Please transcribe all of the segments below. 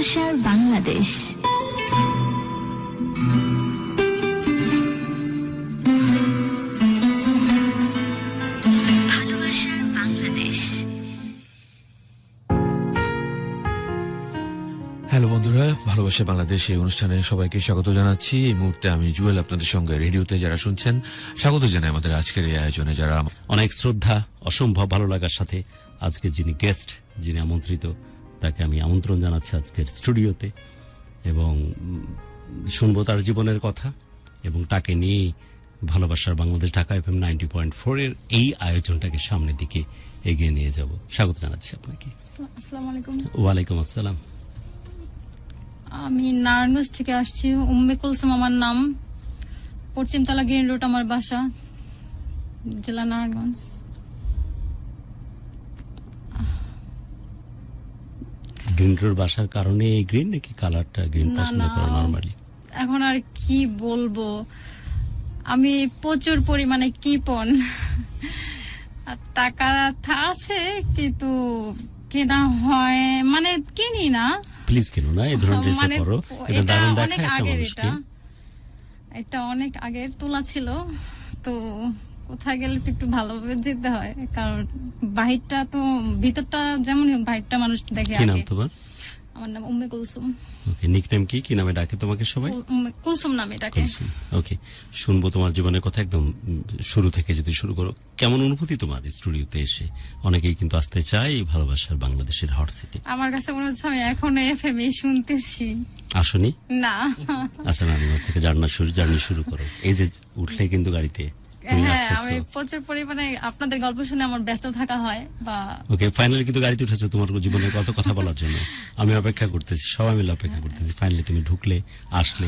ভালোবাসার বাংলাদেশ। ভালোবাসার বাংলাদেশ। হ্যালো বন্ধুরা, ভালোবাসা বাংলাদেশ এই অনুষ্ঠানে সবাইকে স্বাগত জানাচ্ছি। এই মুহূর্তে আমি জুয়েল আপনাদের সঙ্গে রেডিওতে যারা শুনছেন স্বাগত জানাই আমাদের আজকের এই আয়োজনে। যারা অনেক শ্রদ্ধা, অসম্ভব ভালো লাগার সাথে আজকে যিনি গেস্ট, যিনি আমন্ত্রিত, তাকে আমি আমন্ত্রণ জানাচ্ছি আজকের স্টুডিওতে এবং শুনবো তার জীবনের কথা এবং তাকে নিয়েই ভালোবাসার বাংলাদেশ ঢাকা FM 90.4 এর এই আয়োজনটাকে সামনের দিকে এগিয়ে নিয়ে যাব। স্বাগত জানাচ্ছি আপনাকে। আসসালামু আলাইকুম। ওয়ালাইকুম আসসালাম। আমি নারায়ণগঞ্জ থেকে আসছি। উম্মে কুলসুম আমার নাম। পশ্চিমতলা গ্রিন রোড আমার বাসা, জেলা নারায়ণগঞ্জ। গ্রিন রোড বাসার কারণে এই গ্রিন নাকি কালারটা গ্রিন না, পছন্দ না। করা নরমালি? এখন আর কি বলবো, আমি প্রচুর পরিমাণে কিপন। আর টাকা আছে কিন্তু কেনা হয়, মানে কিনি না। প্লিজ কেন না এই ধরনের ড্রেস মানে পরো, এটা দারুণ অনেক দেখায় একটা আগের, মানুষকে। এটা অনেক আগের তোলা ছিল। তো কোথায় গেলে তো একটু ভালোভাবে যেতে হয়, কারণ বাহিরটা তো ভিতরটা যেমন বাহিরটা মানুষ দেখে কি নাম আগে। তোমার? আমার নাম উম্মে কুলসুম। ওকে, নিকনেম কি? কি নামে ডাকে তোমাকে সবাই? উম্মে কুলসুম নামে ডাকে। কুলসুম। ওকে, শুনবো তোমার জীবনের কথা একদম শুরু থেকে যদি শুরু করো। কেমন অনুভূতি তোমার স্টুডিওতে এসে? অনেকেই কিন্তু আসতে চায় এই ভালোবাসার বাংলাদেশের হট সিটি। আমার কাছে মনে হচ্ছে আমি এখন এফএম শুনতেছি। আসনি? না। আচ্ছা, নারায়ণগঞ্জ থেকে জার্নি শুরু করো। এই যে উঠলে কিন্তু গাড়িতে তুমি হ্যাঁ, আসতেছো। আমি প্রচুর পরিমাণে আপনাদের গল্প শুনে আমার ব্যস্ত থাকা হয় বা ওকে, ফাইনালি কিন্তু গাড়িতে উঠেছো তোমার জীবনের কত কথা বলার জন্য। আমি অপেক্ষা করতেছি, সবাই মিলে অপেক্ষা করতেছি। ফাইনালি তুমি ঢুকলে, আসলে,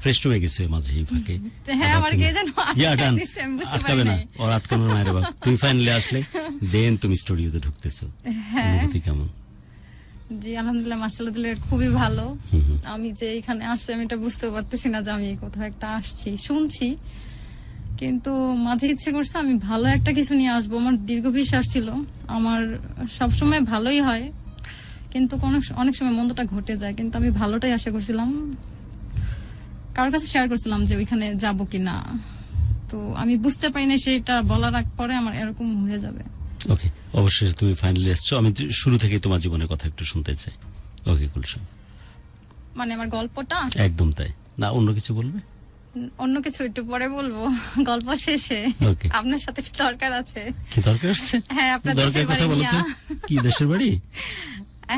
ফ্রেশ টু হয়ে গেছো মাঝে এই ফাঁকে। হ্যাঁ, আমার কে যেন ডান, দিচ্ছে, আমি বুঝতে পারি আটকাবে না, নাই। ওর আটকানো না রে বাবা। তুমি ফাইনালি আসলে, দেন তুমি স্টুডিওতে ঢুকতেছো। হ্যাঁ। অনুভূতি কেমন? জি আলহামদুলিল্লাহ, মাশাআল্লাহ দিলে খুবই ভালো। আমি যে এখানে আসছি আমি এটা বুঝতে পারতেছি না যে আমি কোথাও একটা আসছি, শুনছি, কিন্তু মাঝে ইচ্ছে করছে আমি ভালো একটা কিছু নিয়ে আসবো। আমার দীর্ঘ বিশ্বাস ছিল আমার সবসময় ভালোই হয়, কিন্তু অনেক সময় মন্দটা ঘটে যায়, কিন্তু আমি ভালোটাই আশা করছিলাম। কারোর কাছে শেয়ার করছিলাম যে ওইখানে যাব কিনা, তো আমি বুঝতে পারি না সেটা বলার আগ পরে আমার এরকম হয়ে যাবে। ওকে, অবশ্যই তুমি ফাইনালি এসছো। আমি শুরু থেকে তোমার জীবনের কথা একটু শুনতে চাই। ওকে কুলসুম, মানে আমার গল্পটা একদম তাই না, অন্য কিছু বলবে? অন্য কিছু একটু পরে বলবো, গল্প শেষে। Okay. আপনার সাথে একটু দরকার আছে। কি দরকার আছে? হ্যাঁ, আপনার দরকার দেশের কথা বাড়ি বলো তো। নিয়া। কি দেশের বাড়ি?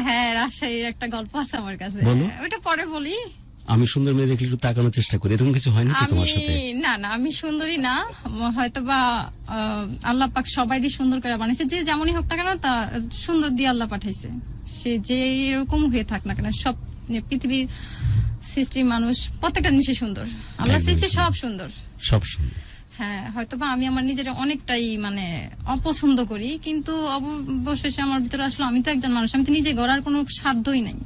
হ্যাঁ, রাজশাহীর একটা গল্প আছে আমার কাছে। বলো। ওটা পরে বলি। আমি সুন্দর মেয়ে দেখলে একটু তাকানোর চেষ্টা করি, এরকম কিছু হয় নাকি তোমার সাথে? না, আমি সুন্দরী না। হয়তোবা আল্লাহ পাক সবাইরই সুন্দর করে বানিয়েছে, যে যেমনই হোক না কেন তা সুন্দর দিয়ে আল্লাহ পাঠাইছে। সে যে এরকম হয়ে থাক না কেন, সব পৃথিবীর সৃষ্টি মানুষ প্রত্যেকটা জিনিসই সুন্দর। আল্লাহ একদমই সৃষ্টি সুন্দর। সব সুন্দর। সব সুন্দর। হ্যাঁ, হয়তোবা আমি আমার নিজের অনেকটাই মানে অপছন্দ করি, কিন্তু অবশেষে আমার ভিতরে আসলে আমি তো একজন মানুষ, আমি তো নিজে গড়ার কোনো সাধ্যই নাই।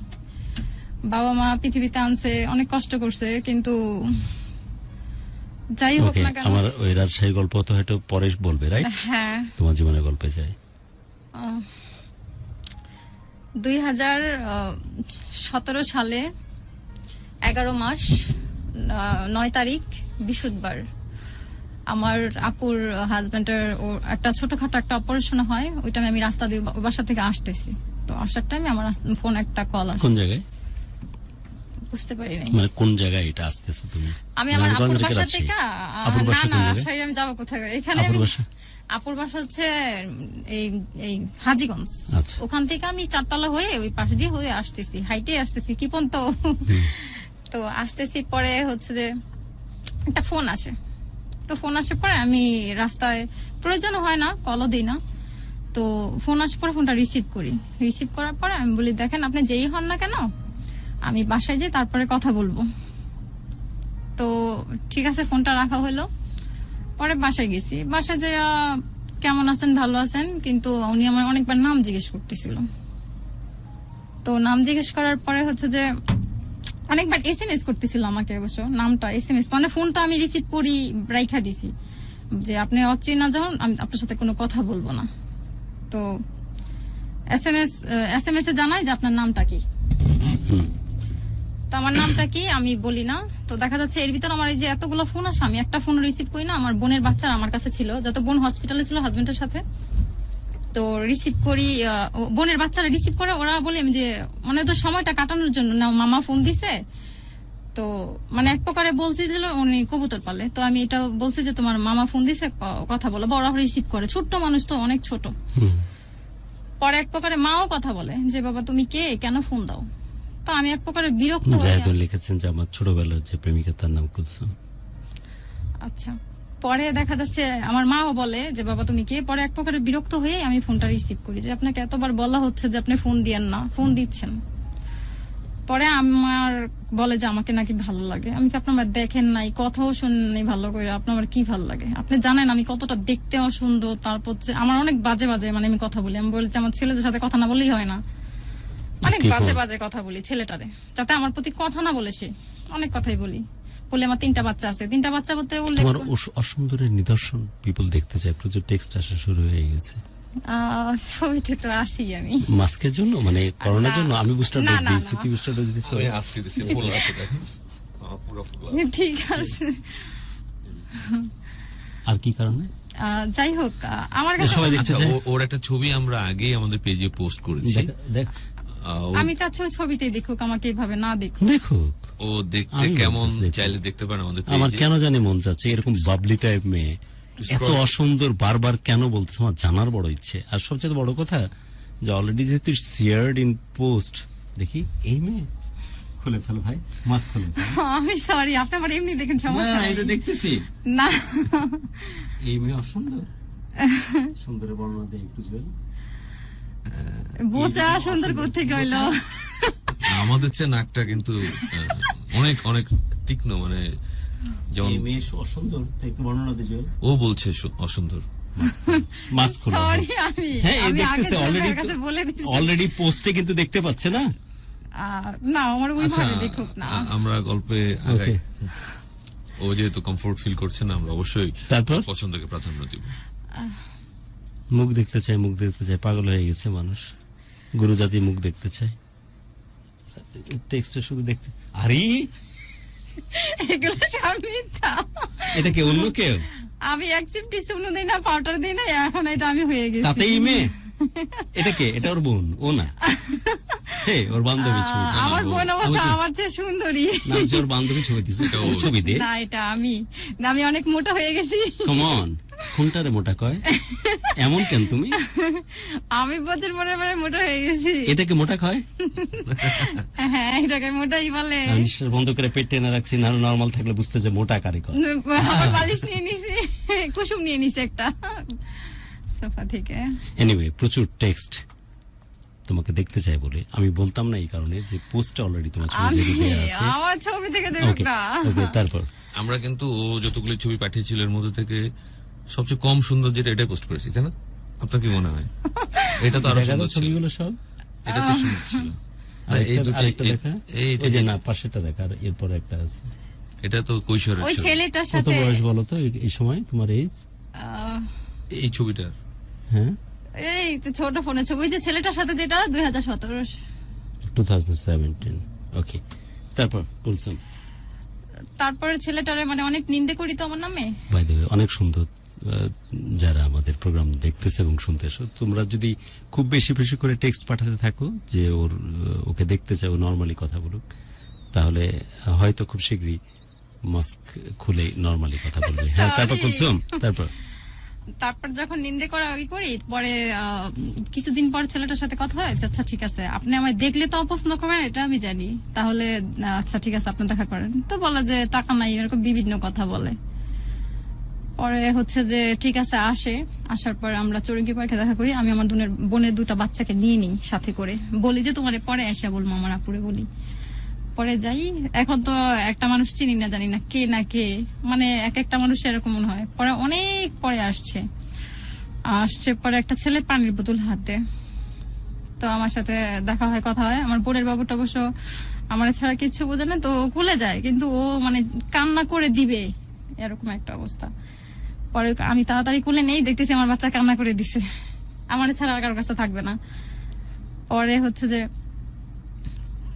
বাবা মা পৃথিবীতে আনছে, অনেক কষ্ট করছে, কিন্তু যাই হোক ওকে, না কেন। আমার ওই রাজশাহীর গল্প তো হয়তো পরে বলবে, রাইট? হ্যাঁ, তোমার জীবনের গল্পে যাই। 2017 সালে 11 মাস 9 তারিখ বৃহস্পতিবার আমার আপুর হাজবেন্ডের একটা ছোটখাটো একটা অপারেশন হয়। ওই টাইমে আমি রাস্তা দিয়ে বাসা থেকে আসতেছি। তো আসার টাইমে আমার ফোন একটা কল আসে। কোন জায়গায়? বুঝতে পারি নাই। মানে কোন জায়গায় এটা আসতেছো তুমি? আমি আমার আপুর নারায়ণগঞ্জ বাসা রাজশাহী? থেকে আপুর বাসা কোন জায়গায়? রাজশাহী আমি যাবো কোথায়? এখানে আপুর আমি বাসা? আপুর বাসা হচ্ছে এই হাজীগঞ্জ। আচ্ছা। ওখান থেকে আমি 4 তলা হয়ে ওই পাশ দিয়ে হয়ে আসতেছি, হাইটে আসতেছি, কি পর্যন্ত। তো আসতেছি, পরে হচ্ছে যে একটা ফোন আসে। তো ফোন আসে পরে আমি রাস্তায়, প্রয়োজন হয় না, কলও দিই না, তো ফোন আসে পরে ফোনটা রিসিভ করি। রিসিভ করার পরে আমি বলি, দেখেন আপনি যেই হন না কেন, আমি বাসায় যাই তারপরে কথা বলবো। তো ঠিক আছে, ফোনটা রাখা হলো। পরে বাসায় গেছি, বাসায় যে কেমন আছেন, ভালো আছেন, কিন্তু উনি আমার অনেকবার নাম জিজ্ঞেস করতেছিল। তো নাম জিজ্ঞেস করার পরে হচ্ছে যে অনেকবার এসএমএস করতেছিল আমাকে, অবশ্য নামটা এসএমএস, মানে ফোনটা আমি রিসিভ করি রাইখা দিছি যে আপনি অচেনা যখন আমি আপনার সাথে কোনো কথা বলবো না। তো এসএমএস এ জানাই যে আপনার নামটা কি। তো আমার নামটা কি আমি বলি না। তো দেখা যাচ্ছে এর ভিতর আমার এই যে এতগুলো ফোন আসে, আমি একটা ফোন রিসিভ করি না। আমার বোনের বাচ্চা আমার কাছে ছিল, যত বোন হসপিটালে ছিল হাজবেন্ডের সাথে। তো রিসিভ করি, বোনের বাচ্চারা রিসিভ করে, ওরা বলে আমি যে মানে তো সময়টা কাটানোর জন্য না মামা ফোন দিছে। তো মানে এক প্রকারে বলছি যে উনি কবুতর পালে, তো আমি এটা বলছি যে তোমার মামা ফোন দিছে কথা বলো, বড় রিসিভ করে, ছোট্ট মানুষ তো অনেক ছোট। পরে এক প্রকারে মাও কথা বলে যে বাবা তুমি কে, কেন ফোন দাও। তো আমি এক প্রকারে বিরক্ত হই। জাহিদুল লিখেছেন যে আমার ছোটবেলার যে প্রেমিকা তার নাম কুলসুম। আচ্ছা, পরে দেখা যাচ্ছে আমার মাও বলে যে বাবা তুমি কে। পরে এক প্রকারে বিরক্ত হয়ে আমি ফোনটা রিসিভ করি যে আপনাকে এতবার বলা হচ্ছে যে আপনি ফোন দিয়েন না, ফোন দিচ্ছেন। পরে আমার বলে যে আমাকে নাকি ভালো লাগে। আমি কি আপনার দেখেন নাই, কথাও শুনেন নাই ভালো করে, আপনার কি ভালো লাগে? আপনি জানেন আমি কতটা দেখতে অসুন্দর, তারপর আমার অনেক বাজে বাজে মানে আমি কথা বলি। আমি বলছি আমার ছেলেদের সাথে কথা না বললেই হয় না, অনেক বাজে বাজে কথা বলি ছেলেটারে, যাতে আমার প্রতি কথা না বলে। সে অনেক কথাই বলি, বলে আমার 3টা বাচ্চা আছে, 3টা বাচ্চা বলতে বললে তোমার অসুন্দরের নিদর্শন পিপল দেখতে চায়, প্রচুর টেক্সট আসা শুরু হয়ে গেছে। ছবিতে তো আসি আমি মাস্কের জন্য, মানে করোনার জন্য। আমি বুস্টার না, ডোজ না, দিয়েছি, না। কি বুস্টার ডোজ দিয়েছি? আমি আজকে দিছি ফুল আছে দেখেন, পুরো ফুল আছে। ঠিক আছে। আর কি কারণে? যাই হোক, আমার কাছে সবাই দেখতে আচ্ছা, চায়। ওর একটা ছবি আমরা আগেই আমাদের পেজে পোস্ট করেছি। দেখ আমি চাচ্ছি ওই ছবিতেই দেখুক, আমাকে এইভাবে না দেখুক। দেখুক ও দেখতে আমি কেমন বলতেছি দেখুক। চাইলে দেখতে পারেন আমাদের আমার পেজে। কেন জানি মন যাচ্ছে এরকম বাবলি টাইপ মেয়ে এত অসুন্দর বারবার কেন বলতে, আমার জানার বড় ইচ্ছে। আর সবচেয়ে বড় কথা যে অলরেডি যেহেতু শেয়ার্ড ইন পোস্ট, দেখি এই মেয়ে খুলে ফেলো ভাই, মাছ খুলে ফেলো। আমি সরি, আপনি আমার এমনি দেখেন, সমস্যা না, নাই। এটা দেখতেছি না, এই মেয়ে অসুন্দর। সুন্দরের বর্ণনা দেয় একটু জুয়েল। বোচা সুন্দর করতে গেল। আমাদের চেয়ে নাকটা কিন্তু অনেক অনেক তীক্ষ্ণ, মানে যেমন এই মেয়ে অসুন্দর, তাই একটু বর্ণনা দে জুয়েল। ও বলছে অসুন্দর। মাছ খুলে সরি, আমি হ্যাঁ, এই আমি আগে দেখতেছে জুয়েলের কাছে বলে দিছি। অলরেডি পোস্টে কিন্তু দেখতে পাচ্ছে না। না, আমার আচ্ছা, ওইভাবে দেখুক না। আমরা গল্পে আগাই। ও যেহেতু কমফোর্ট ফিল করছে না, আমরা অবশ্যই তারপর পছন্দকে প্রাধান্য দিব। মুখ দেখতে চায়, মুখ দেখতে চায়, পাগল হয়ে গেছে মানুষ। গুরু জাতি মুখ দেখতে চায়, টেক্সটে শুধু দেখতে। আরে এগুলো সব মিথ্যা। এটা কি অন্য কেউ? আমি এক চিমটি চুনো দিই না, পাউডার দিই না, এখন এটা আমি হয়ে গেছি। তাতেই মেয়ে? এটা কে? এটা ওর বোন? ও না, হে ওর বান্ধবী ছবি। আমার বোন অবশ্য আমার চেয়ে সুন্দরী। না, যে ওর বান্ধবী ছবি দিছে, এটা ওর ছবি দে। না, এটা আমি অনেক মোটা হয়ে গেছি। কাম অন, কোনটারে মোটা কয়? এমন কেন তুমি? আমি বছর পরে পরে মোটা হয়ে গেছি। এটাকে মোটা কয়? হ্যাঁ, এটাকে মোটাই বলে। আমি নিঃশ্বাস বন্ধ করে পেট টেনে রাখছি, না নরমাল থাকলে বুঝতে যে মোটা কারে কয়। আবার বালিশ নিয়ে নিছি, কুসুম নিয়ে নিছি একটা সোফা থেকে। এনিওয়ে, প্রচুর টেক্সট তোমাকে দেখতে চাই বলে আমি বলতাম না, এই কারণে যে পোস্টে অলরেডি তোমার ছবি আমি দেওয়া আছে। আমার ছবি থেকে দেখুক ওকে না। ওকে, তারপর আমরা কিন্তু ও যতগুলো ছবি পাঠিয়েছিল এর মধ্যে থেকে সবচেয়ে কম সুন্দর যেটা এটাই পোস্ট করেছি, তাই না? আপনার কি মনে হয়? এটা তো আরো দেখা গেল সুন্দর ছিল। ছবিগুলো সব। এটা তো সুন্দর ছিল। না, এই আরেকটা- দুটো আরেকটা দেখা, এই ওই যে না পাশেরটা দেখা, আর এরপর একটা আছে। এটা তো কৈশোরের ওই ছবি। ছেলেটার কত সাথে বয়স বলো তো এই সময় তোমার এজ? এই ছবিটা হ্যাঁ, এই তো ছোট ফোনে ছবি, ওই যে ছেলেটার সাথে যেটা 2017। 2017। ওকে, তারপর কুলসুম। তারপরে ছেলেটারে মানে অনেক নিন্দে করি তো আমার নামে। বাই দ্য ওয়ে, অনেক সুন্দর যারা আমাদের প্রোগ্রাম দেখতেছে এবং শুনতেছো, তোমরা যদি খুব বেশি বেশি করে টেক্সট পাঠাতে থাকো যে ওকে দেখতে চাও, নর্মালি কথা বলুক, তাহলে হয়তো খুব শীঘ্রই মাস্ক খুলে নর্মালি কথা বলবে। হ্যাঁ, তারপর Sorry. কুলসুম, তারপর যখন নিন্দে করা করি, পরে কিছুদিন পর ছেলেটার সাথে কথা হয়, আচ্ছা ঠিক আছে আপনি আমায় দেখলে তো অপছন্দ করবেন, এটা আমি জানি, তাহলে আচ্ছা ঠিক আছে আপনি দেখা করেন। তো বলা যে টাকা নাই, এরকম বিভিন্ন কথা বলে। পরে হচ্ছে যে ঠিক আছে আসার পর আমরা চৌরঙ্গি পার্কে দেখা করি। আমি আমার বোনের 2টা বাচ্চাকে নিয়ে নিই সাথে করে, বলি যে তোমার পরে এসে বলবো, আমার আপুরে বলি। পরে যাই, এখন তো একটা মানুষ চিনি না, জানি না কে না কে, মানে এক একটা মানুষ এরকম মনে হয়। পরে অনেক পরে আসছে পরে একটা ছেলে পানির বোতল হাতে, তো আমার সাথে দেখা হয়, কথা হয়। আমার বোনের বাবুটা অবশ্য আমার ছাড়া কিছু বোঝে না, তো কুলে যায়, কিন্তু ও মানে কান্না করে দিবে এরকম একটা অবস্থা। পরে আমি তাড়াতাড়ি কুলে নেই, দেখতেছি আমার বাচ্চা কান্না করে দিছে, আমার ছাড়া আর কারোর কাছে থাকবে না। পরে হচ্ছে যে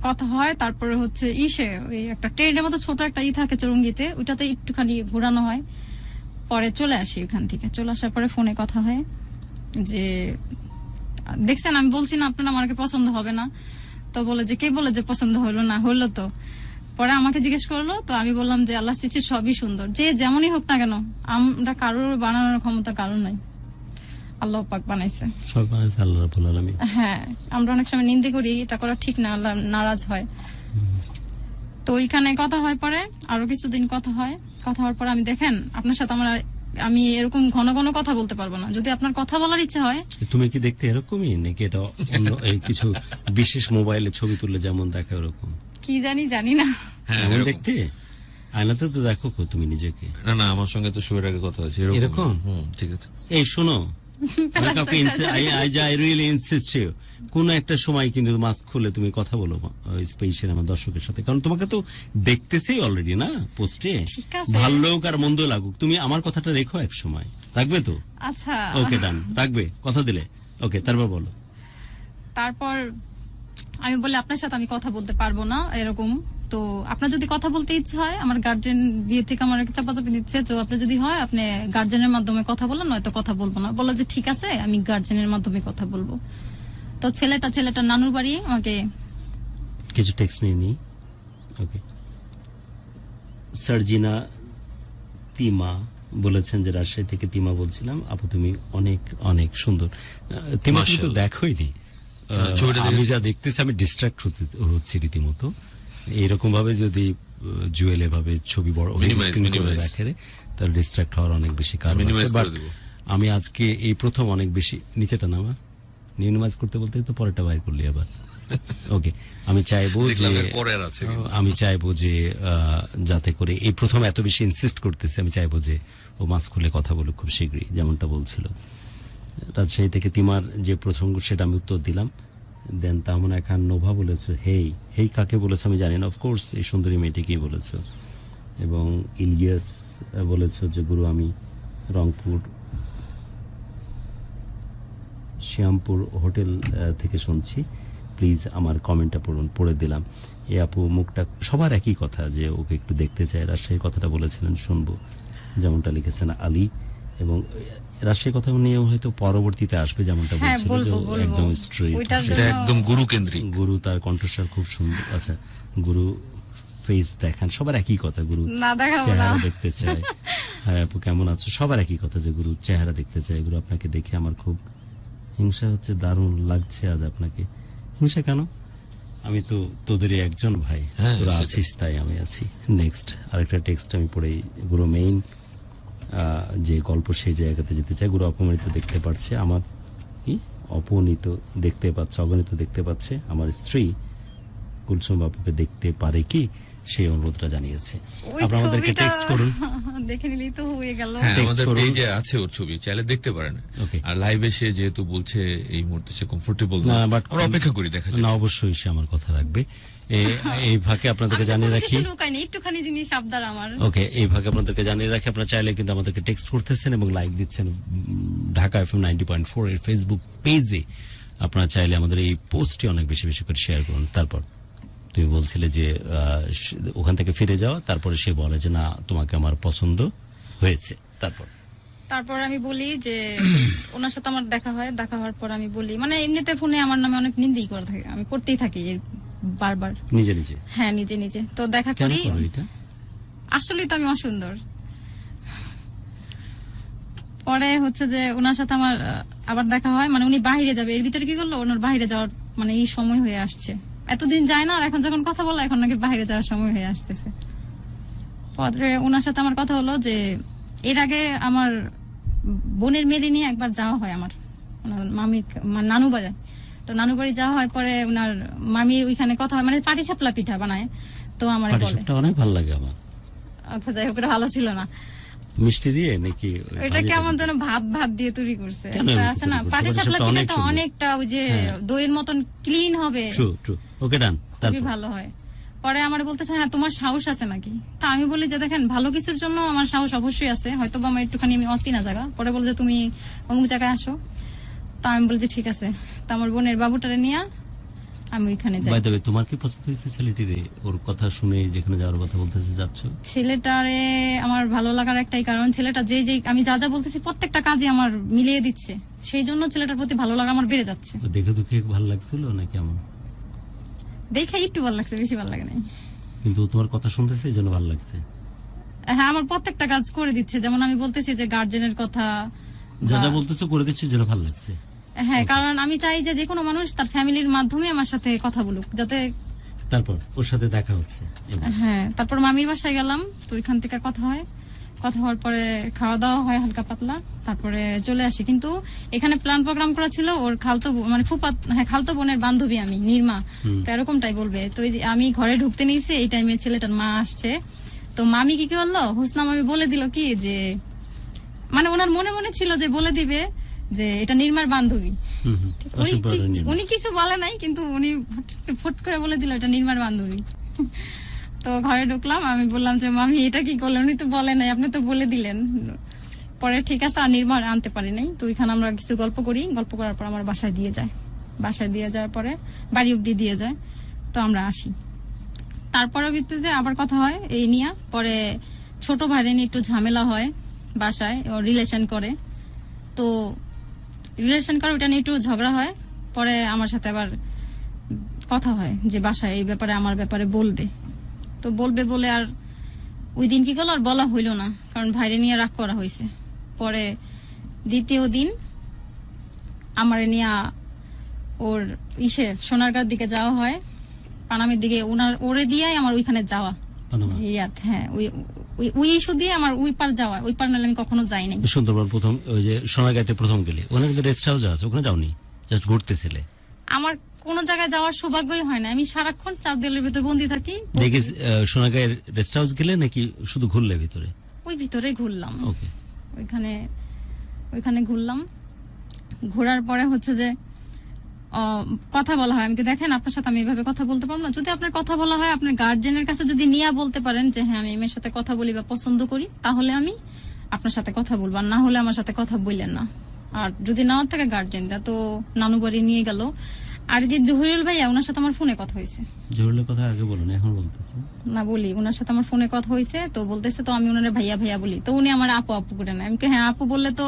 কথা হয়। তারপরে হচ্ছে ওই একটা ট্রেনের মতো ছোট একটা থাকে চৌরঙ্গিতে, ওইটাতে একটুখানি ঘোরানো হয়। পরে চলে আসি ওখান থেকে, চলে আসার পরে ফোনে কথা হয় যে দেখছেন আমি বলছি না আপনার আমাকে পছন্দ হবে না, তো বলে যে কে বলে যে পছন্দ হলো না, হলো তো। পরে আমাকে জিজ্ঞেস করলো, তো আমি বললাম যে আল্লাহ সৃষ্টি সবই সুন্দর, যে যেমনই হোক না কেন, আমরা কারোর বানানোর ক্ষমতা কারণ নাই, আল্লাহ পাক বানাইছে, সব বানাইছে আল্লাহ রাব্বুল আলামিন। হ্যাঁ, আমরা অনেক সময় নিন্দে করি, এটা করা ঠিক না, আল্লাহ নারাজ হয়। তো ওইখানে কথা হয়, পরে আরো কিছুদিন কথা হয়। কথা হওয়ার পর আমি দেখেন আপনার সাথে আমি এরকম ঘন ঘন কথা বলতে পারবো না, যদি আপনার কথা বলার ইচ্ছে হয়। তুমি কি দেখতে এরকমই নাকি এটা অন্য কিছু বিশেষ মোবাইলে ছবি তুললে যেমন দেখা ওরকম? কি জানি না। হ্যাঁ, এমন এরকম। দেখতে আয়নাতে তো দেখো তুমি নিজেকে। না আমার সঙ্গে তো শোয়ের আগে কথা হয়েছে এরকম? ঠিক আছে। এই শোনো, I really insist you, কোন একটা সময় কিন্তু মাস্ক খুলে তুমি কথা বলো স্পেশালি আমার দর্শকের সাথে, কারণ তোমাকে তো দেখতেছেই অলরেডি না পোস্টে, ঠিক আছে। ভালো হোক আর মন্দ লাগুক, তুমি আমার কথাটা রেখো এক সময়, রাখবে তো? আচ্ছা, ওকে ডান, রাখবে, কথা দিলে। ওকে, তারপর বলো। তারপর আমি বলি আপনার সাথে আমি কথা বলতে পারবো না এরকম, তো আপনার যদি কথা বলতে ইচ্ছে হয়, আমার গার্জেন বিয়ে থেকে আমার চাপাচাপি দিচ্ছে, তো আপনি যদি হয় আপনি গার্জেনের মাধ্যমে কথা বলেন, নয়তো কথা বলবো না। বললো যে ঠিক আছে, আমি গার্জেনের মাধ্যমে কথা বলবো। তো ছেলেটা নানুর বাড়ি আমাকে কিছু টেক্সট নিয়ে নিই। ওকে, সার্জিনা তিমা বলেছেন যে রাজশাহী থেকে তিমা বলছিলাম, আপু তুমি অনেক অনেক সুন্দর। তিমা তুমি তো দেখোই নি, আমি যা দেখতেছি আমি ডিস্ট্রাক্ট হচ্ছি রীতিমতো। এইরকম ভাবে যদি জুয়েল এভাবে ছবি বড় দেখে তাহলে ডিস্ট্রাক্ট হওয়ার অনেক বেশি কারণ আছে। বাট আমি আজকে এই প্রথম অনেক বেশি নিচেটা নামা মিনিমাইজ করতে বলতে তো পরেরটা বাইর করলি আবার। ওকে, আমি চাইবো যে যাতে করে এই প্রথম এত বেশি ইনসিস্ট করতেছে, আমি চাইবো যে ও মাস্ক খুলে কথা বলুক খুব শীঘ্রই, যেমনটা বলছিল। রাজশাহী থেকে তিমার যে প্রসঙ্গ সেটা আমি উত্তর দিলাম। দেন তাহমনা খান নোভা বলেছো হেই কাকে বলেছো আমি জানি না, অফকোর্স এই সুন্দরী মেয়েটিকেই বলেছো। এবং ইলিয়াস বলেছো যে গুরু আমি রংপুর শ্যামপুর হোটেল থেকে শুনছি, প্লিজ আমার কমেন্টটা পড়ে দিলাম। এ আপু মুখটা সবার একই কথা, যে ওকে একটু দেখতে চায়, রাজশাহীর কথাটা বলেছিলেন, শুনবো, যেমনটা লিখেছেন আলী। এবং রাজশাহীর কথা নিয়ে হয়তো পরবর্তীতে আসবে, যেমনটা বলছিল যে একদম স্ট্রিট, একদম গুরু কেন্দ্রিক, গুরু তার কণ্ঠস্বর খুব সুন্দর। আচ্ছা, গুরু ফেস দেখান, সবার একই কথা, গুরু চেহারা দেখতে চায়। হ্যাঁ আপু কেমন আছো, সবার একই কথা যে গুরু চেহারা দেখতে চায়। গুরু আপনাকে দেখে আমার খুব হিংসা হচ্ছে, দারুণ লাগছে আজ আপনাকে। হিংসা কেন, আমি তো তোদেরই একজন ভাই, তোরা আছিস তাই আমি আছি। নেক্সট আরেকটা টেক্সট আমি পড়েই, গুরু মেইন যে গল্প সেই জায়গাতে যেতে চায়। গুরু অপমানিত দেখতে পাচ্ছে আমার অগণিত দেখতে পাচ্ছে আমার স্ত্রী কুলসুম বাপুকে দেখতে পারে কি, সেই অনুরোধটা জানিয়েছে। আপনারা আমাদেরকে টেক্সট করুন, দেখে নিলেই তো হয়ে গেল। আমাদের পেজে আছে ওর ছবি, চাইলে দেখতে পারেন। আর লাইভে সে যেহেতু বলছে এই মুহূর্তে সে কমফোর্টেবল না, বাট অপেক্ষা করি দেখা যাবে। না অবশ্যই সে আমার কথা রাখবে। এই ভাগে আপনাদেরকে জানিয়ে রাখি, একটুখানি জিনিস আবদার আমার। ওকে, এই ভাগে আপনাদেরকে জানিয়ে রাখি, আপনারা চাইলে কিন্তু আমাদেরকে টেক্সট করতেছেন এবং লাইক দিচ্ছেন ঢাকা FM 90.4 এর ফেসবুক পেজে। আপনারা চাইলে আমাদের এই পোস্টটি অনেক বেশি বেশি করে শেয়ার করুন। তারপর তুমি বলছিলে যে ওখান থেকে ফিরে যাও, তারপরে সে বলে যে না তোমাকে আমার পছন্দ হয়েছে। তারপর আমি বলি যে ওনার সাথে আমার দেখা হয়, দেখা হওয়ার পর আমি বলি, মানে এমনিতে ফোনে আমার নামে অনেক নিন্দাই করে থাকে, আমি করতেই থাকি বারবার নিজে নিজে। হ্যাঁ নিজে নিজে। তো দেখা করি, আসলে তো আমি অসুন্দর। পরে হচ্ছে যে ওনার সাথে আমার আবার দেখা হয়, মানে উনি বাইরে যাবে, এর ভিতরে কি করলো, ওনার বাইরে যাওয়ার মানে এই সময় হয়ে আসছে, এতদিন যায় না, আর এখন যখন কথা বলা এখন নাকি বাইরে যাওয়ার সময় হয়ে আসতেছে। পরে ওনার সাথে আমার কথা হলো যে এর আগে আমার বোনের মেয়ে নিয়ে একবার যাওয়া হয় আমার মামির নানু বাড়ি, তো নানু বাড়ি যাওয়া হয়। পরে ওনার মামির ওইখানে কথা হয়, মানে পাটিসাপলা পিঠা বানায়, তো আমার বলে অনেক ভালো লাগে আমার। আচ্ছা যাই হোক, ভালো ছিল না, মিষ্টি দিয়ে নাকি এটা কেমন যেন ভাত দিয়ে তৈরি করছে, আছে না পাটিসাপলা পিঠা তো অনেকটা ওই যে দইয়ের মতন ক্লিন হবে। ওকে ডান, খুবই ভালো হয়। পরে আমার বলতেছে হ্যাঁ তোমার সাহস আছে নাকি, তা আমি বলি যে দেখেন ভালো কিছুর জন্য আমার সাহস অবশ্যই আছে, হয়তো বা আমার একটুখানি আমি অচেনা জায়গা। পরে বলে যে তুমি অমুক জায়গায় আসো, তা আমি বলি যে ঠিক আছে। তা আমার বোনের বাবুটারে নিয়ে আমি ওইখানে যাই। বাই দ্য ওয়ে, তোমার কি পছন্দ হয়েছে ছেলেটিরে? ওর কথা শুনে যেখানে যাওয়ার কথা বলতেছে যাচ্ছ? ছেলেটারে আমার ভালো লাগার একটাই কারণ, ছেলেটা যে আমি যা যা বলতেছি প্রত্যেকটা কাজে আমার মিলিয়ে দিচ্ছে, সেই জন্য ছেলেটার প্রতি ভালো লাগা আমার বেড়ে যাচ্ছে। ও দেখে দেখে ভালো লাগছিল না কেমন? দেখে একটু ভালো লাগছে, বেশি ভালো লাগে নাই। কিন্তু ও তোমার কথা শুনতেছে এই জন্য ভালো লাগছে? হ্যাঁ, আমার প্রত্যেকটা কাজ করে দিচ্ছে, যেমন আমি বলতেছি যে গার্জেনের কথা, যা যা বলতেছে করে দিচ্ছে, যেন ভালো লাগছে। হ্যাঁ, কারণ আমি চাই যে যে কোনো মানুষ তার ফ্যামিলির মাধ্যমে আমার সাথে কথা বলুক, যাতে। তারপর ওর সাথে দেখা হচ্ছে? হ্যাঁ, তারপর মামির বাসায় গেলাম, তো ওইখান থেকে কথা হয়, কথা হওয়ার পরে খাওয়া দাওয়া হয় হালকা পাতলা, তারপরে চলে আসি। কিন্তু এখানে প্ল্যান প্রোগ্রাম করা ছিল ওর খালতো মানে খালতো বোনের বান্ধবী আমি, নির্মা, তো এরকমটাই বলবে। তো আমি ঘরে ঢুকতে নিয়েছি, এই টাইমে ছেলেটার মা আসছে। তো মামি কি করলো, হোসনা মামি বলে দিল কি যে, মানে ওনার মনে মনে ছিল যে বলে দিবে যে এটা নির্মার বান্ধবী। উনি কিছু বলে নাই, কিন্তু উনি ফট করে বলে দিল এটা নির্মার বান্ধবী। তো ঘরে ঢুকলাম, আমি বললাম যে মামি এটা কি করলেন, উনি তো বলে নাই, আপনি তো বলে দিলেন। পরে ঠিক আছে, আর নির্মা আনতে পারি নাই। তো ওইখানে আমরা কিছু গল্প করি, গল্প করার পর আমার বাসায় দিয়ে যায়, বাসায় দিয়ে যাওয়ার পরে বাড়ি অব্দি দিয়ে যায়। তো আমরা আসি, তারপরে ভিত্তিতে আবার কথা হয় এই নিয়ে। পরে ছোট ভাইরে নিয়ে একটু ঝামেলা হয় বাসায়, ও রিলেশন করে, তো রিলেশন করে ওটা নিয়ে একটু ঝগড়া হয়। পরে আমার সাথে আবার কথা হয় যে বাসায় এই ব্যাপারে আমার ব্যাপারে বলবে। তো বলবে বলে আর ওই দিন কি করলো, আর বলা হইল না, কারণ ভাইরে নিয়ে রাগ করা হয়েছে। পরে দ্বিতীয় দিন আমার নিয়ে ওর সোনারগাঁর দিকে যাওয়া হয়, পানামের দিকে, ওরে দিয়ে আমার ওইখানে যাওয়া রিয়াদ। হ্যাঁ, ওই ইস্যু দিয়ে আমার ওই পার যাওয়া, ওই পার নাহলে আমি কখনো যাই নাই। সুন্দরবন প্রথম ওই যে সোনারগাঁতে প্রথম গেলে, ওখানে কিন্তু রেস্ট হাউস আছে, ওখানে যাওনি, জাস্ট ঘুরতেছিলে? আমার কোনো জায়গায় যাওয়ার সৌভাগ্যই হয় না, আমি সারাক্ষণ চার দেয়ালের ভিতরে বন্দি থাকি। দেখি সোনারগাঁয়ের রেস্ট হাউস গেলে নাকি শুধু ঘুরলে ভিতরে? ওই ভিতরে ঘুরলাম, ওকে, ওইখানে ঘুরলাম। ঘোরার পরে হচ্ছে যে কথা বলা হয়, আমি দেখেন আপনার সাথে আমি এইভাবে কথা বলতে পারবো না, যদি আপনার কথা বলা হয় আপনার গার্জেনের কাছে যদি নিয়ে বলতে পারেন যে হ্যাঁ আমি এই মেয়ের সাথে কথা বলি বা পছন্দ করি, তাহলে আমি আপনার সাথে কথা বলবো, আর না হলে আমার সাথে কথা বললেন না। আর যদি নাও থাকে গার্জেনরা তো নানু বাড়ি নিয়ে গেল। আর যে জহিরুল ভাইয়া, ওনার সাথে আমার ফোনে কথা হয়েছে। জহিরুলের কথা আগে বলো না, এখন বলতেছো না? বলি, ওনার সাথে আমার ফোনে কথা হয়েছে, তো বলতেছে তো আমি ওনার ভাইয়া ভাইয়া বলি, তো উনি আমার আপু আপু করে নেয়। আমি হ্যাঁ আপু বললে তো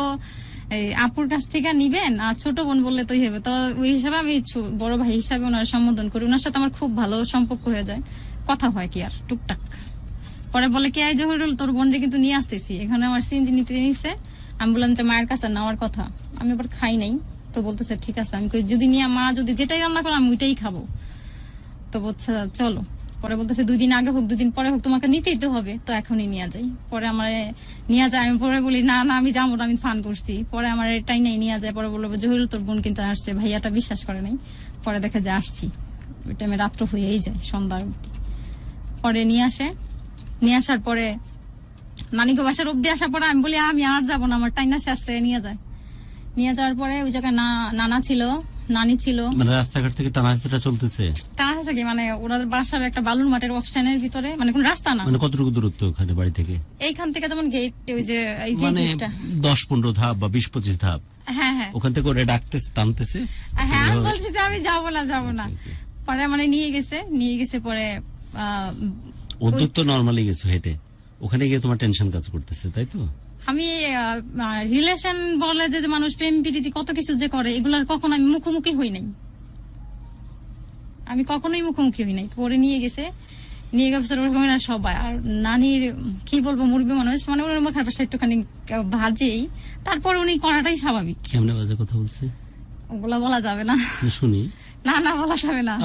আপুর কাছ থেকে নিবেন, আর ছোট বোন বললে তো হবে, তো ওই হিসাবে আমি বড় ভাই হিসাবে ওনার সম্বোধন করি। ওনার সাথে আমার খুব ভালো সম্পর্ক হয়ে যায়, কথা হয় কি আর টুকটাক। পরে বলে কি আয় জহিরুল, তোর বোনরে কিন্তু নিয়ে আসতেছি, এখানে আমার সিনজি নিতে নিছে। আমি বললাম যে মায়ের কাছে নেওয়ার কথা, আমি আবার খাই নাই। তো বলতেছে ঠিক আছে, আমি যদি নিয়ে মা যদি যেটাই রান্না করে আমি ওইটাই খাবো। তো বলছে চলো। পরে বলতেছে 2 দিন আগে হোক 2 দিন পরে হোক তোমাকে নিতেই তো হবে, তো এখনই নিয়ে যাই। পরে আমার নিয়ে যায়, আমি পরে বলি না না আমি যাবো না, আমি ফান করছি। পরে আমার এটাই নাই নিয়ে যায়। পরে বলবো জহিরুল তোর বোন কিন্তু আসছে, ভাইয়াটা বিশ্বাস করে নাই। পরে দেখে যে আসছি, ওই টাইমে রাত্র হয়েই যায়, সন্ধ্যার অবধি। পরে নিয়ে আসার পরে নানিকে বাসার অব্দি আসার পরে আমি বলি আমি আর যাবো না, আমার টাইনা শাস্ত্রে নিয়ে যাওয়ার পরে ওই জায়গায় নানা ছিল, নানি ছিল। মানে রাস্তাঘাট থেকে টানাহাসিটা চলতেছে? টানাহাসি কি, মানে ওনাদের বাসার একটা বালুর মাঠের অপশনের ভিতরে, মানে কোন রাস্তা না। মানে কতটুকু দূরত্ব ওখানে বাড়ি থেকে? এইখান থেকে যেমন গেট, ওই যে মানে 10-15 ধাপ বা 20-25 ধাপ। হ্যাঁ হ্যাঁ, ওখান থেকে ওরে টানতেছে। হ্যাঁ, আমি বলছি যে আমি যাবো না। পরে মানে নিয়ে গেছে পরে ওদের তো নরমালি গেছো হেঁটে, ওখানে গিয়ে তোমার টেনশন কাজ করতেছে, তাই তো? আমি রিলেশন বলে যে মানুষ প্রেম প্রীতি কত কিছু যে করে, এগুলার কখনো আমি মুখোমুখি হই নাই, আমি কখনোই মুখোমুখি হই নাই। পরে নিয়ে গেছে ওরকম সবাই। আর নানির কি বলবো, মুরগি মানুষ, মানে উনি মুখের পাশে একটুখানি ভাজেই, তারপর উনি করাটাই স্বাভাবিক। কেমনে বাজে কথা বলছে ওগুলা বলা যাবে না, শুনি। না বলা যাবে না।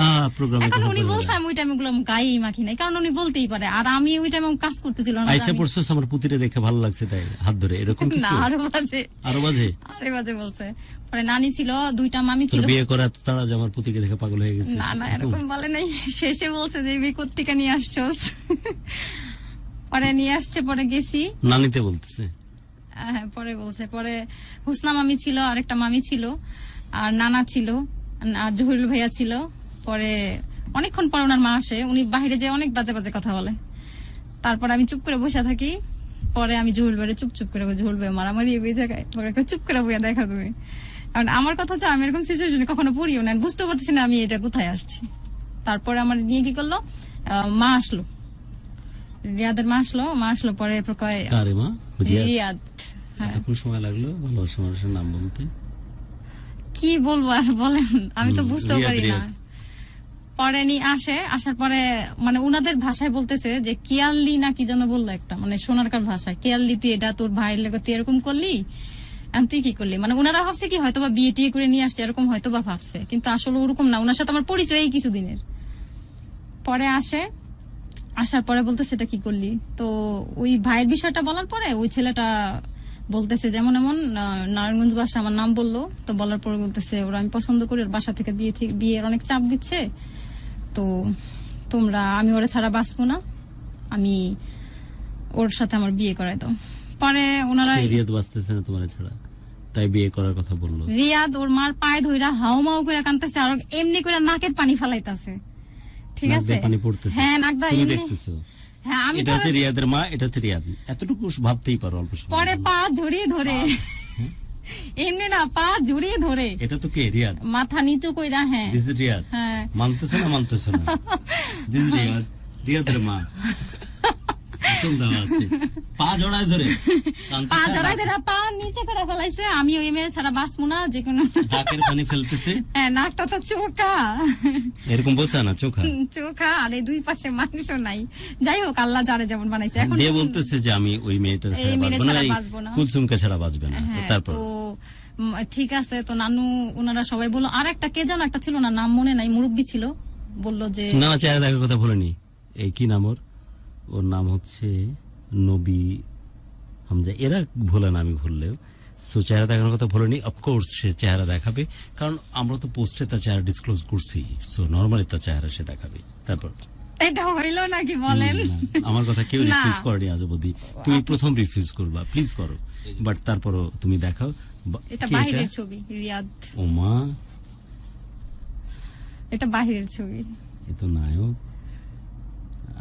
এখন উনি বলছে আমি ওই টাইমে ওগুলো গায়েই মাখি নাই, কারণ উনি বলতেই পারে, আর আমি ওই টাইমে কাজ করতেছিল না। আইসা পড়ছস আমার পুতিরে দেখে ভালো লাগছে তাই হাত ধরে, এরকম কিছু? না, আরো বাজে বলছে। পরে নানি ছিল, 2টা মামি ছিল। বিয়ে করা তারা যে আমার পুতিকে দেখে পাগল হয়ে গেছে? না এরকম বলে নাই, শেষে বলছে যে বিয়ে কোত্থেকে নিয়ে আসছস। পরে নিয়ে আসছে, পরে গেছি। নানিতে বলতেছে? হ্যাঁ, পরে বলছে। পরে হুসনা মামি ছিল, আরেকটা মামি ছিল, আর নানা ছিল, আর জহিরুল ভাইয়া ছিল। পরে অনেকক্ষণ পর ওনার মা আসে, উনি বাহিরে যে অনেক বাজে কথা বলে। তারপর আমি চুপ করে বসে থাকি। পরে আমি জহুরুল ভাইয়ের চুপ করে জহুরুল ভাই মারামারি এই জায়গায়, পরে চুপ করে বইয়া দেখা তুমি কারণ আমার কথা হচ্ছে আমি এরকম সিচুয়েশনে কখনো পড়িও না, বুঝতে পারতেছি না আমি এটা কোথায় আসছি। তারপরে আমার নিয়ে কি করলো, মা আসলো, রিয়াদের মা আসলো পরে এরপর কয় কারে মা? রিয়াদ। হ্যাঁ, এতক্ষণ সময় লাগলো ভালোবাসা মানুষের নাম বলতে? কি বলবো আর বলেন, আমি তো বুঝতেও রিয়াদ, পারি না। রিয়াদ। পরে আসার পরে মানে উনাদের ভাষায় বলতেছে যে কেয়ারলি না কি যেন বললো একটা, মানে সোনারকার ভাষায়, কেয়ারলি তুই এটা তোর ভাইয়ের লেগে তুই এরকম করলি, তুই কি করলি, মানে উনারা ভাবছে কি হয়তো বা বিয়ে টিয়ে করে নিয়ে আসছে এরকম হয়তো বা ভাবছে, কিন্তু আসলে ওরকম না। উনার সাথে আমার পরিচয় এই কিছুদিনের। পরে আসার পরে বলতে সেটা কি করলি, তো ওই ভাইয়ের বিষয়টা বলার পরে ওই ছেলেটা বলতেছে যেমন এমন নারায়ণগঞ্জ বাসা আমার নাম বললো, তো বলার পরে বলতেছে ওরা আমি পছন্দ করি, ওর বাসা থেকে বিয়ের অনেক চাপ দিচ্ছে, তো আমি ওরা ছাড়া বাঁচবো না, আমি ওর সাথে আমার বিয়ে করাই দাও। পরে ওনারা রিয়াদ বাঁচতেছে না তোমার ছাড়া, তাই বিয়ে করার কথা বললো। রিয়াদ ওর মার পায়ে ধইরা হাউমাউ করে কাঁদতেছে আর এমনি করে নাকের পানি ফালাইতাছে, ঠিক আছে, পানি পড়তেছে, হ্যাঁ নাকদা তুমি এমনি, দেখতেছো। হ্যাঁ আমি এটা হচ্ছে রিয়াদের মা, এটা হচ্ছে রিয়াদ, এতটুকু ভাবতেই পারো অল্প সময়। পরে পা জড়িয়ে ধরে, এমনি না পা জড়িয়ে ধরে, এটা তো কে? রিয়াদ মাথা নিচু কইরা, হ্যাঁ দিস ইজ রিয়াদ। হ্যাঁ মানতেছে না দিস ইজ রিয়াদ, রিয়াদের মা। আচল দেওয়া আছে, পা জড়ায় ধরে কাঁদতেছে, পা জড়াই ধরে পা নিচে করে ফেলাইছে, আমি ওই মেয়ে ছাড়া বাঁচবো না, যে কোনো নাকের পানি ফেলতেছে। হ্যাঁ নাকটা তো চোখা, এরকম বোঝা না চোখা চোখা, আর এই দুই পাশে মাংস নাই। যাই হোক আল্লাহ যারে যেমন বানাইছে। এখন দিয়ে বলতেছে যে আমি ওই মেয়েটার এই মেয়েটা ছাড়া ছাড়া বাঁচবো বাঁচবো না, না। কুলসুমকে ছাড়া বাঁচবে না। হ্যাঁ, তারপর তো ঠিক আছে, তো নানু ওনারা সবাই বললো, আর একটা কে যেন একটা ছিল না, নাম মনে নাই, মুরব্বি ছিল, বললো যে না চেহারা দেখার কথা বলেনি। এই কি নাম ওর নাম হচ্ছে নবী হামজা, এরা ভোলে না, আমি ভুললেও। সো চেহারা দেখানোর কথা বলেনি, অফকোর্স সে চেহারা দেখাবে, কারণ আমরা তো পোস্টে তার চেহারা ডিসক্লোজ করছি, সো নর্মালি তার চেহারা সে দেখাবে। তারপর এটা হইলো নাকি বলেন? না, আমার কথা কেউ না। রিফিউজ করেনি আজ অবধি, তুমি প্রথম রিফিউজ করবা, প্লিজ করো, বাট তারপরও তুমি দেখাও। এটা কি বাহিরের ছবি, রিয়াদ, ওমা, এটা বাহিরের ছবি। এ তো নায়ক,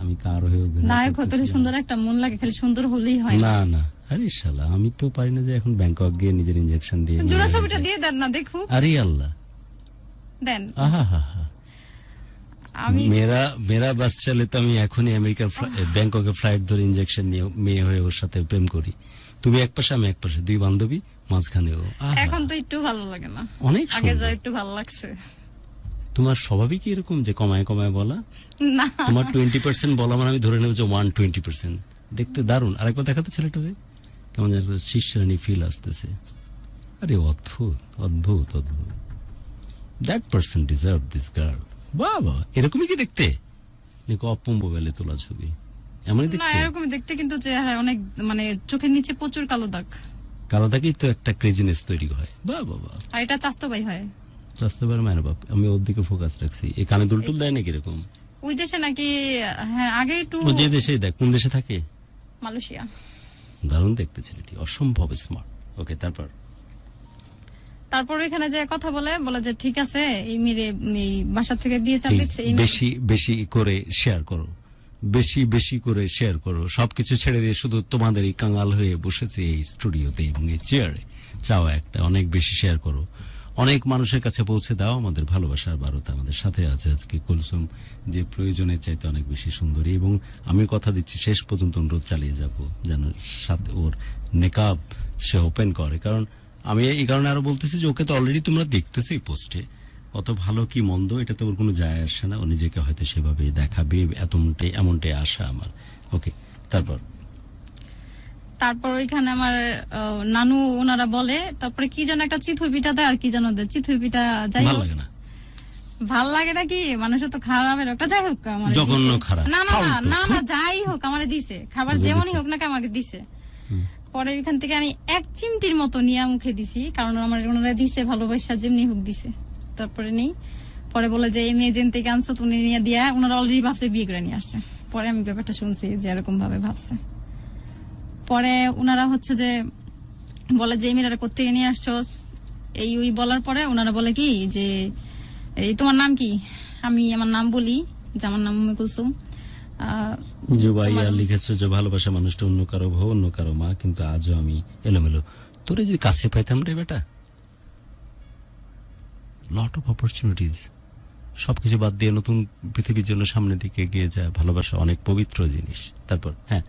আমি কার হয়ে অভিনয় নায়ক হতে করতেছি? সুন্দর একটা মন লাগে, খালি সুন্দর হলেই হয় না। না না, আরে শালা, আমি তো পারি না যে এখন ব্যাংকক গিয়ে নিজের ইনজেকশন দিয়ে জোড়া নিয়ে ছবিটা যাই। দিয়ে দেন না, দেখুক, আরে আল্লাহ, দেন। আহা হা হা, আমি মেরা বাস চলে তো আমি এখনই আমেরিকার ব্যাংককে ফ্লাইট ধরে ইনজেকশন নিয়ে মেয়ে হয়ে ওর সাথে প্রেম করি। তুমি এক পাশে আমি এক পাশে, দুই বান্ধবী মাঝখানে ও। আহা, এখন তো একটু ভালো লাগে না, অনেক আগে যা সুন্দর। একটু ভালো লাগছে। তোমার স্বভাবই কি এরকম যে কমায় কমায় বলা? না তোমার 20% বলা মানে আমি ধরে নেব যে 120%। দেখতে দারুণ, আরেকবার দেখাতো ছেলেটাকে, কেমন যেন শিষ্যানি ফিল আসতেছে। আরে অদ্ভুত অদ্ভুত অদ্ভুত, that person deserve this girl. বাবা, এরকমই কি দেখতে? দেখো অপম্ব বেলে তোলা ছবি, এমনই না দেখতে। এরকম দেখতে, কিন্তু চেহারা অনেক, মানে চোখের নিচে প্রচুর কালো দাগ, কালো থেকেই তো একটা ক্রেজিনেস তৈরি হয়। বাহ বাবা, আর এটা চাস্তো ভাই হয়। স্বাস্থ্য পারে মায়ের বাপ, আমি ওর দিকে ফোকাস রাখছি। এই কানে দুলটুল দেয় নাকি এরকম? ওই দেশে নাকি, হ্যাঁ আগে একটু, ও যে দেশেই দেখ, কোন দেশে থাকে? মালয়েশিয়া। দারুণ দেখতে ছেলেটি, অসম্ভব স্মার্ট। ওকে, তারপর এখানে যে কথা বলে যে ঠিক আছে, এই মেয়ে এই বাসা থেকে বিয়ে চাপ দিচ্ছে, এই মেয়ে- বেশি বেশি করে শেয়ার করো, বেশি বেশি করে শেয়ার করো, সবকিছু ছেড়ে দিয়ে শুধু তোমাদেরই কাঙাল হয়ে বসেছে এই স্টুডিওতে এবং এই চেয়ারে। চাও একটা অনেক বেশি শেয়ার করো, অনেক মানুষের কাছে পৌঁছে দাও আমাদের ভালোবাসার বার্তা। আমাদের সাথে আছে আজকে কুলসুম, যে প্রয়োজনের চাইতে অনেক বেশি সুন্দরী, এবং আমি কথা দিচ্ছি শেষ পর্যন্ত অনুরোধ চালিয়ে যাব যেন সাথে ওর নেকাব সে ওপেন করে। কারণ আমি এই কারণে আরো বলতেছি যে ওকে তো অলরেডি তোমরা দেখতেছি পোস্টে, কত ভালো কি মন্দ এটা তো ওর কোনো যায় আসে না, ও নিজেকে হয়তো সেভাবে দেখাবে, এমনটাই আশা আমার। ওকে, তারপর ওইখানে আমার নানু ওনারা বলে, তারপরে কি যেন একটা চিতই পিঠা দেয়, আর কি যেন দেয় চিতই পিঠা, যাই ভালো হোক লাগে না, ভাল লাগে নাকি, মানুষের তো খারাপের একটা, যাই হোক আমার জঘন্য খারাপ, না না না ফালতু। না না, যাই হোক আমারে দিছে খাবার, দিছে। যেমনই হোক না কেন আমাকে দিছে। পরে ওইখান থেকে আমি এক চিমটির মতো নিয়ে মুখে দিছি, কারণ আমার ওনারা দিছে ভালোবাসা, যেমনি হোক দিছে। তারপরে নেই, পরে বলে যে এই মেয়ে যেন থেকে আনছো তুমি নিয়ে দিয়া, ওনারা অলরেডি ভাবছে বিয়ে করে নিয়ে আসছে। পরে আমি ব্যাপারটা শুনছি যে এরকম ভাবে ভাবছে। পরে ওনারা হচ্ছে যে বলে যে এই মেয়েটা কোত্থেকে নিয়ে আসছো, এই ওই বলার পরে ওনারা বলে কি যে এই তোমার নাম কি, আমি আমার নাম বলি যে আমার নাম উম্মে কুলসুম। জুবাইয়া লিখেছো যে ভালোবাসা মানুষটা অন্য কারো বউ, অন্য কারো মা, কিন্তু আজও আমি এলোমেলো। তোরে যদি কাছে পাইতাম রে বেটা, লট অফ অপরচুনিটিস, সবকিছু বাদ দিয়ে নতুন পৃথিবীর জন্য সামনের দিকে এগিয়ে যায়। ভালোবাসা অনেক পবিত্র জিনিস। তারপর হ্যাঁ,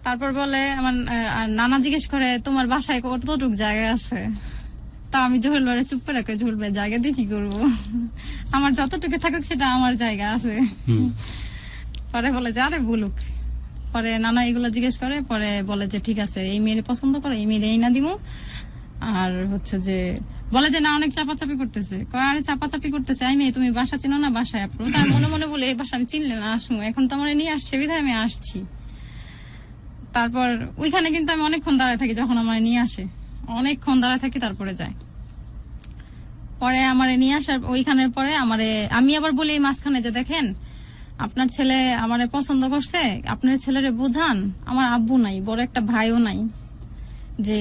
তারপর বলে আমার নানা জিজ্ঞেস করে তোমার বাসায় কতটুক জায়গা আছে? তা আমি জহুল ওরে চুপ করে রাখে, ঝুলবে জায়গা দিয়ে কি করবো, আমার যতটুকু থাকুক সেটা আমার জায়গা আছে। পরে বলে যে আরে বলুক। পরে নানা এগুলো জিজ্ঞেস করে, পরে বলে যে ঠিক আছে এই মেয়ের পছন্দ করে, এই মেয়ের এই না দিমু। আর হচ্ছে যে বলে যে না অনেক চাপাচাপি করতেছে, কয় আরে চাপাচাপি করতেছে, এই মেয়ে তুমি বাসা চিনো না, বাসায় আপরো। তাই মনে মনে বলে এই বাসা আমি চিনলে না, আসবো এখন তো আমার নিয়ে আসছে বিধায় আমি আসছি। তারপর ওইখানে কিন্তু আমি অনেকক্ষণ দাঁড়ায় থাকি, যখন আমার নিয়ে আসে অনেকক্ষণ দাঁড়ায় থাকি, তারপরে যায়। পরে আমারে নিয়ে আসার ওইখানের পরে আমি আবার বলি এই মাঝখানে যে দেখেন আপনার ছেলে আমারে পছন্দ করছে, আপনার ছেলেরে বুঝান, আমার আব্বু নাই, বড় একটা ভাইও নাই যে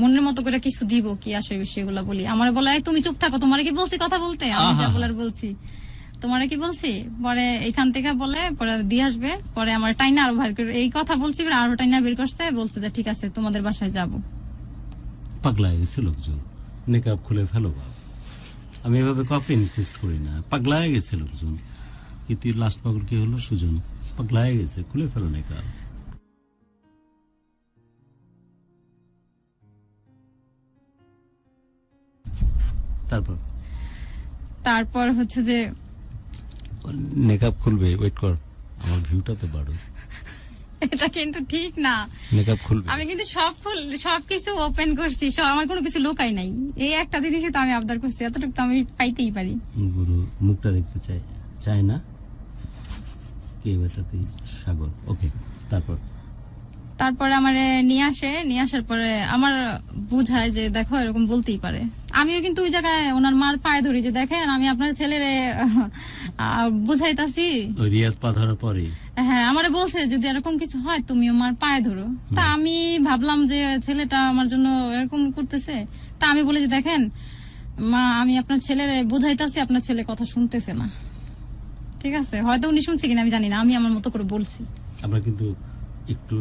মনের মতো করে কিছু দিব কি আসে সেগুলো বলি। আমারে বলে তুমি চুপ থাকো, তোমারে কি বলছি কথা বলতে, আমি যা বলার বলছি, তোমারে কি বলছি। পরে এইখান থেকে বলে পরে দিয়ে আসবে, পরে আমার টাইনা আরো ভার করে এই কথা বলছি, আরো টাইনা বের করছে, বলছে যে ঠিক আছে তোমাদের বাসায় যাব। পাগলা হয়ে গেছে লোকজন, নেকাব খুলে ফেলো বাবা। আমি এভাবে কাউকে ইনসিস্ট করি না, পাগলা হয়ে গেছে লোকজন। কিন্তু লাস্ট পাগল কি হলো সুজন, পাগলা হয়ে গেছে, খুলে ফেলো নেকাব। তারপর হচ্ছে যে নেকাব খুলবে, ওয়েট কর, আমার ভিউটা তো বাড়ো। এটা কিন্তু ঠিক না, নেকাব খুলবে। আমি কিন্তু সবকিছু ওপেন করছি, আমার কোনো কিছু লুকাই নাই। এই একটা জিনিসই তো আমি আবদার করছি, এতটুকু তো আমি পাইতেই পারি। গুরু মুখটা দেখতে চায় না কে বেটা তুই সাগর। ওকে, তারপরে আমার নিয়ে আসার পরে আমার বুঝায় যে দেখো এরকম বলতেই পারে। আমিও কিন্তু ওই জায়গায় ওনার মার পায়ে ধরি যে দেখেন আমি আপনার ছেলেরে বুঝাইতাছি। রিয়াদ পা ধরার পরে হ্যাঁ আমারে বলছে যদি এরকম কিছু হয় তুমি আমার পায়ে ধরো। তা আমি ভাবলাম যে ছেলেটা আমার জন্য এরকম করতেছে, তা আমি বলি যে দেখেন মা আমি আপনার ছেলেরে বুঝাইতাছি, আপনার ছেলে কথা শুনতেছে না। ঠিক আছে, হয়তো উনি শুনছে কিনা আমি জানি না, আমি আমার মতো করে বলছি। আমরা কিন্তু একটু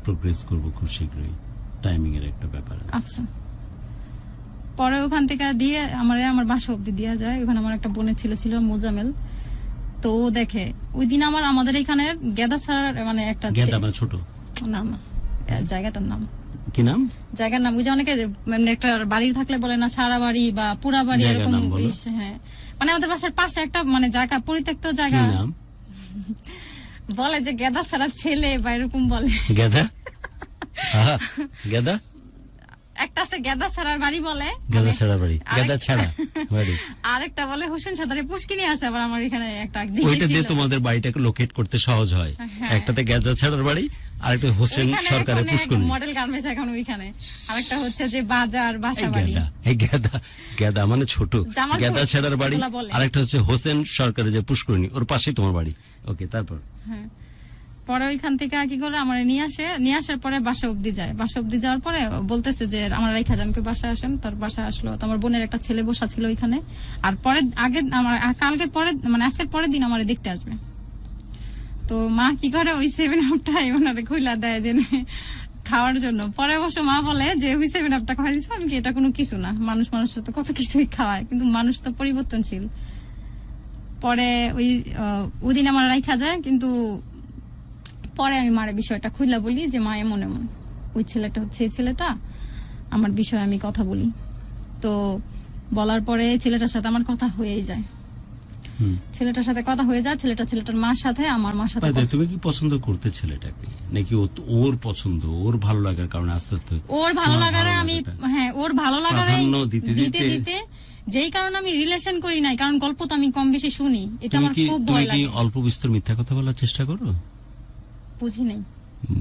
প্রোগ্রেস করব খুব শীঘ্রই, টাইমিং এর একটা ব্যাপার আছে। আচ্ছা, পরে ওখান থেকে দিয়ে আমার বাসা অব্দি দেওয়া যায়। ওখানে আমার একটা বোনের ছেলে ছিল মোজামেল, তো ও দেখে ওই দিন আমাদের এখানে গেদা ছাড়ার মানে একটা গেদা মানে ছোট না জায়গাটার নাম কি নাম, জায়গার নাম ওই যে অনেকে মানে একটা বাড়ি থাকলে বলে না সারা বাড়ি বা পুরা বাড়ি এরকম। হ্যাঁ মানে আমাদের বাসার পাশে একটা মানে জায়গা, পরিত্যক্ত জায়গা, বলে যে গেদা ছাড়া ছেলে বা এরকম বলে। গেদা গেদা একটা আছে গেদা ছাড়ার বাড়ি বলে, গেদা ছাড়া বাড়ি, গেদা ছাড়া বাড়ি। আরেকটা বলে হোসেন সদরে পুষ্কিনি আছে আবার আমার এখানে একটা। ওইটা দিয়ে তোমাদের বাড়িটাকে লোকেট করতে সহজ হয়। একটাতে গেদা ছাড়ার বাড়ি, আরেকটা হোসেন সরকারের পুষ্করিণী মডেল গার্মেন্টস এখন ওইখানে, আরেকটা হচ্ছে যে বাজার বাসা বাড়ি। এই গেদা মানে ছোট, গেদা ছাড়ার বাড়ি, আরেকটা হচ্ছে হোসেন সরকারের যে পুষ্করিণী, ওর পাশেই তোমার বাড়ি। ওকে, তারপর হ্যাঁ পরে ওইখান থেকে কি করে আমার নিয়ে আসার পরে বাসা অব্দি যায়। বাসা অব্দি যাওয়ার পরে বলতেছে যে আমার রাইখা জামকে বাসায় আসেন। তার বাসায় আসলো, তো আমার বোনের একটা ছেলে বসা ছিল ওইখানে। আর পরে কালকের পরে মানে আজকের পরের দিন আমার দেখতে আসবে। তো মা কি করে ওই 7-আপটাই ওনারে খুইলা দেয় যে খাওয়ার জন্য। পরে অবশ্য মা বলে যে ওই 7-আপটা খাওয়াই দিচ্ছে, আমি কি এটা কোনো কিছু না, মানুষের তো কত কিছুই খাওয়ায়, কিন্তু মানুষ তো পরিবর্তনশীল। পরে ওই দিন আমার রাইখা যায়, কিন্তু পরে আমি মারে বিষয়টা খুইলা বলি যে মা এমন ওই ছেলেটা হচ্ছে এই ছেলেটা, আমার বিষয়ে আমি কথা বলি। তো বলার পরে ছেলেটার সাথে আমার কথা হয়েই যায়। ছেলেটার সাথে কথা হয়ে যায়, ছেলেটার মার সাথে আমার মার সাথে। তুমি কি পছন্দ করতে ছেলেটাকে, নাকি ওর পছন্দ, ওর ভালো লাগার কারণে আস্তে আস্তে ওর ভালো লাগারে আমি হ্যাঁ ওর ভালো লাগারে দিতে দিতে যেই কারণে আমি রিলেশন করি নাই, কারণ গল্প তো আমি কম বেশি শুনি, এটা আমার খুব ভয় লাগে। তুমি কি অল্প বিস্তর মিথ্যা কথা বলার চেষ্টা করো? বুঝি নাই,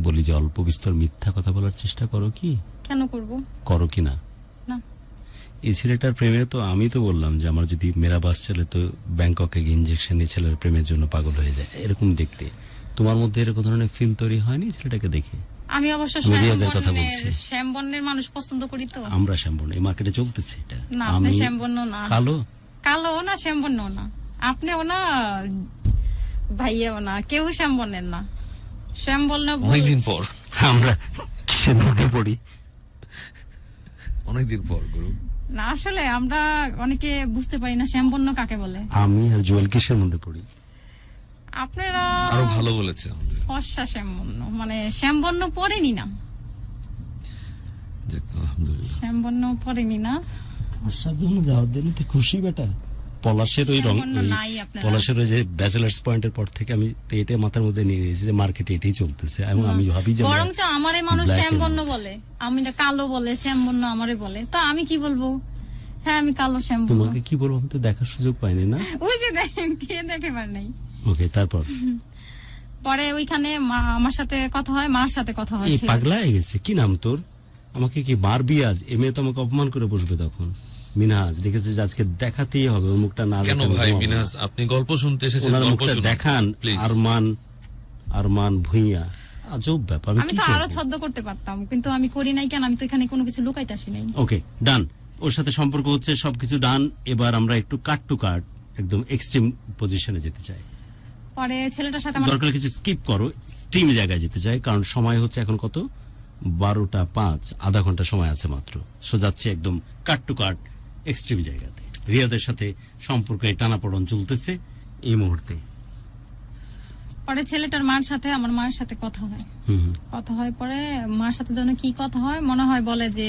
বলি যে অল্প বিস্তর মিথ্যা কথা বলার চেষ্টা করো কি? কেন করব? করো কি না? না। এই ছেলেটার প্রেমে তো আমি তো বললাম যে আমার যদি মেরা বাস চলে তো ব্যাংককে ইনজেকশন নিয়ে ছেলের প্রেমের জন্য পাগল হয়ে যায়, এরকম দেখতে তোমার মধ্যে এরকম ধরনের ফিল তৈরি হয়নি ছেলেটাকে দেখে? আমি অবশ্য শ্যামবর্ণের মানুষ পছন্দ করি। তো আমরা শ্যামবর্ণ, এই মার্কেটে চলতেছে এটা। না আপনি শ্যামবর্ণ না, কালো না শ্যামবর্ণ না, আপনিও না ভাইয়াও না, কেউ শ্যামবর্ণের না। শ্যামবর্ণ অনেকদিন পর আমরা কিসের মধ্যে পড়ি, অনেকদিন পর গুরু না আসলে আমরা অনেকে বুঝতে পারি না শ্যামবর্ণ কাকে বলে। আমি আর জুয়েল কিসের মধ্যে পড়ি? আপনারা আরো ভালো বলেছে। ফর্সা শ্যামবর্ণ, মানে শ্যামবর্ণ পড়েনি না, যাক, আলহামদুলিল্লাহ। শ্যামবর্ণ পড়েনি না। আসার জন্য যাওয়ার জন্য তো খুশি বেটা। পলাশের ওই রং, শ্যামবর্ণ ওই নাই আপনারা। পলাশের ওই যে ব্যাচেলার্স পয়েন্টের পর থেকে আমি তো এটা মাথার মধ্যে নিয়ে নিয়েছি যে মার্কেটে এটাই চলতেছে, এবং আমি ভাবি যে বরঞ্চ আমারে মানুষ black শ্যামবর্ণ বলে, আমি না কালো বলে, শ্যামবর্ণ আমারে বলে, তো আমি কি বলবো? হ্যাঁ আমি কালো শ্যামবর্ণ। তোমাকে কি বলবো, আমি তো দেখার সুযোগ পাইনি না। ওই যে দেখেন কে দেখে পার নাই। ওকে, তারপর পরে ওইখানে আমার সাথে কথা হয়, মার সাথে কথা এই হয়েছে। পাগলা হয়ে গেছে। কি নাম তোর? আমাকে কি মারবি আজ? এ মেয়ে তো আমাকে অপমান করে বসবে তখন। মিনহাজ লিখেছে যে আজকে দেখাতেই হবে, ওর মুখটা না কেন দেখালে ভাই ঘুমাবো না। মিনহাজ, আপনি গল্প শুনতে এসেছেন, ওনার গল্প মুখটা শুনুন দেখান। প্লিজ। আরমান ভুঁইয়া, আজব ব্যাপার। আমি আমি কি তো আরো করবো? ছদ্ম করতে পারতাম, কিন্তু আমি করি নাই কেন? আমি তো এখানে কোনো কিছু লুকাইতে আসি নাই। ওকে, ডান। ওর সাথে সম্পর্ক হচ্ছে, সবকিছু ডান। এবার আমরা একটু কাট টু কাট একদম এক্সট্রিম পজিশনে যেতে চাই। পরে ছেলেটার সাথে আমার দরকার হলে কিছু স্কিপ করো, স্ট্রিম জায়গায় যেতে চাই, কারণ সময় হচ্ছে এখন কত, 12:05, আধা ঘন্টা সময় আছে মাত্র। সো যাচ্ছে একদম কাট টু কাট এক্সট্রিম জায়গাতে। রিয়াদের সাথে সম্পর্কে টানাপোড়েন চলতেছে এই মুহূর্তে। পরে ছেলেটার মার সাথে আমার মায়ের সাথে কথা হয়। হুম হুম। কথা হয় পরে মার সাথে যেন কি কথা হয়, মনে হয় বলে যে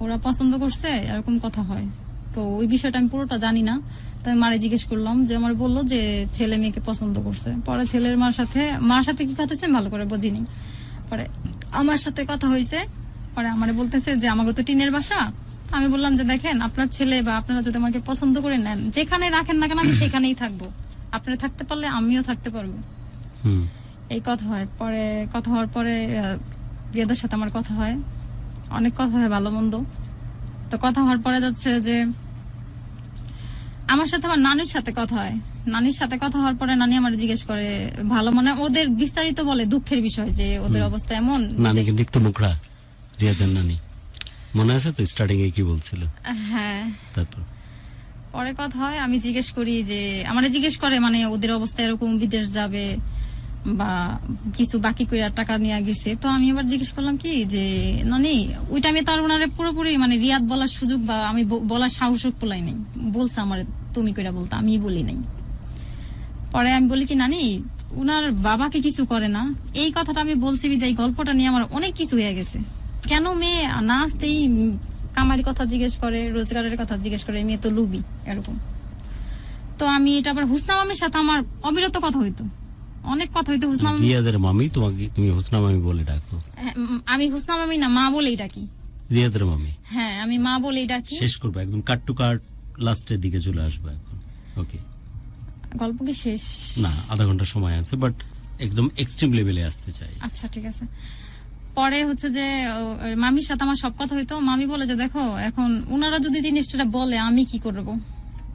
ওরা পছন্দ করছে, এরকম কথা হয়। তো ওই বিষয়টা আমি পুরোটা জানি না, তো আমি মারে জিজ্ঞেস করলাম, যে আমার বললো যে ছেলে মেয়েকে পছন্দ করছে। পরে ছেলের মার সাথে কি কথা হয়েছে ভালো করে বুঝিনি। পরে আমার সাথে কথা হয়েছে, পরে আমারে বলতেছে যে আমাকে তো টিনের বাসা। আমি বললাম যে দেখেন, আপনার ছেলে বা আপনারা যদি আমাকে পছন্দ করে নেন, যেখানে রাখেন না কেন আমি সেখানেই থাকবো, আপনারা থাকতে পারলে আমিও থাকতে পারবো। হুম। এই কথা হয়। পরে কথা হওয়ার পরে রিয়াদের সাথে আমার কথা হয়, অনেক কথা হয় ভালো মন্দ। তো কথা হওয়ার পরে যাচ্ছে যে আমার সাথে আমার নানির সাথে কথা হয়। নানির সাথে কথা হওয়ার পরে নানি আমার জিজ্ঞেস করে, ভালো মানে ওদের বিস্তারিত বলে দুঃখের বিষয় যে ওদের অবস্থা এমন। নানি কিন্তু একটু মুখরা, রিয়াদের নানি, মনে আছে তো স্টার্টিং এ কি বলছিল? হ্যাঁ। তারপর পরে কথা হয়, আমি জিজ্ঞেস করি যে আমারে জিজ্ঞেস করে মানে ওদের অবস্থা এরকম, বিদেশ যাবে বা কিছু বাকি করে টাকা নিয়ে গেছে। তো আমি এবার জিজ্ঞেস করলাম কি যে নানি, ওই টাইমে তার ওনারে পুরোপুরি মানে রিয়াদ বলার সুযোগ বা আমি বলার সাহসক পোলাই নাই, বলছে আমার তুমি কইরা বলতে, আমি বলি নাই। পরে আমি বলি কি নানি, উনার বাবাকে কিছু করে না, এই কথাটা আমি বলছি বিদায় গল্পটা নিয়ে আমার অনেক কিছু হয়ে গেছে। কেন মেয়ে না আসতেই কামারি কথা জিজ্ঞেস করে, রোজগারের কথা জিজ্ঞেস করে, মেয়ে তো লুবি এরকম। তো আমি এটা আবার হুসনা মামির সাথে আমার অবিরত কথা হইতো, অনেক কথা হইতো। হুসনা মামি, রিয়াদের মামি, তোমাকে তুমি হুসনা মামি বলে ডাকো? আমি হুসনা মামি না, মা বলেই ডাকি। রিয়াদের মামি, হ্যাঁ আমি মা বলেই ডাকি। শেষ করবো একদম কাট টু কাট, লাস্টের দিকে চলে আসবো এখন। ওকে, গল্প কি শেষ? না, আধা ঘন্টা সময় আছে, বাট একদম এক্সট্রিম লেভেলে আসতে চাই। আচ্ছা ঠিক আছে। পরে হচ্ছে যে মামির সাথে আমার সব কথা হইতো। মামি বলে যে দেখো, এখন উনারা যদি জিনিসটা বলে আমি কি করব,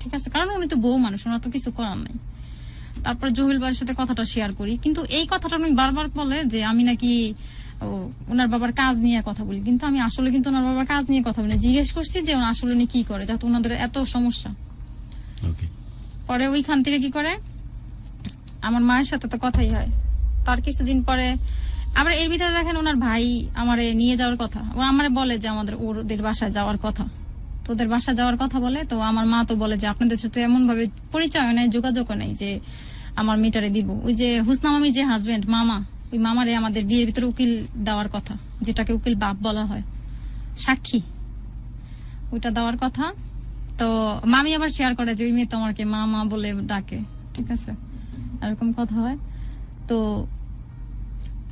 ঠিক আছে, কারণ উনি তো বউ মানুষ, ওনার তো কিছু করার নাই। তারপর জহিল ভাইয়ের সাথে কথাটা শেয়ার করি, কিন্তু এই কথাটা উনি বারবার বলে যে আমি নাকি ওনার বাবার কাজ নিয়ে কথা বলি, কিন্তু আমি আসলে কিন্তু ওনার বাবার কাজ নিয়ে কথা বলি। জিজ্ঞেস করছি যে আসলে উনি কি করে, যাতে ওনাদের এত সমস্যা। ওকে, পরে ওইখান থেকে কি করে, আমার মায়ের সাথে তো কথাই হয়। তার কিছুদিন পরে আবার এর ভিতরে দেখেন ওনার ভাই আমারে নিয়ে যাওয়ার কথা, ও আমারে বলে যে ওদের বাসায় যাওয়ার কথা। তো ওদের বাসায় যাওয়ার কথা বলে, তো আমার মা তো বলে যে আপনাদের সাথে এমন ভাবে পরিচয় নেই, যোগাযোগ নেই যে আমার মেয়েটারে দিব। ওই যে হুসনা মামি যে হাজবেন্ড, মামা, ওই মামারে আমাদের বিয়ের ভিতরে উকিল দেওয়ার কথা, যেটাকে উকিল বাপ বলা হয়, সাক্ষী, ওইটা দেওয়ার কথা। তো মামি আবার শেয়ার করে যে ওই মেয়ে তো আমাকে মামা বলে ডাকে, ঠিক আছে, এরকম কথা হয়। তো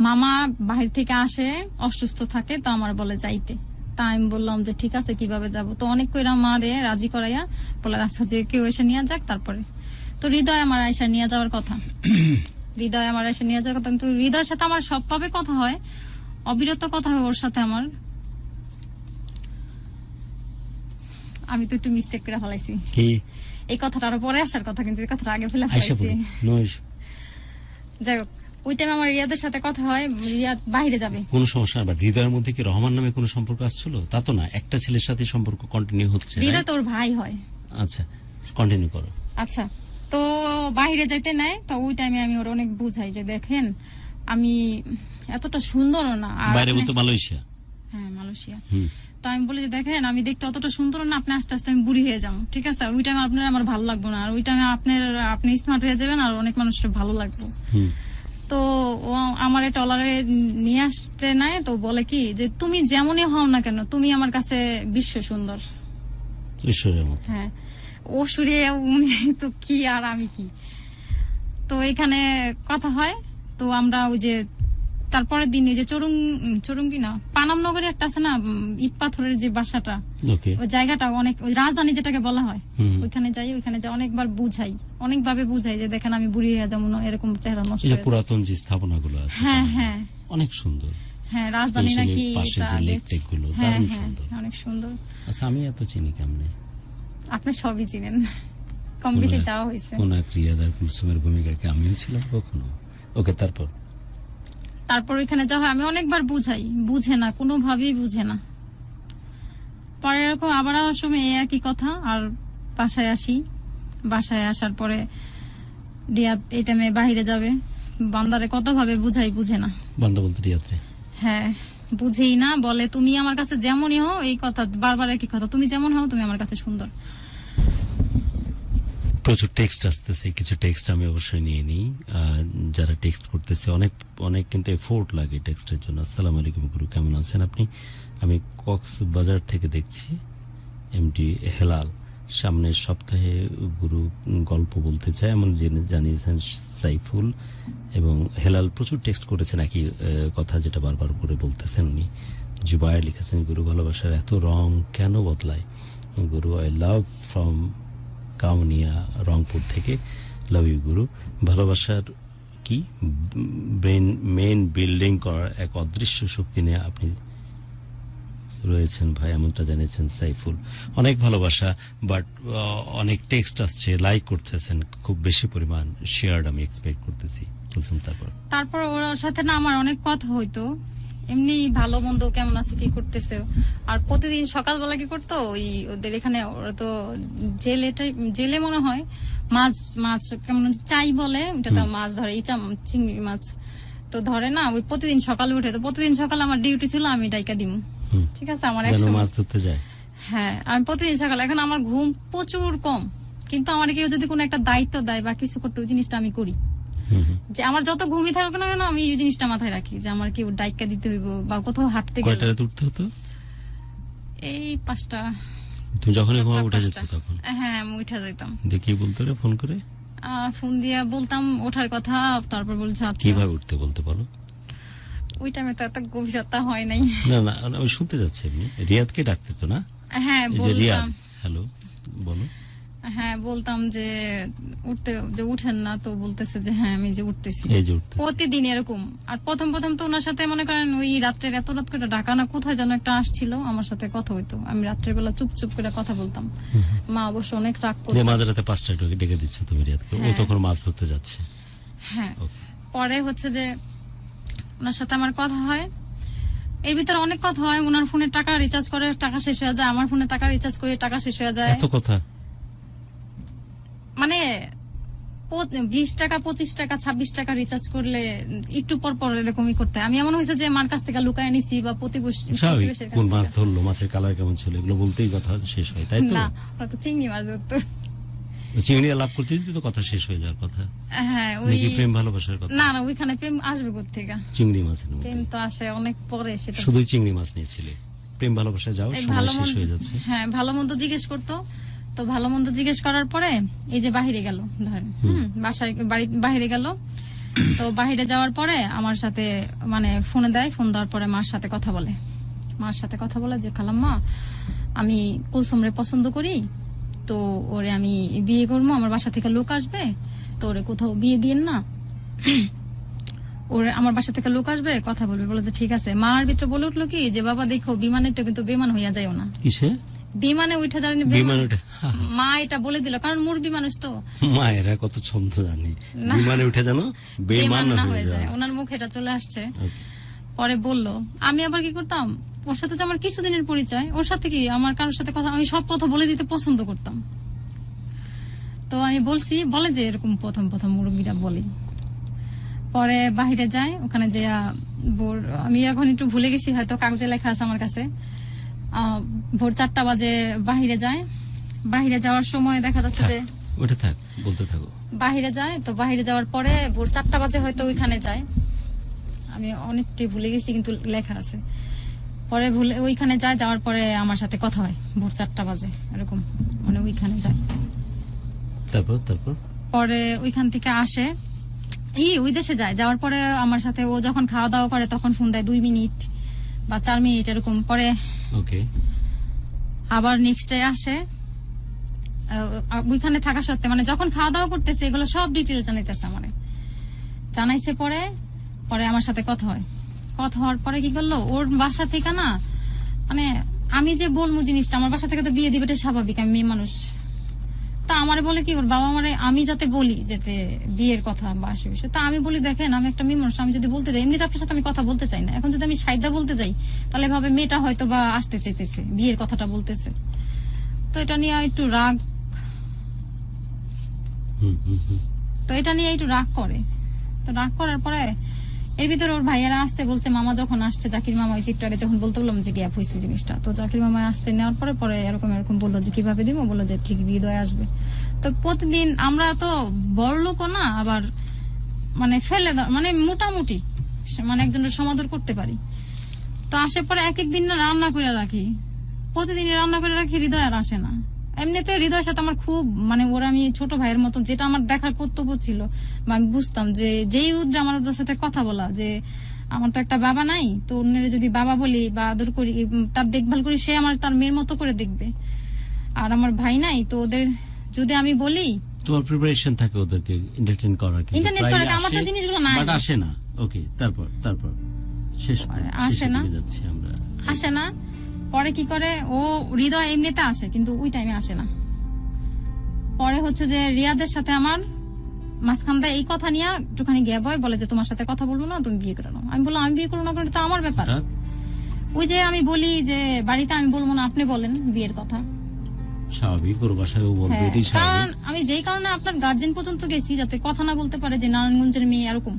মামা বাহির থেকে আসে, অসুস্থ থাকে, তো আমার বলে যাইতে। তা আমি বললাম যে ঠিক আছে, কিভাবে যাব? তো অনেক কইরা মারে রাজি করাইয়া বলে আচ্ছা যে কেউ এসে নিয়ে যাক। তারপরে তো হৃদয় আমার এসে নিয়ে যাওয়ার কথা, হৃদয় আমার এসে নিয়ে যাওয়ার কথা, কিন্তু হৃদয়ের সাথে আমার সবভাবে কথা হয়, অবিরত কথা হয় ওর সাথে আমার। আমি তো একটু মিস্টেক করে ফেলাইছি, কি এই কথাটা আরো পরে আসার কথা, কিন্তু এই কথাটা আগে ফেলে আইসা ফেলাইছি। পড়ি, নো ইস্যু। যাই হোক, ওই টাইমে আমার রিয়াদের সাথে কথা হয়, রিয়াদ বাইরে যাবে। কোনো সমস্যা না, বাট হৃদয়ের মধ্যে কি রহমান নামে কোনো সম্পর্ক আসছিল? তা তো না, একটা ছেলের সাথে সম্পর্ক কন্টিনিউ হচ্ছে। হৃদয় তোর ভাই হয়। আচ্ছা, কন্টিনিউ করো। আচ্ছা, তো বাইরে যাইতে নেয়, তো ওই টাইমে আমি ওর অনেক বুঝাই যে দেখেন আমি এতটা সুন্দর না। আর বাইরে আপনি- বলতে মালয়েশিয়া? হ্যাঁ মালয়েশিয়া। হুম। তো আমি বলি যে দেখেন আমি দেখতে অতটা সুন্দর না, আপনি আস্তে আস্তে আমি বুড়ি হয়ে যাবো, ঠিক আছে, ওই টাইমে আপনার আমার ভালো লাগবে না, আর ওই টাইমে আপনি স্মার্ট হয়ে যাবেন আর অনেক মানুষের ভালো লাগবে। তো ও আমার টলারে নিয়ে আসতে নাই, তো বলে কি যে তুমি যেমনই হও না কেন তুমি আমার কাছে বিশ্ব সুন্দর, ঈশ্বরের মতো। হ্যাঁ ও সুরে উনি তো কি আর আমি কি। তো এখানে কথা হয়, তো আমরা ওই যে তারপরের দিন এই যে চরুং কি না পানামনগরে একটা আছে না ইট পাথরের যে বাসাটা, ওকে, ওই জায়গাটা অনেক ওই রাজধানী যেটাকে বলা হয়, ওইখানে যাই অনেকবার অনেকভাবে বুঝাই যে দেখেন আমি বুড়ি হয়ে যাবো না, এরকম চেহারা নষ্ট এই যে হয়ে যায়। পুরাতন যে স্থাপনাগুলো আছে, হ্যাঁ হ্যাঁ অনেক সুন্দর। হ্যাঁ রাজধানী Especially নাকি পাশে এটা যে লেক দেখছি। টেকগুলো, হ্যাঁ, দারুণ হ্যাঁ, সুন্দর। অনেক সুন্দর। আচ্ছা, আমি এত চিনি কেমনে? আপনি সবই চিনেন, কম বেশি যাওয়া হয়েছে। কোন এক রিয়াদার কুলসুমের ভূমিকাকে আমিও ছিলাম কখনো। ওকে, তারপর ওইখানে যাওয়া হয়, আমি অনেকবার বুঝাই, বুঝে না, কোনোভাবেই বুঝে না। পরে এরকম আবার আসার সময় এই একই কথা, আর বাসায় আসি, বাসায় আসার পরে রিয়াদ এই টাইমে বাহিরে যাবে, বান্দারে কতভাবে বুঝাই, বুঝে না। বান্দা বলতে রিয়াদ রে? হ্যাঁ বুঝেই না, বলে তুমি আমার কাছে যেমনই হও, এই কথা বারবার একই কথা, তুমি যেমন হও তুমি আমার কাছে সুন্দর। প্রচুর টেক্সট আসতেছে, কিছু টেক্সট আমি অবশ্যই নিয়ে নিই। যারা টেক্সট করতেছে অনেক কিন্তু এফোর্ট লাগে টেক্সটের জন্য। আসসালামু আলাইকুম গুরু, কেমন আছেন আপনি? আমি কক্সবাজার থেকে দেখছি। এমডি হেলাল, সামনের সপ্তাহে গুরু গল্প বলতে চায় এমন জানিয়েছেন সাইফুল। এবং হেলাল প্রচুর টেক্সট করেছেন একই কথা, যেটা বারবার করে বলতেছেন উনি। জুবায়ের লিখেছেন, গুরু ভালোবাসার এত রং কেন বদলায়? গুরু I love from Kaunia, Rangpur থেকে। লাভ ইউ গুরু। ভালোবাসার কি মেন বিল্ডিং করার এক অদৃশ্য শক্তি নিয়ে আপনি রয়েছেন ভাই, এমনটা জানিয়েছেন সাইফুল। অনেক ভালোবাসা, বাট অনেক টেক্সট আসছে, লাইক করতেছেন খুব বেশি পরিমাণ, শেয়ার্ড আমি এক্সপেক্ট করতেছি। বলছেন তারপর ওর সাথে না আমার অনেক কথা হইতো, এমনি ভালো মন্দ কেমন আছে কি করতেছে। আর প্রতিদিন সকালবেলা কি করতো, ওই ওদের এখানে ওরা তো জেলে মনে হয় মাছ কেমন চাই বলে, ওটা তো মাছ ধরে, চিংড়ি মাছ তো ধরে না, ওই প্রতিদিন সকালে উঠে, তো প্রতিদিন সকালে আমার ডিউটি ছিল, আমি ডাইকা দিমু, ঠিক আছে, আমার মাছ ধরতে যায়। হ্যাঁ আমি প্রতিদিন সকালে, এখন আমার ঘুম প্রচুর কম, কিন্তু আমার কেউ যদি কোনো একটা দায়িত্ব দেয় বা কিছু করতে, ওই জিনিসটা আমি করি। যে আমার যত ঘুমই থাকুক না কেন, আমি এই জিনিসটা মাথায় রাখি যে আমার কেউ ডাইকা দিতে হইব বা কোথাও হাঁটতে গেলে। কয়টায় উঠতে হতো? এই 5টা। তুমি যখনই ঘুমা উঠে যেত তখন? হ্যাঁ আমি উঠে যেতাম। দেখি বলতো রে ফোন করে? ফোন দিয়া বলতাম ওঠার কথা, তারপর বলছে আচ্ছা। কিভাবে উঠতে বলতে বলো? ওই টাইমে তো এত গভীরতা হয় নাই। না আমি শুনতে যাচ্ছি। এমনি রিয়াদকে ডাকতে তো না? হ্যাঁ বলতাম। রিয়াদ, হ্যালো, বলো। হ্যাঁ বলতাম যে উঠেন না, তো বলতেছে যে হ্যাঁ আমি যে উঠতেছি। প্রতিদিন এরকম। আর প্রথম তো ওনার সাথে মনে করেন ওই রাত্রের এত রাত করে ঢাকা না কোথায় যেন একটা আসছিল, আমার সাথে কথা হইতো, আমি রাত্রের বেলা চুপ করে কথা বলতাম। মা অবশ্য অনেক রাগ করতো। মাঝরাতে 5টায় ডেকে দিচ্ছ তুমি রিয়াদকে, ও তখন মাছ ধরতে যাচ্ছে। হ্যাঁ পরে হচ্ছে যে ওনার সাথে আমার কথা হয়, এর ভিতরে অনেক কথা হয়। ওনার ফোনে টাকা রিচার্জ করে, টাকা শেষ হয়ে যায়, আমার ফোনে টাকা রিচার্জ করে, টাকা শেষ হয়ে যায়। এত কথা মানে 20 টাকা 25 টাকা 26 টাকা রিচার্জ করলে একটু পর এরকমই করতে হয়। আমি এমন হয়েছে যে মার কাছ থেকে লুকায় নিছি বা প্রতিবেশীর কাছ কোন মাছ ধরলো, মাছের কালার কেমন ছিল, এগুলো বলতেই কথা শেষ হয়, তাই তো? না ওরা তো চিংড়ি মাছ ধরতো। চিংড়ি লাভ করতে দিতে তো কথা শেষ হয়ে যাওয়ার কথা। হ্যাঁ ওই প্রেম ভালোবাসার কথা? না ওইখানে প্রেম আসবে কোত্থেকে? চিংড়ি মাছের মধ্যে প্রেম তো আসে অনেক পরে, সেটা শুধুই চিংড়ি মাছ নিয়েছিলে, প্রেম ভালোবাসা যাও, সময় শেষ হয়ে যাচ্ছে। হ্যাঁ ভালো মন্দ জিজ্ঞেস করতো, তো ভালো মন্দ জিজ্ঞেস করার পরে এই যে বাহিরে গেল, ধরেন বাসায় বাহিরে গেল, তো বাহিরে যাওয়ার পরে আমার সাথে মানে ফোন দেয়, ফোন দেওয়ার পরে মার সাথে কথা বলে যে খালাম্মা আমি কুলসুমরে পছন্দ করি, তো ওরে আমি বিয়ে করবো, আমার বাসা থেকে লোক আসবে, তো ওরে কোথাও বিয়ে দিন না, ওরে আমার বাসা থেকে লোক আসবে কথা বলবে। বলে যে ঠিক আছে। মার ভিতরে বলে উঠলো কি যে বাবা দেখো বিমানেরটা কিন্তু বেমান হইয়া যায় না। কিসে? বিমানে উঠে জানি মা এটা বলে দিল, কারণ মুরবি মানুষ তো, মায়েরা কত ছন্দ জানি, বিমানে উঠে জানো বেমান না হয়ে যায়। ওনার মুখ এটা চলে আসছে। পরে বলল, আমি আবার কি করতাম, ওর সাথে তো আমার কিছুদিনের পরিচয়, ওর সাথে কি আমার কারোর সাথে কথা, আমি সব কথা বলে দিতে পছন্দ করতাম। তো আমি বলছি, বলে যে এরকম প্রথম মুরব্বীরা বলি। পরে বাহিরে যায়, ওখানে যে আমি এখন একটু ভুলে গেছি, হয়তো কাগজে লেখা আছে আমার কাছে, ভোর 4টা বাজে বাহিরে যায়। বাহিরে যাওয়ার সময় দেখা যাচ্ছে যে ওটা থাক, বলতে থাকো। বাহিরে যায়, তো বাহিরে যাওয়ার পরে ভোর 4টা বাজে হয়তো ওইখানে যায়, আমি অনেকটাই ভুলে গেছি কিন্তু লেখা আছে। পরে ভুলে ওইখানে যায়, যাওয়ার পরে আমার সাথে কথা হয় ভোর 4টা বাজে এরকম, মানে ওইখানে যায়। তারপর পরে ওইখান থেকে আসে, ওই দেশে যায়, যাওয়ার পরে আমার সাথে ও যখন খাওয়া দাওয়া করে তখন ফোন দেয় 2 মিনিট বা 4 মিনিট এরকম। পরে ওকে, আবার নেক্সট ডে আসে, ওইখানে থাকা সত্ত্বে মানে যখন খাওয়া দাওয়া করতেছে এগুলো সব ডিটেল জানাইতেছে আমারে। জানাইছে পরে আমার সাথে কথা হয়। কথা হওয়ার পরে কি করলো, ওর বাসা থেকে না, মানে আমি যে বলবো জিনিসটা, আমার বাসা থেকে তো বিয়ে দিবে, এটা স্বাভাবিক, আমি মেয়ে মানুষ। তা আমারে বলে কি, ওর বাবা আমারে, আমি যাতে বলি যেতে বিয়ের কথা বা সে বিষয়, তা আমি বলি দেখেন আমি একটা মেয়ে মানুষ, আমি যদি বলতে যাই, এমনিতে আপনার সাথে আমি কথা বলতে চাই না, এখন যদি আমি সাইদা বলতে যাই তাহলে ভাবে মেয়েটা হয়তো বা আসতে চাইতেছে, বিয়ের কথাটা বলতেছে। তো এটা নিয়ে একটু রাগ, তো এটা নিয়ে একটু রাগ করে। তো রাগ করার পরে এর ভিতরে ওর ভাইয়ারা আসতে বলছে, মামা যখন আসছে, জাকির মামা, ওই চিত্রাকে যখন বলতে বললাম যে গ্যাপ হয়েছে জিনিসটা, তো জাকির মামা আসতে নেওয়ার পরে এরকম বললো যে কিভাবে দিব, বললো যে ঠিক হৃদয় আসবে। তো প্রতিদিন আমরা তো বড় লোকও না, আবার মানে মানে মোটামুটি মানে একজনের সমাদর করতে পারি। তো আসে পরে এক দিন না রান্না করে রাখি, প্রতিদিন রান্না করে রাখি, হৃদয় আর আসে না। এমনিতে হৃদয়ের সাথে আমার খুব মানে ওরা, আমি ছোট ভাইয়ের মতো, যেটা আমার দেখার কর্তব্য ছিল, বা আমি বুঝতাম যে যেই উদ্রে আমার ওদের সাথে কথা বলা, যে আমার তো একটা বাবা নাই, তো অন্যের যদি বাবা বলি বা আদর করি, তার দেখভাল করি, সে আমার তার মেয়ের মতো করে দেখবে। আর আমার ভাই নাই, তো ওদের যদি আমি বলি, তোমার প্রিপারেশন থাকে ওদেরকে এন্টারটেইন করার, কিন্তু ইন্টারনেট করে আমার তো জিনিসগুলো নাই, বাট আসে না। ওকে, তারপর শেষ আসে না, যাচ্ছি আমরা, আসে না। পরে কি করে, ও হৃদয় এমনিতে আসে কিন্তু ওই টাইমে আসে না। পরে হচ্ছে যে রিয়াদের সাথে আমার মাঝখান দিয়ে এই কথা নিয়ে একটুখানি গ্যাপ হয়, বলে যে তোমার সাথে কথা বলবো না, তুমি বিয়ে করে নাও। আমি বললাম আমি বিয়ে করবো না, তো আমার ব্যাপার। ওই যে আমি বলি যে বাড়িতে আমি বলবো না, আপনি বলেন বিয়ের কথা, স্বাভাবিক, ওর বাসায়ও বলবে, এটাই কারণ স্বাভাবিক। আমি যেই কারণে আপনার গার্জেন পর্যন্ত গেছি, যাতে কথা না বলতে পারে যে নারায়ণগঞ্জের মেয়ে এরকম,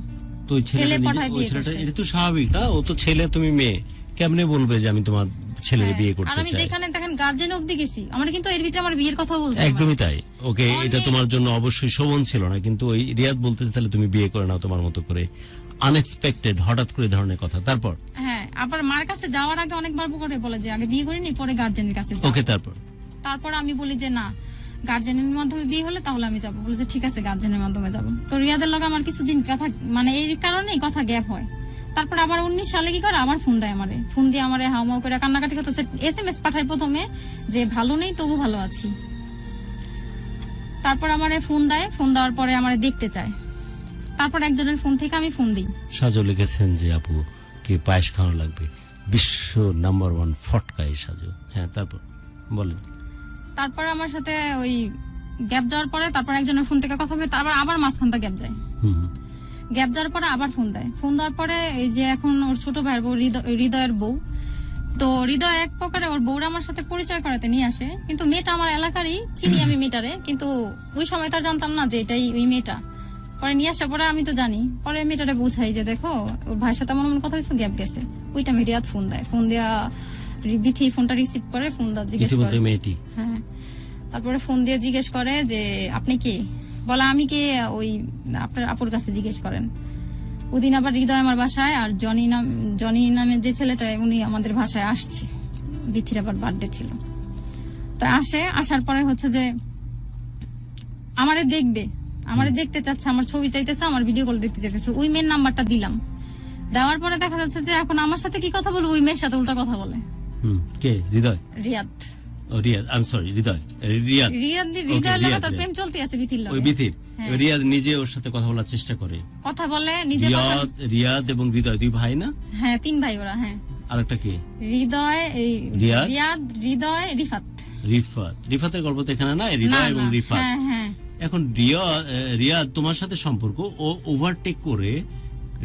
তো ওই ছেলে পাঠায় বিয়ে ছেলেটা, করছে। এটা তো স্বাভাবিক না, ও তো ছেলে, তুমি মেয়ে, কেমনে বলবে যে আমি তোমার ছেলের বিয়ে আর করতে আমি চাই? যেখানে দেখেন গার্জেন অবধি গেছি, আমার কিন্তু এর ভিতরে আমার বিয়ের কথা বলছে। একদমই তাই। ওকে, এটা অনেক- তোমার জন্য অবশ্যই শোভন ছিল না, কিন্তু ওই রিয়াদ বলতেছে তাহলে তুমি বিয়ে করে নাও তোমার মতো করে, আনএক্সপেক্টেড, হঠাৎ করে ধরনের কথা। তারপর হ্যাঁ, আবার মার কাছে যাওয়ার আগে অনেকবার করে বলে যে আগে বিয়ে করিনি, পরে গার্জেনের কাছে যাও। ওকে, তারপর আমি বলি যে না, গার্জেনের মাধ্যমে বিয়ে হলে তাহলে আমি যাবো, বলে যে ঠিক আছে গার্জেনের মাধ্যমে যাবো। তো রিয়াদের লগে আমার কিছুদিন কথা, মানে এই কারণেই কথা গ্যাপ হয়। তারপর আবার 19 সালে কি করে, আবার ফোন দেয় আমারে, ফোন দিয়ে আমারে হাউমাউ করে কান্নাকাটি করতেছে, SMS পাঠায় প্রথমে যে ভালো নেই তবু ভালো আছি। তারপর আমারে ফোন দেয়, ফোন দেওয়ার পরে আমারে দেখতে চায়। তারপর একজনের ফোন থেকে আমি ফোন দিই। সাজু লিখেছেন যে আপু কি পায়েস খাওয়ানো লাগবে, বিশ্ব নাম্বার 1 ফটকাই সাজু। হ্যাঁ, তারপর বলেন। তারপর আমার সাথে ওই গ্যাপ যাওয়ার পরে তারপর একজনের ফোন থেকে কথা হবে, তারপর আবার মাঝখানটা গ্যাপ যায়। গ্যাপ যাওয়ার পরে আবার ফোন দেয়, ফোন দেওয়ার পরে এই যে এখন ওর ছোট ভাইয়ের বউ, হৃদয়ের বউ, তো হৃদয় এক প্রকারে ওর বউরা আমার সাথে পরিচয় করাতে নিয়ে আসে, কিন্তু মেয়েটা আমার এলাকারই, চিনি আমি মেয়েটারে, কিন্তু ওই সময় তার জানতাম না যে এটাই ওই মেয়েটা। পরে নিয়ে আসা পরে আমি তো জানি, পরে মেয়েটারে বুঝাই যে দেখো ওর ভাইয়ের সাথে আমার কথা হয়েছে, গ্যাপ গেছে। ওইটা রিয়াদ ফোন দেয়, ফোন দেওয়া বিথি ফোনটা রিসিভ করে, ফোন দেওয়া জিজ্ঞেস করে মেয়েটি, হ্যাঁ, তারপরে ফোন দিয়ে জিজ্ঞেস করে যে আপনি কে, বলা আমি কে, ওই আপনার আপুর কাছে জিজ্ঞেস করেন। ওদিন আবার হৃদয় আমার বাসায়, আর জনি নামে যে ছেলেটা, উনি আমাদের বাসায় আসছে, বিথির আবার বার্থডে ছিল। তো আসার পরে হচ্ছে যে আমারে দেখতে চাচ্ছে, আমার ছবি চাইতেছে, আমার ভিডিও কল দেখতে চাইতেছে। ওই মেয়ের নাম্বারটা দিলাম, দেওয়ার পরে দেখা যাচ্ছে যে এখন আমার সাথে কি কথা বলবো, ওই মেয়ের সাথে উল্টা কথা বলে। কে? হৃদয়? রিয়াদ। ও রিয়াদ, আই এম সরি, হৃদয়ের লাগাতার প্রেম চলতে আছে বিথির লগে। ওই বিথির, রিয়াদ নিজে ওর সাথে কথা বলার চেষ্টা করে, কথা বলে নিজে। রিয়াদ এবং হৃদয় 2 ভাই না? হ্যাঁ, 3 ভাই ওরা। হ্যাঁ, আরেকটা কে? হৃদয়, রিয়াদ, হৃদয়, রিফাতের গল্প তো এখানে না, হৃদয় এবং রিফাত। হ্যাঁ হ্যাঁ। এখন রিয়াদ তোমার সাথে সম্পর্ক, ও ওভারটেক করে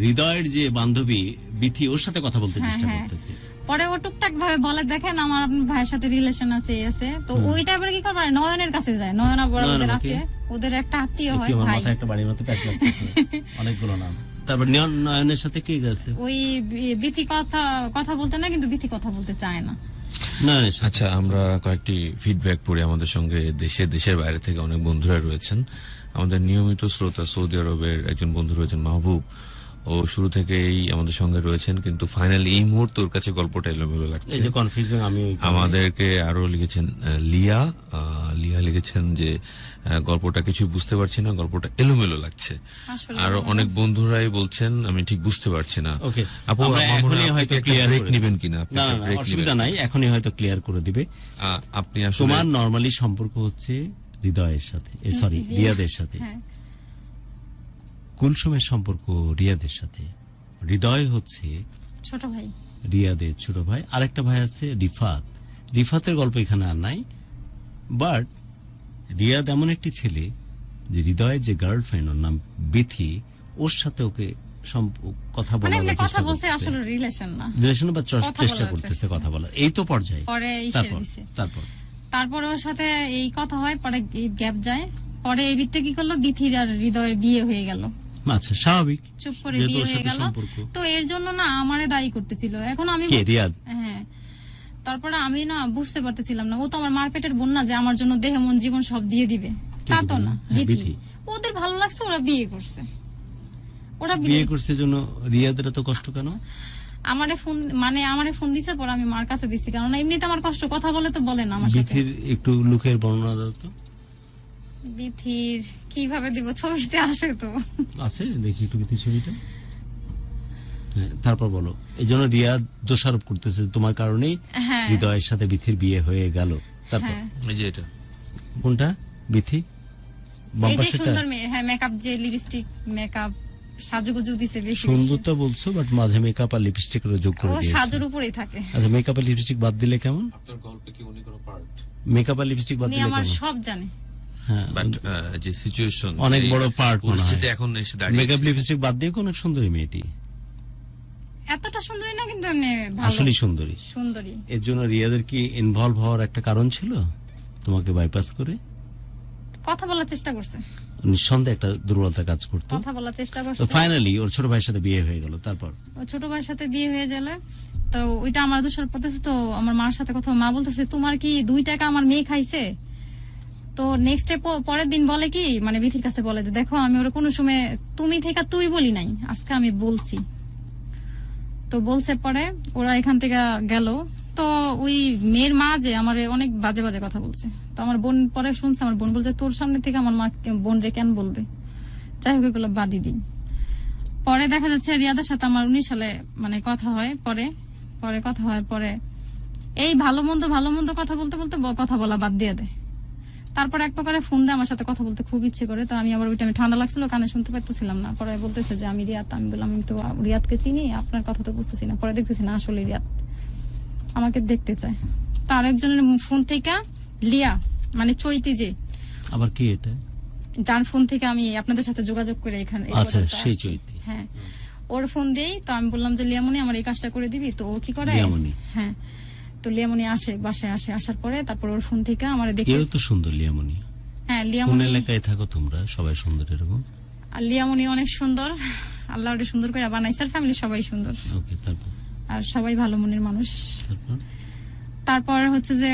হৃদয়ের যে বান্ধবী বিথি, ওর সাথে কথা বলতে চেষ্টা করতেছে। পরে ও টুকটাক ভাবে বলে দেখেন আমার ভাইয়ের সাথে রিলেশন আছে, তো ওইটা আবার কি করবে, নয়নের কাছে যায়। নয়ন আবার ওদের আত্মীয়, ওদের একটা আত্মীয় হয় ভাই। মাথায় একটা বাড়ির মতো প্যাচ লাগতেছে, অনেকগুলো নাম। তারপর নয়নের সাথে কে গেছে? ওই বিথি কথা বলতে না, কিন্তু বিথি কথা বলতে চায় না। না না, আচ্ছা, আমরা কয়েকটি ফিডব্যাক পড়ে আমাদের সঙ্গে দেশের বাইরে থেকে অনেক বন্ধুরা রয়েছেন। আমাদের নিয়মিত শ্রোতা সৌদি আরবের একজন বন্ধু রয়েছেন মাহবুব, ও শুরু থেকেই আমাদের সঙ্গে রয়েছেন, কিন্তু ফাইনালি এই মুহূর্তে ওর কাছে গল্পটা এলোমেলো এই লাগছে। যে কনফিউজিং আমি আমাদেরকে আরো লিখেছেন লিয়া লিখেছেন যে গল্পটা কিছু বুঝতে পারছি না, গল্পটা এলোমেলো লাগছে। আসলে আর অনেক বন্ধুরাই বলছেন আমি ঠিক বুঝতে পারছি না। ওকে, আপু, আমরা মামুনা, এখনই আপনি হয়তো কি একটা ক্লিয়ার ব্রেক নেবেন কিনা? আপনি না একটা না, break অসুবিধা নেবেন? নাই, এখনই হয়তো ক্লিয়ার করে দিবে। আপনি আসলে তোমার নরমালি সম্পর্ক হচ্ছে হৃদয়ের সাথে, সরি রিয়াদের সাথে। হ্যাঁ কুলসুমের সম্পর্ক রিয়াদের সাথে, হৃদয় হচ্ছে ছোট ভাই। রিয়াদের ছোট ভাই, আরেকটা ভাই আছে রিফাত। রিফাতের গল্প এখানে আর নাই, বাট রিয়াদ এমন একটি ছেলে যে হৃদয়ের যে গার্লফ্রেন্ড, ওর নাম বিথি, ওর সাথে ওকে কথা মানে বলার এমনি কথা চেষ্টা বলছে, করতেছে, আসলে রিলেশন না। রিলেশন বা কথা চেষ্টা বলার করতেছে চেষ্টা। কথা বলার, এই তো পর্যায়ে। পরে এই ছেড়ে তারপর দিছে। তারপর তারপরে ওর সাথে এই কথা হয়, পরে গ্যাপ যায়, পরে এর ভিত্তিতে কি করলো, বিথির আর হৃদয়ের বিয়ে হয়ে গেল। আচ্ছা, স্বাভাবিক, চুপ করে যেহেতু বিয়ে ওর হয়ে সাথে গেল। সম্পর্ক। তো এর জন্য না আমারে দায়ী করতেছিল। এখন আমি কে, রিয়াদ? হ্যাঁ, তারপরে আমি না বুঝতে পারতেছিলাম না, ও তো আমার মারপেটের বোন না যে আমার জন্য দেহ মন জীবন সব দিয়ে দিবে, তা তো না। হ্যাঁ, বিথি, বিথি। ওদের ভালো লাগছে, ওরা বিয়ে করছে। ওরা বিয়ে করছে জন্য রিয়াদের এত কষ্ট কেন? আমারে ফোন দিছে, পরে আমি মার কাছে দিছি, কারণ এমনিতে আমার কষ্ট, কথা বলে তো বলে না আমার সাথে। বিথির একটু লুকের বর্ণনা দাও তো। বিথির কিভাবে দিব, ছবিতে আছে তো। আছে, দেখি একটু বিথির ছবিটা। হ্যাঁ, তারপর বলো। এই জন্য রিয়াদ দোষারোপ করতেছে তোমার কারণেই হ্যাঁ হৃদয়ের সাথে বিথির বিয়ে হয়ে গেল। তারপর হ্যাঁ, এই যে এটা কোনটা বিথি? এই বাম্পার যে সেটা? সুন্দর মেয়ে, হ্যাঁ, মেকআপ, যে লিপস্টিক মেকআপ সাজুগুজু দিছে বেশি বেশি। সুন্দরটা বলছো, বাট মাঝে মেকআপ আর লিপস্টিকের যোগ করে ও দিয়েছে। সাজুর উপরেই থাকে। আচ্ছা, মেকআপ আর লিপস্টিক বাদ দিলে কেমন? আপনার গল্পে কি উনি কোনো পার্ট? মেকআপ আর লিপস্টিক বাদ উনি দিলে আমার কেমন? সব জানে। হ্যাঁ, বাট যে সিচুয়েশন, অনেক বড় part মনে হয়। পরিস্থিতি এখন এসে দাঁড়িয়েছে। মেকআপ লিপস্টিক বাদ দিয়ে অনেক সুন্দরী মেয়েটি, এতটা সুন্দরী না, কিন্তু এমনি ভালো আসলেই সুন্দরী। সুন্দরী। এর জন্য রিয়াদের কি ইনভলভ হওয়ার একটা কারণ ছিল, তোমাকে বাইপাস করে? কথা বলার চেষ্টা করছে, নিঃসন্দেহে একটা দুর্বলতা কাজ করতো। কথা বলার চেষ্টা তো করছে। ফাইনালি ওর ছোট ভাইয়ের সাথে বিয়ে হয়ে গেল। তারপর ও ছোট ভাইয়ের সাথে বিয়ে হয়ে গেলে তো ওইটা আমার দোষারোপ করতেছে। তো আমার মার সাথে কথা, মা বলতেছে তোমার কি 2 টাকা আমার মেয়ে খাইছে? তো নেক্সট ডে পরের দিন বলে কি, মানে বিথির কাছে বলে যে দেখো আমি ওরা কোনো সময় তুমি থেকে তুই বলি নাই, আজকে আমি বলছি। তো বলছে, পরে ওরা এখান থেকে গেল। তো ওই মেয়ের মা যে আমার অনেক বাজে বাজে কথা বলছে। তো আমার বোন পরে শুনছে, আমার বোন বলছে তোর সামনে থেকে আমার মা বোন রে কেন বলবে? যাই হোক, এগুলো বাদই দিন। পরে দেখা যাচ্ছে রিয়াদের সাথে আমার 19 সালে মানে কথা হয়। পরে কথা হওয়ার পরে এই ভালো মন্দ কথা বলতে বলতে কথা বলা বাদ দিয়ে দেয়। তারপর এক প্রকারে ফোন দিয়ে আমার সাথে কথা বলতে খুব ইচ্ছে করে। তো আমি আবার ওই টাইমে ঠান্ডা লাগছিল, কানে শুনতে পারতেছিলাম না। পরে বলতেছে যে আমি রিয়াদ। আমি বললাম আমি তো রিয়াদকে চিনি, আপনার কথা তো বুঝতেছি না। পরে দেখতেছি না, আসলে রিয়াদ আমাকে দেখতে চায়। তার একজনের ফোন থেকে লিয়া, মানে চৈতি, যে আবার কি এটা? যার ফোন থেকে আমি আপনাদের সাথে যোগাযোগ করে এখানে এই আচ্ছা, পর্যন্ত সেই আসছি। চৈতি। হ্যাঁ, ওর ফোন দেই। তো আমি বললাম যে লিয়ামনি আমার এই কাজটা করে দিবি। তো ও কি করে, লিয়ামনি? হ্যাঁ, তো লিয়ামনি আসে, বাসায় আসে। আসার পরে তারপর ওর ফোন থেকে আমার দেখে, এও তো সুন্দর লিয়ামনি। হ্যাঁ কোন লিয়ামনি, এলাকায় থাকো তোমরা? সবাই সুন্দর এরকম? আর লিয়ামনি অনেক সুন্দর, আল্লাহ ওটা সুন্দর করে বানাইছে। আর ফ্যামিলি সবাই সুন্দর, ওকে, তারপর আর সবাই ভালো মনের মানুষ। তারপর তারপর হচ্ছে যে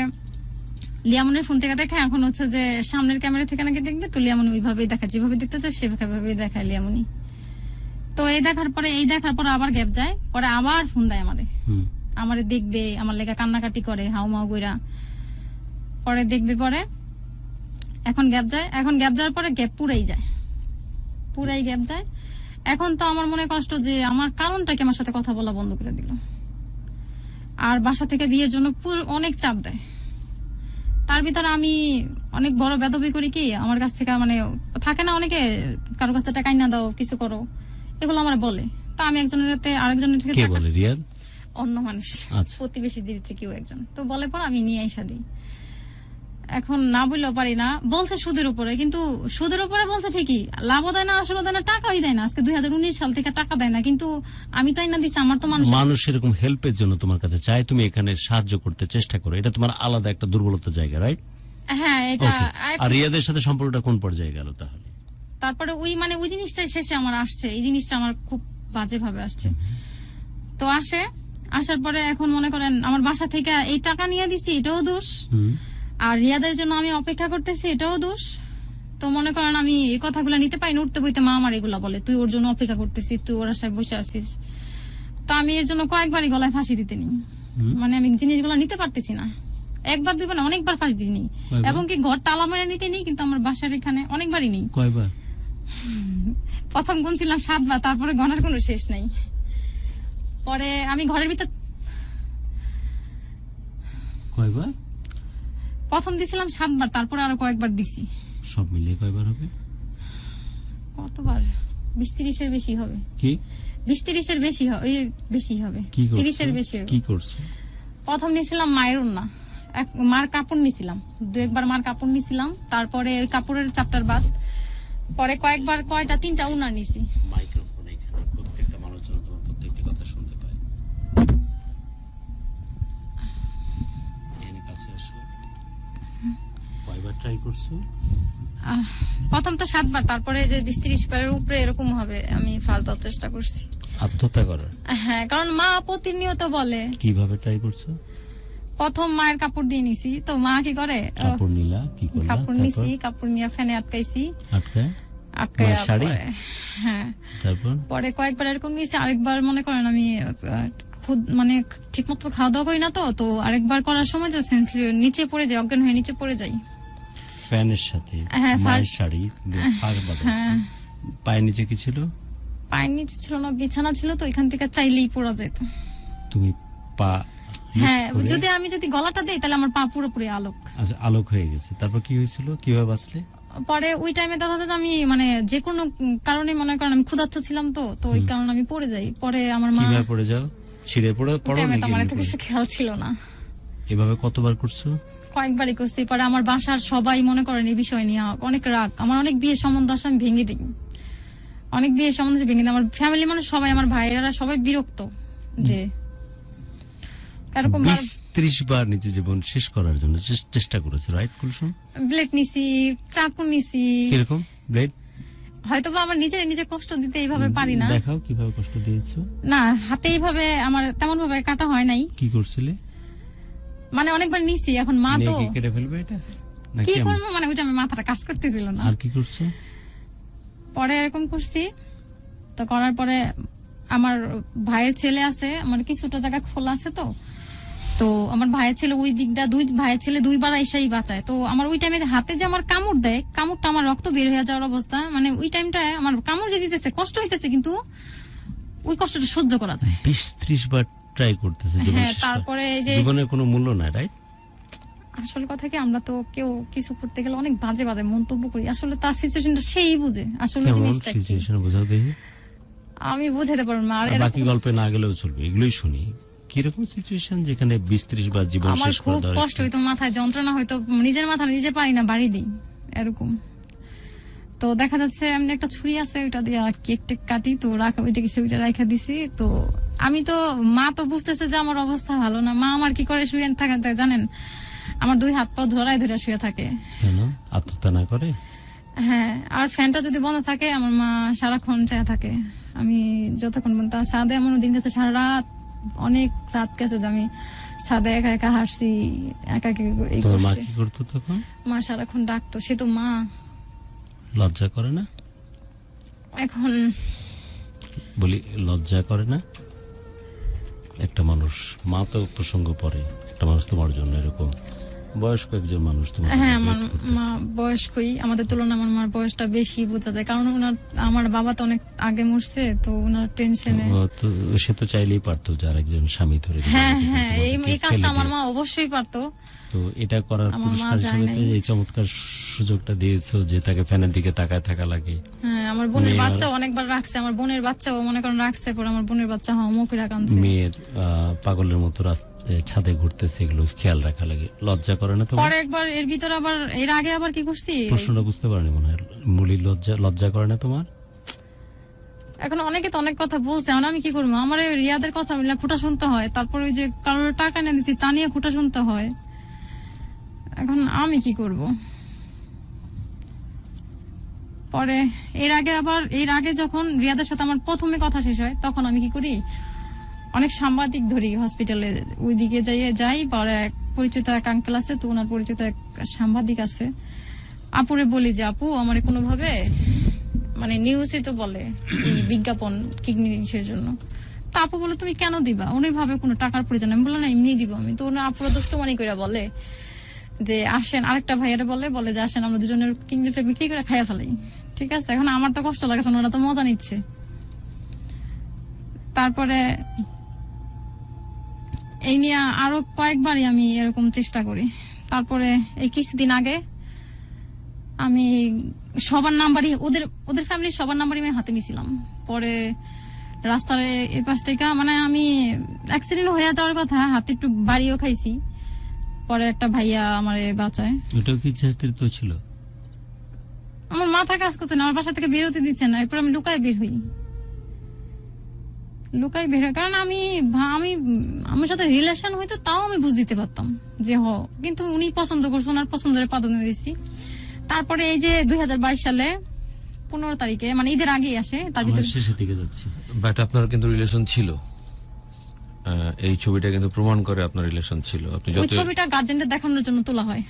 লিয়ামনের ফোন থেকে দেখে, এখন হচ্ছে যে সামনের ক্যামেরা থেকে নাকি দেখবে। তো লিয়ামনি ওইভাবেই দেখা, যেভাবে দেখতে চায় সেভাবেই দেখায় লিয়ামনি। তো এই দেখার পরে আবার গ্যাপ যায়। পরে আবার ফোন দেয় আমারে দেখবে, আমার লেগা কান্নাকাটি করে হাউমাউ কইরা। পরে দেখবে, পরে এখন গ্যাপ যাওয়ার পরে গ্যাপ পুরাই গ্যাপ যায়। এখন তো আমার মনে কষ্ট যে আমার কারণটা কি আমার সাথে কথা বলা বন্ধ করে দিল। আর বাসা থেকে বিয়ের জন্য অনেক চাপ দেয়। তার ভিতরে আমি অনেক বড় বেদবি করি কি, আমার কাছ থেকে মানে থাকে না অনেকে, কারো কাছ থেকে টাকা না দাও, কিছু করো, এগুলো আমার বলে। তো আমি একজনের হাতে আরেকজনের থেকে কে বলে? রিয়াদ? অন্য মানুষ, আচ্ছা। প্রতিবেশী দিদিতে কেউ একজন। তো বলে পর আমি নিয়ে আইসা দিই। এখন না বললেও পারি না, বলছে সুদের উপরে, কিন্তু সুদের উপরে বলছে ঠিকই, লাভও দেয় না, আসলে দেয় না, টাকাই দেয় না। আজকে 2019 সাল থেকে টাকা দেয় না, কিন্তু আমি তো না দিচ্ছি, আমার তো মানুষ এরকম হেল্পের জন্য তোমার কাছে চায়, তুমি এখানে সাহায্য করতে চেষ্টা করো, এটা তোমার আলাদা একটা দুর্বলতার জায়গা, রাইট? হ্যাঁ, এটা আর রিয়াদের সাথে সম্পর্কটা কোন পর্যায়ে গেল তাহলে? তারপরে ওই জিনিসটাই শেষে আমার আসছে, এই জিনিসটা আমার খুব বাজে ভাবে আসছে। তো আসার পরে এখন মনে করেন আমার বাসা থেকে এই টাকা নিয়ে দিছি, এটাও দোষ। হুম। আর রিয়াদের জন্য আমি অপেক্ষা করতেছি, এটাও দোষ। তো মনে করেন আমি এই কথাগুলো নিতে পারি না, উঠতে বইতে মা আমার এগুলা বলে, তুই ওর জন্য অপেক্ষা করতেছিস, তুই ওর আশায় বসে আছিস। তো আমি এর জন্য কয়েকবারই গলায় ফাঁসি দিতে নি, মানে আমি জিনিসগুলো নিতে পারতেছি না। একবার দুইবার না, অনেকবার ফাঁসি দিই নি, এবং কি ঘর তালা মেরে নিতে নেই, কিন্তু আমার বাসার এখানে অনেকবারই নেই। কয়বার? প্রথম গুনছিলাম 7 বার, তারপরে গণার কোনো শেষ নাই। পরে আমি ঘরের ভিতর কয়বার? প্রথম দিছিলাম 7 বার, তারপরে আরো কয়েকবার দিছি। সব মিলিয়ে কয়বার হবে? কতবার? 20-30 এর বেশি হবে। কি 20-30 এর বেশি হবে, বেশি হবে, কি 30 এর বেশি হবে। কি করছো? প্রথম নিছিলাম মায়ের ওন্না, মার কাপড় নিছিলাম, 2-1 বার মার কাপড় নিছিলাম, তারপরে ওই কাপড়ের চাপটার বাদ পরে কয়েকবার 3টা উন্না নিছি। মাইক্রোফোন এখানে, প্রত্যেকটা মানুষ যেন তোমার প্রত্যেকটি কথা শুনতে পায়। এখানে কাছে আসো। কয়বার ট্রাই করছো? প্রথম তো 7 বার, তারপরে যে 20-30 বারের উপরে এরকম হবে আমি ফালতার চেষ্টা করছি। আত্মহত্যা করার? হ্যাঁ, কারণ মা প্রতিনিয়ত বলে। কিভাবে ট্রাই করছো? প্রথম মায়ের কাপড় দিয়ে নিছি, তো মা কি করে, কাপড় নিলা, কি করলা? কাপড় নিছি, কাপড় নিয়ে ফ্যানে আটকাইছি, আটকায় আটকায় শাড়ি? হ্যাঁ। তারপর পরে কয়েকবার এরকম নিয়েছি, আরেকবার মনে করেন আমি খুদ মানে ঠিক মতো খাওয়া দাওয়া করি না, তো আরেকবার করার সময় যে নিচে পড়ে যাই, অজ্ঞান হয়ে নিচে পড়ে যাই ফ্যানের সাথে হ্যাঁ, মায়ের শাড়ি ফাঁস বাঁধাইছে। পায়ের নিচে কি ছিল? পায়ের নিচে ছিল না, বিছানা ছিল, তো এখান থেকে চাইলেই পড়া যেত। তুমি পা হ্যাঁ, যদি গলাটা দেই তাহলে আমার পা পুরোপুরি আলোক। আচ্ছা, আলোক হয়ে গেছে। তারপর কি হয়েছিল, কিভাবে বাঁচলে? পরে ওই টাইমে দেখা যায় আমি মানে যে কোনো কারণে মনে করেন আমি ক্ষুধার্ত ছিলাম, তো ওই কারণে আমি পড়ে যাই। পরে আমার মা কিভাবে পড়ে যাও? ছিঁড়ে পড়ো টাইমে তো নাকি আমার এমনি এত পড়ে? কিছু খেয়াল ছিল না। এভাবে কতবার করছো? কয়েকবারই করছি। পরে আমার বাসার সবাই মনে করেন এই বিষয় নিয়ে অনেক রাগ, আমার অনেক বিয়ে সম্বন্ধ আসে আমি ভেঙে দিই, অনেক বিয়ে সম্বন্ধ ভেঙে দিই। আমার ফ্যামিলি মানে সবাই, আমার ভাইয়েরা সবাই বিরক্ত যে এরকম 20-30 বার নিজের জীবন শেষ করার জন্য চেষ্টা করেছে, রাইট কুলসুম? ব্লেড নিছি, চাকু নিছি। কিরকম ব্লেড? হয়তো বা আমার নিজে কষ্ট দিতে এইভাবে পারি না। দেখাও কিভাবে কষ্ট দিয়েছো। না, হাতে এইভাবে আমার তেমন ভাবে কাটা হয় নাই। কি করছিলে? মানে অনেকবার নিছি, এখন মা তো কি কেটে ফেলবে এটা নাকি? কি করবো, মানে ওইটা আমি মাথাটা কাজ করতেছিল না। আর কি করছো? পরে এরকম করছি, তো করার পরে আমার ভাইয়ের ছেলে আছে, আমার কিছুটা জায়গা খোলা আছে, তো আমার ভাইয়ের ছেলে ওই দিকটা, ভাইয়ের ছেলে 2 বার এসেই বাঁচায়। তো আমার ওই টাইমে হাতে যে আমার কামড় দেয়, কামড়টা আমার রক্ত বের হয়ে যাওয়ার অবস্থা, মানে ওই টাইমটায় আমার কামড় যে দিতেছে কষ্ট হইতেছে, কিন্তু ওই কষ্টটা সহ্য করা যায়। 20-30 বার ট্রাই করতেছে জীবন হ্যাঁ, শেষ করার। তারপরে এই যে জীবনের কোনো মূল্য নাই, রাইট? আসল কথা কি, আমরা তো কেউ কিছু করতে গেলে অনেক বাজে মন্তব্য করি, আসলে তার সিচুয়েশনটা সেই বুঝে আসলে কেমন জিনিসটা কি। সিচুয়েশন বোঝাও দেখি। আমি বুঝাতে পারবো না। আর আর বাকি গল্পে না গেলেও চলবে, এগুলোই শুনি। কিরকম সিচুয়েশন যেখানে 20-30 বার জীবন আমার শেষ খুব করে দেওয়া? কষ্ট হইতো, মাথায় যন্ত্রণা হইতো, নিজের মাথা নিজে পারি না বাড়ি দিই এরকম। তো দেখা যাচ্ছে এমনি একটা ছুরি আছে, ওইটা দিয়ে কেক টেক কাটি, তো রাখা ওইটা কিছু ওইটা রাখা দিছি। তো আমি তো, মা তো বুঝতেছে যে আমার অবস্থা ভালো না। মা আমার কি করে শুয়ে থাকে জানেন, আমার 2 হাত পা ধরায় ধরে শুয়ে থাকে। কেন আত্মহত্যা না করে? হ্যাঁ, আর ফ্যানটা যদি বন্ধ থাকে আমার মা সারাক্ষণ চায় থাকে। আমি যতক্ষণ পর্যন্ত ছাদে, এমন দিন গেছে সারা রাত, অনেক রাত গেছে যে আমি ছাদে একা একা হাঁটছি, একা এই তোমার মা করছি। কি করতো তখন? মা সারাক্ষণ ডাকতো, সে তো মা। লজ্জা করে না? এখন বলি লজ্জা করে না? একটা মানুষ, মা তো প্রসঙ্গ পরে, একটা মানুষ তোমার জন্য এরকম বয়স্ক একজন মানুষ তোমার জন্য হ্যাঁ, আমার wait করতেছে। মা বয়স্কই, আমাদের তুলনায় আমার মার বয়সটা বেশি বোঝা যায়, কারণ আমার বাবা তো অনেক আগে মরছে, তো ওনার টেনশনে। তো সে তো চাইলেই পারতো যে আরেকজন স্বামী ধরে দিতে, হ্যাঁ, তোমাদেরকে এই কাজটা ফেলে আমার দিয়ে। মা অবশ্যই পারতো। তো এটা করার আমার মা পুরস্কার যায় হিসেবে নাই। তো এই চমৎকার সুযোগটা দিয়েছো যে তাকে ফ্যানের দিকে তাকায় থাকা লাগে। হ্যাঁ, আমার বোনের মেয়ে আর- বাচ্চাও অনেকবার রাখছে, আমার বোনের বাচ্চাও মনে করেন রাখছে, পরে আমার বোনের বাচ্চা মুখে রাখানছে। মেয়ের পাগলের মতো রাস্তায় ছাদে ঘুরতেছে, এগুলো খেয়াল রাখা লাগে। লজ্জা করে না তোমার? পরে একবার এর ভিতরে আবার, এর আগে আবার কি করছি, প্রশ্নটা বুঝতে পারেনি মনে হয়। মূলী লজ্জা করে না তোমার? এখন অনেকে তো অনেক কথা বলছে, এখন আমি কি করবো, আমার ওই রিয়াদের কথা বললে খুঁটা শুনতে হয়, তারপর ওই যে কারোর টাকা এনে দিচ্ছি তা নিয়ে খুঁটা শুনতে হয়, এখন আমি কি করব। পরে এর আগে যখন রিয়াদের সাথে আমার প্রথমে কথা শেষ হয়, তখন আমি কি করি, অনেক সাংবাদিক ধরি হসপিটালে, ওইদিকে যাই পরে এক পরিচিত এক আঙ্কেল আছে, তো ওনার পরিচিত এক সাংবাদিক আছে, আপুরে বলি যে আপু আমার কোনোভাবে মানে নিউজে তো বলে এই বিজ্ঞাপন কিডনি ইসের জন্য, তা আপু বলে তুমি কেন দিবা, উনি ভাবে কোনো টাকার প্রয়োজন, আমি বললাম না এমনি দিব আমি। তো ওনার আপুরা দুষ্টুমানি করে বলে যে আসেন, আরেকটা ভাইয়ারে বলে যে আসেন আমরা দুজনের কিডনিটা বিক্রি করে খাইয়া ফেলাই। ঠিক আছে, এখন আমার তো কষ্ট লাগছে, ওরা তো মজা নিচ্ছে। তারপরে এই নিয়ে আরো কয়েকবারই আমি এরকম চেষ্টা করি। তারপরে এই কিছুদিন আগে আমি সবার নাম্বারই ওদের ফ্যামিলির সবার নাম্বারই আমি হাতে নিয়েছিলাম। পরে রাস্তার এই পাশ থেকে মানে আমি অ্যাক্সিডেন্ট হয়ে যাওয়ার কথা, হাতে একটু বাড়িও খাইছি, পরে একটা ভাইয়া আমারে বাঁচায়। ওটাও কি ইচ্ছাকৃত ছিল? আমার মাথা কাজ করছে না, আমার বাসা থেকে বেরোতে দিচ্ছে না, এরপর আমি লুকায় বের হই, কারণ আমি আমার সাথে রিলেশন হইতো তাও আমি বুঝ দিতে পারতাম যে কিন্তু উনি পছন্দ করছে, ওনার পছন্দের প্রাধান্য দিয়েছি। তারপরে এই যে 2022 সালে 15 তারিখে মানে ঈদের আগেই আসে, তার ভিতরে শেষের দিকে যাচ্ছি, বাট আপনার কিন্তু রিলেশন ছিল, এই ছবিটা কিন্তু প্রমাণ করে আপনার রিলেশন ছিল। আপনি ওই ছবিটা গার্জেনদের দেখানোর জন্য তোলা হয়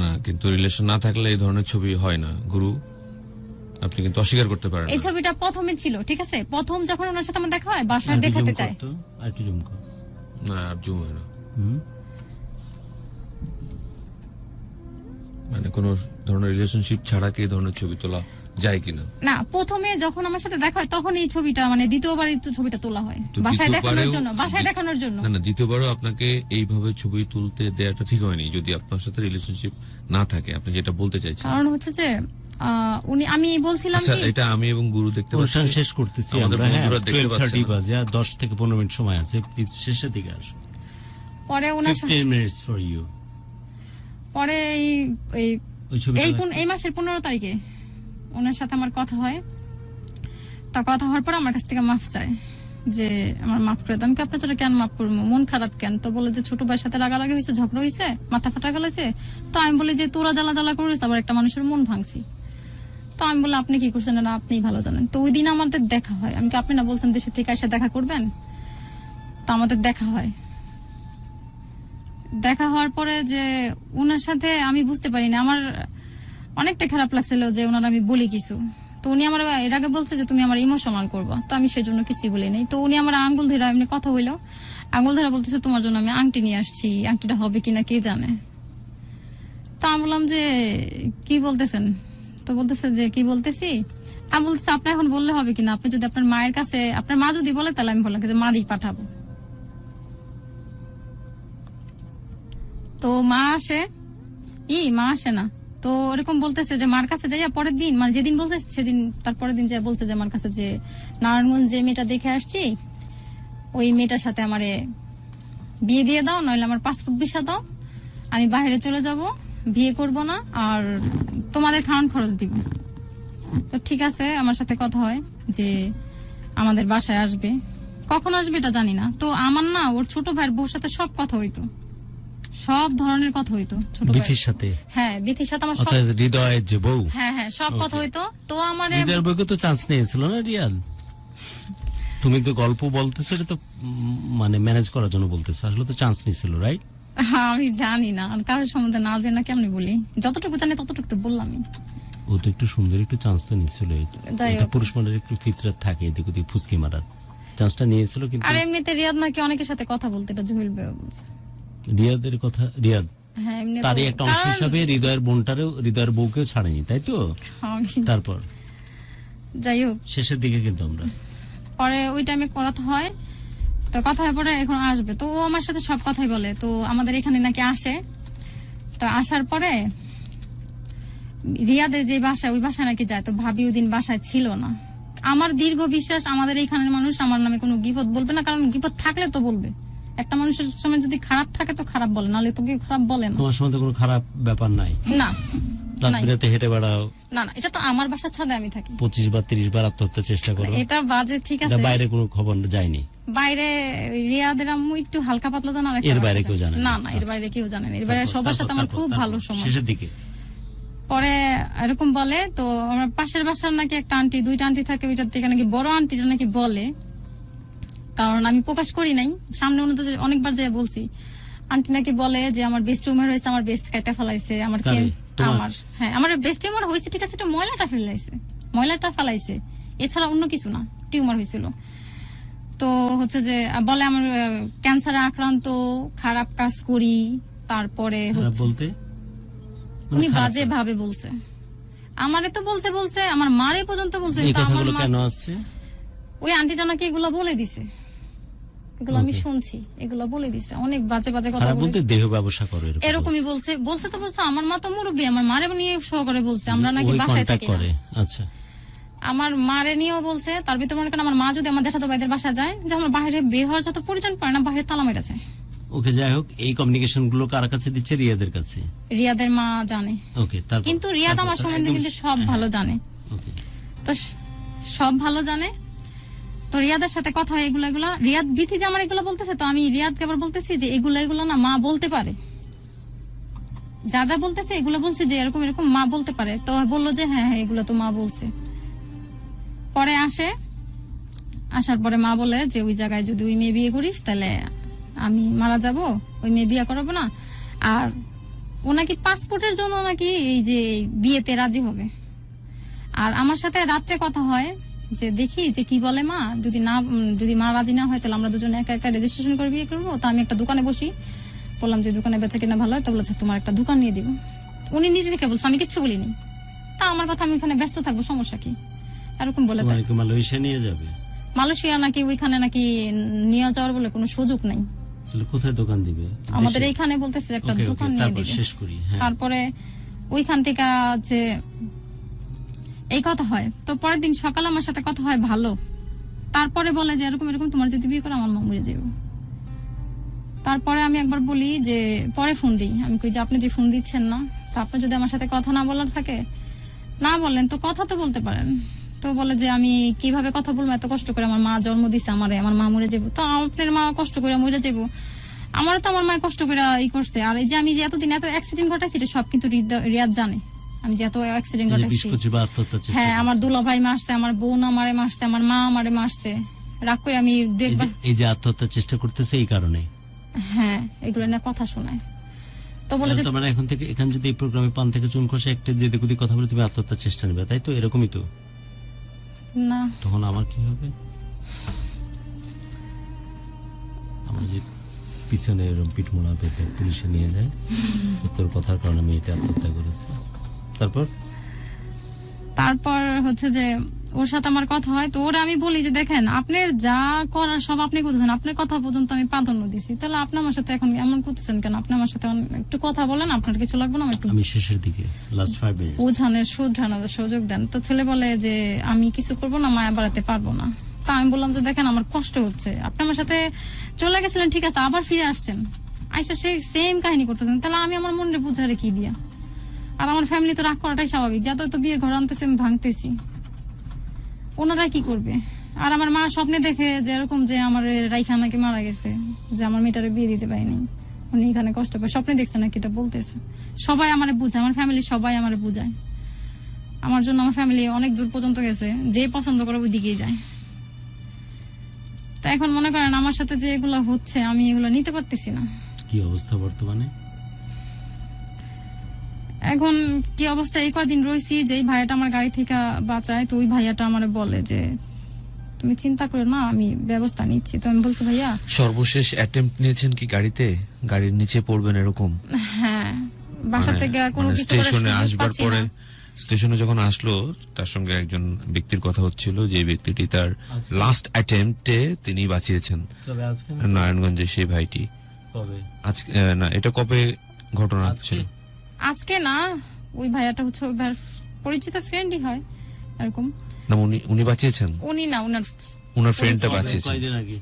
না, কিন্তু রিলেশন না থাকলে এই ধরনের ছবি হয় না গুরু, আপনি কিন্তু অস্বীকার করতে পারেন। এই ছবিটা প্রথমে ছিল, ঠিক আছে, প্রথম যখন ওনার সাথে আমার দেখা হয় বাসায় দেখাতে চায়, আর একটু জুম কর, না আর জুম হয় না, মানে কোন ধরনের রিলেশনশিপ ছাড়া কি এই ধরনের ছবি তোলা যায় কিনা? না, প্রথমে যখন আমার সাথে দেখা হয় তখন এই ছবিটা মানে দ্বিতীয়বার এই ছবিটা তোলা হয় বাসায় দেখানোর জন্য। না, দ্বিতীয়বারও আপনাকে এইভাবে ছবি তুলতে দেওয়াটা ঠিক হয়নি যদি আপনার সাথে রিলেশনশিপ না থাকে, আপনি যেটা বলতে চাইছেন। কারণ হচ্ছে যে আমি বলছিলাম আচ্ছা, কি এটা আমি এবং গুরু দেখতে পাচ্ছি, অনুষ্ঠান শেষ করতেছি আমরা, হ্যাঁ 12:30 বাজে, আর 10 থেকে 15 মিনিট সময় আছে, প্লিজ শেষের দিকে আসুন। পরে ওনার 15 minutes for you। পরে এই মাসের 15 তারিখে ওনার সাথে আমার কথা হয়, তা কথা হওয়ার পর আমার কাছ থেকে মাফ চায় যে আমার মাফ করে দাও। আমি আপনার জন্য কেন মাফ করবো, মন খারাপ কেন? তো বলে যে ছোট ভাইয়ের সাথে রাগারাগি হয়েছে, ঝগড়া হয়েছে, মাথা ফাটা গেলেছে। তো আমি বলি যে তোরা জ্বালা করেছে, আবার একটা মানুষের মন ভাঙছি। তো আমি বললাম আপনি কি করছেন না আপনি ভালো জানেন। তো ওই দিন আমাদের দেখা হয়, আমি কি আপনি না বলছেন দেশে থেকে এসে দেখা করবেন, তো আমাদের দেখা হয়। দেখা হওয়ার পরে যে ওনার সাথে আমি বুঝতে পারিনি, আমার অনেকটা খারাপ লাগছিল যে ওনার আমি বলি কিছু। তো উনি আমার এর আগে বলছে যে তুমি আমার ইমোশনাল করবা, তো আমি সেজন্য কিছুই বলি নাই। তো উনি আমার আঙ্গুল ধরে এমনি কথা হইলো, আঙ্গুল ধরে বলতেছে তোমার জন্য আমি আংটি নিয়ে আসছি, আংটিটা হবে কিনা কে জানে। তো আমি বললাম যে কি বলতেছেন? তো বলতেছে যে কি বলতেছি, আমি বলতেছি আপনি এখন বললে হবে কিনা, আপনি যদি আপনার মায়ের কাছে, আপনার মা যদি বলে তাহলে আমি বললাম যে মারই পাঠাবো। তো মা আসে না। তো এরকম বলতেছে যে মার কাছে যাইয়া পরের দিন, মানে যেদিন বলছে সেদিন তার পরের দিন যা বলছে যে আমার কাছে যে নারায়ণগঞ্জ যে মেয়েটা দেখে আসছি ওই মেয়েটার সাথে আমারে বিয়ে দিয়ে দাও, নইলে আমার পাসপোর্ট ভিসা দাও, আমি বাইরে চলে যাব, বিয়ে করব না, আর তোমাদের খাওয়ান খরচ দিব। তো ঠিক আছে, আমার সাথে কথা হয় যে আমাদের বাসায় আসবে, কখন আসবে এটা জানি না। তো আমার না ওর ছোট ভাইয়ের বউর সাথে সব কথা হইতো, সব ধরনের কথা হইতো ছোট বিথির সাথে, হ্যাঁ বিথির সাথে আমার সব, হৃদয়ের যে বউ, হ্যাঁ সব কথা হইতো। তো আমার হৃদয়ের বউকে তো চান্স নিয়েছিল না রিয়াল, তুমি তো গল্প বলতেছো, এটা তো মানে ম্যানেজ করার জন্য বলতেছো, আসলে তো চান্স নিছিল, রাইট? আমি জানি না, কারোর সম্বন্ধে না জেনে কেমনি বলি, যতটুকু জানি ততটুকু তো বললামই। ও তো একটু সুন্দর, একটু চান্স তো নিছিল, এটা পুরুষ মানুষের একটু ফিতরাত থাকে এদিক ওদিক ফুসকি মারার, চান্সটা নিয়েছিল। কিন্তু আর এমনিতে রিয়াদ নাকি অনেকের সাথে কথা বলতে, এটা জহিল ভাই বলছে। রিয়াদের কথা, রিয়াদ হ্যাঁ এমনি তারই একটা অংশ হিসাবে হৃদয়ের বোনটারেও, হৃদয়ের বউকেও ছাড়েনি, তাই তো? তারপর যাই হোক শেষের দিকে কিন্তু আমরা পরে ওই টাইমে কথা হয়, তো কথা হয়ে পরে এখন আসবে, তো ও আমার সাথে সব কথাই বলে। তো আমাদের এখানে নাকি আসে, তো আসার পরে রিয়াদের যে বাসা, ওই বাসায় নাকি যায়। তো ভাবি ওই দিন বাসায় ছিল না। আমার দীর্ঘ বিশ্বাস আমাদের এইখানের মানুষ আমার নামে কোনো গিবত বলবে না, কারণ গিবত থাকলে তো বলবে। একটা মানুষের সময় যদি খারাপ থাকে তো খারাপ বলে, নাহলে তো কেউ খারাপ বলে না। তোমার সম্বন্ধে কোনো খারাপ ব্যাপার নাই? না, রাতে হেঁটে বেড়াও? না, এটা তো আমার বাসার ছাদে আমি থাকি। 25 বা 30 বার আত্মহত্যার চেষ্টা করো? এটা বাজে, ঠিক আছে। বাইরে কোনো খবর যায়নি? বাইরে রিয়াদের আম্মু একটু হালকা পাতলা জানা, এর বাইরে কেউ জানে না? না, এর বাইরে কেউ জানে না। এর বাইরে সবার সাথে আমার খুব ভালো সময়। শেষের দিকে পরে এরকম বলে, তো আমার পাশের বাসার নাকি একটা আন্টি, দুইটা আন্টি থাকে, ওইটার থেকে নাকি বড় আন্টিটা নাকি বলে কারণ আমি প্রকাশ করি নাই, সামনে অনেকবার যে বলছি। আন্টি নাকি বলে যে আমার বেস্ট টিউমার হয়েছে, আমার বেস্ট কাটা ফেলাইছে, আমার হ্যাঁ আমার বেস্ট টিউমার হয়েছে, ঠিক আছে, এটা ময়লাটা ফেলাইছে, এছাড়া অন্য কিছু না, টিউমার হয়েছিল। তো হচ্ছে যে বলে আমার ক্যান্সারে আক্রান্ত, খারাপ কাজ করি, তারপরে বলতে উনি বাজে ভাবে বলছে, আমারে তো বলছে আমার মারে পর্যন্ত বলছে। এই কথাগুলো কেন আসছে? ওই আন্টিটা নাকি এগুলো বলে দিছে, এগুলো আমি শুনছি, এগুলো বলে দিছে, অনেক বাজে কথা বলতে দেহ ব্যবসা করে এরকমই বলছে তো বলছে। আমার মা তো মুরব্বী, আমার মারে নিয়ে সহকারে বলছে, আমরা নাকি বাসায় থাকি না। আচ্ছা, আমার মারে নিয়েও বলছে। তার ভিতরে মনে করেন আমার মা যদি আমার জ্যাঠাতো ভাইদের বাসা যায়, যে আমার বাইরে বের হওয়ার যত প্রয়োজন পড়ে না, বাইরে তালা মেরেছে। ওকে, যাই হোক, এই কমিউনিকেশন গুলো কার কাছে দিচ্ছে? রিয়াদের কাছে। রিয়াদের মা জানে। ওকে, তারপর কিন্তু রিয়াদ আমার সম্বন্ধে কিন্তু সব ভালো জানে। ওকে, তো সব ভালো জানে। তো রিয়াদের সাথে কথা হয় এগুলা রিয়াদ বিথি যে আমার এগুলো বলতেছে, তো আমি রিয়াদকে আবার বলতেছি যে এগুলো না মা বলতে পারে, যা বলতেছে এগুলো বলছে যে এরকম মা বলতে পারে। তো বললো যে হ্যাঁ এগুলো তো মা বলছে। পরে আসার পরে মা বলে যে ওই জায়গায় যদি ওই মেয়ে বিয়ে করিস তাহলে আমি মারা যাব, ওই মেয়ে বিয়ে করাবো না। আর ও নাকি পাসপোর্টের জন্য নাকি এই যে বিয়েতে রাজি হবে। আর আমার সাথে রাত্রে কথা হয় যে দেখি যে কি বলে মা, যদি মা রাজি না হয় তাহলে আমরা দুজনে একা একা রেজিস্ট্রেশন করে বিয়ে করবো। তো আমি একটা দোকানে বসি, বললাম যে দোকানে বেচা কিনা ভালো হয়, তো বলেছে তোমার একটা দোকান নিয়ে দিব। উনি নিজে থেকে বলছে, আমি কিচ্ছু বলিনি। তা আমার কথা, আমি ওখানে ব্যস্ত থাকবো, সমস্যা কি, এরকম বলে। মালয়েশিয়া নিয়ে যাবে? মালয়েশিয়া নাকি ওইখানে নাকি নিয়ে যাওয়ার বলে কোনো সুযোগ নাই। কোথায় দোকান দিবে? আমাদের এইখানে বলতেছে একটা দোকান নিয়ে দিবে। তারপরে ওইখান থেকে যে এই কথা হয়। তো পরের দিন সকালে আমার সাথে কথা হয় ভালো। তারপরে বলে যে এরকম তোমার যদি বিয়ে করে আমার মা মরে যাবে। তারপরে আমি একবার বলি যে পরে ফোন দিই, আমি কই যে আপনি যে ফোন দিচ্ছেন না, তো আপনি যদি আমার সাথে কথা না বলার থাকে না বললেন তো কথা তো বলতে পারেন। তো বলে যে আমি কিভাবে কথা বলবো, এত কষ্ট করে আমার মা জন্ম দিছে আমারে, আমার মা মরে যাবো। তো আপনার মা কষ্ট করে মরে যাবো, আমারও তো আমার মা কষ্ট করে করছে। আর এই যে আমি যে এতদিন এত অ্যাক্সিডেন্ট ঘটাইছি এটা সব কিন্তু রিয়াদ জানে, আমি যে এত অ্যাক্সিডেন্ট ঘটাইছি। হ্যাঁ, আমার দুলা ভাই মারছে, আমার বোন আমারে মারছে, আমার মা আমারে মারছে। রাগ করে আমি দেখবা এই যে আত্মহত্যার চেষ্টা করতেছে এই কারণে। হ্যাঁ, এগুলো না কথা শোনায়। তো বলে যে মানে এখন থেকে এখান যদি এই প্রোগ্রামে পান থেকে চুন খসে একটা যদি কুদি কথা বলে তুমি আত্মহত্যার চেষ্টা নেবে, তাই তো? এরকমই তো না, তখন আমার কি হবে? আমার যে পিছনে এরকম পিঠমোড়া পেতে পুলিশে নিয়ে যায়, তোর কথার কারণে আমি এটা আত্মহত্যা করেছি। তারপর হচ্ছে যে ওর সাথে আমার কথা হয়। তো ওরা আমি বলি যে দেখেন আপনার যা করার সব আপনি করতেছেন, আপনার কথা পর্যন্ত আমি প্রাধান্য দিছি, তাহলে আপনি আমার সাথে এখন এমন করতেছেন কেন? আপনি আমার সাথে একটু কথা বলেন, আপনার কিছু লাগবে না? আমি শেষের দিকে লাস্ট 5 মিনিট বোঝানোর সুযোগ দেন। তো ছেলে বলে যে আমি কিছু করবো না, মায়া বাড়াতে পারবো না। তা আমি বললাম যে দেখেন আমার কষ্ট হচ্ছে, আপনি আমার সাথে চলে গেছিলেন, ঠিক আছে, আবার ফিরে আসছেন, আইসা সেই সেম কাহিনী করতেছেন, তাহলে আমি আমার মনে বুঝারে কি দিয়া? আর আমার ফ্যামিলি তো রাগ করাটাই স্বাভাবিক, যত তো বিয়ের ঘর আনতেছে আমি ভাঙতেছি, ওনারা কি করবে? আর আমার মা স্বপ্নে দেখে যে এরকম যে আমার রাইখা নাকি মারা গেছে, যে আমার মেয়েটারে বিয়ে দিতে পারিনি, উনি এখানে কষ্ট পায়, স্বপ্নে দেখছে নাকি এটা বলতেছে। সবাই আমারে বুঝায়, আমার ফ্যামিলি সবাই আমারে বুঝায়। আমার জন্য আমার ফ্যামিলি অনেক দূর পর্যন্ত গেছে, যে পছন্দ করে ওই দিকেই যায়। তা এখন মনে করেন আমার সাথে যে এগুলো হচ্ছে আমি এগুলো নিতে পারতেছি না। কি অবস্থা বর্তমানে? এখন কি অবস্থা, এই কদিন রয়েছি, যেই ভাইয়াটা আমার গাড়ি থেকে বাঁচায়, তো ওই ভাইয়াটা আমারে বলে যে তুমি চিন্তা করো না, আমি ব্যবস্থা নিচ্ছি। তো আমি বলছি ভাইয়া, সর্বশেষ অ্যাটেম্পট নিয়েছেন কি গাড়িতে? গাড়ির নিচে পড়বেন এরকম? হ্যাঁ, বাসা থেকে কোনো কিছু করে স্টেশনে সুযোগ আসবার পাচ্ছি পরে, না। স্টেশনে যখন আসলো তার সঙ্গে একজন ব্যক্তির কথা হচ্ছিল, যে ব্যক্তিটি তার লাস্ট অ্যাটেম্পটে তিনি বাঁচিয়েছেন, নারায়ণগঞ্জের সেই ভাইটি। কবে? আজকে না, এটা কবে ঘটনা ছিল? আজকে না, ওই ভাইয়াটা হচ্ছে ওই ভাইয়ের পরিচিত ফ্রেন্ডই হয় এরকম। না, উনি বাঁচিয়েছেন? উনি না, উনার ফ্রেন্ডটা বাঁচিয়েছেন। কয়দিন আগে?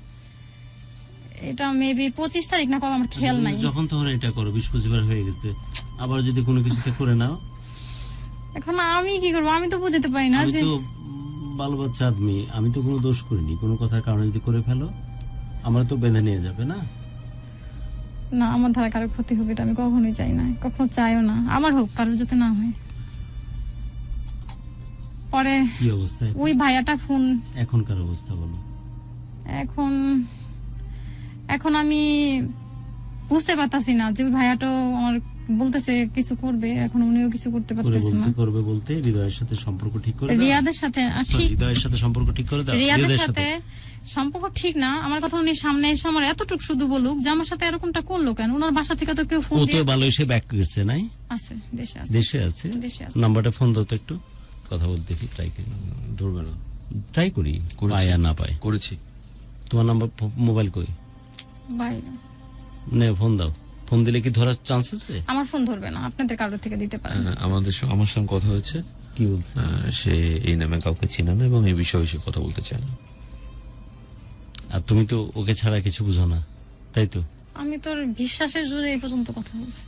এটা মেবি 25 তারিখ না কবে, আমার খেয়াল নাই। যখন তখন এটা করো, 20-25 বার হয়ে গেছে, আবার যদি কোনো কিছুতে করে নাও। এখন আমি কি করবো, আমি তো বুঝতে পারি না যে ভালো বাচ্চা আদমি, আমি তো কোনো দোষ করিনি, কোনো কথার কারণে যদি করে ফেলো আমরা তো বেঁধে নিয়ে যাবে না। না, আমার দ্বারা কারো ক্ষতি হবে এটা আমি কখনোই চাই না, কখনো চাইও না আমার হোক, কারোর যাতে না হয়। পরে কি অবস্থা ওই ভাইয়াটা ফোন, এখনকার অবস্থা বলো? এখন এখন আমি বুঝতে পারতাছি না যে ওই ভাইয়াটা আমার বলতেছে কিছু করবে, এখন উনিও কিছু করতে পারতেছে না। করবে বলতে হৃদয়ের সাথে সম্পর্ক ঠিক করে দাও। রিয়াদের সাথে ঠিক, হৃদয়ের সাথে সম্পর্ক ঠিক করে দাও। রিয়াদের সাথে সম্পর্ক ঠিক না। আমার কথা উনি সামনে এসে আমার এতটুকু শুধু বলুক যে আমার সাথে এরকমটা করলো কেন। ওনার বাসা থেকে তো কেউ ফোন ও তো দিয়ে ভালো এসে ব্যাক করছে নাই? আছে, দেশে আছে। দেশে আছে। নাম্বারটা ফোন দাও তো, একটু কথা বলতে দেখি, ট্রাই করি। ধরবে না, ট্রাই করি, পাই আর না পাই। করেছি। তোমার নাম্বার মোবাইল কই? বাইরে। নে ফোন দাও। ফোন দিলে কি ধরার চান্স আছে? আমার ফোন ধরবে না, আপনাদের কারোর থেকে দিতে পারেন। আমার সঙ্গে কথা হয়েছে। কি বলছে? সে এই নামে কাউকে চেনে না এবং এই বিষয়ে সে কথা বলতে চায় না। আর তুমি তো ওকে ছাড়া কিছু বুঝো না, তাই তো? আমি তোর বিশ্বাসের জোরে এই পর্যন্ত কথা বলছি।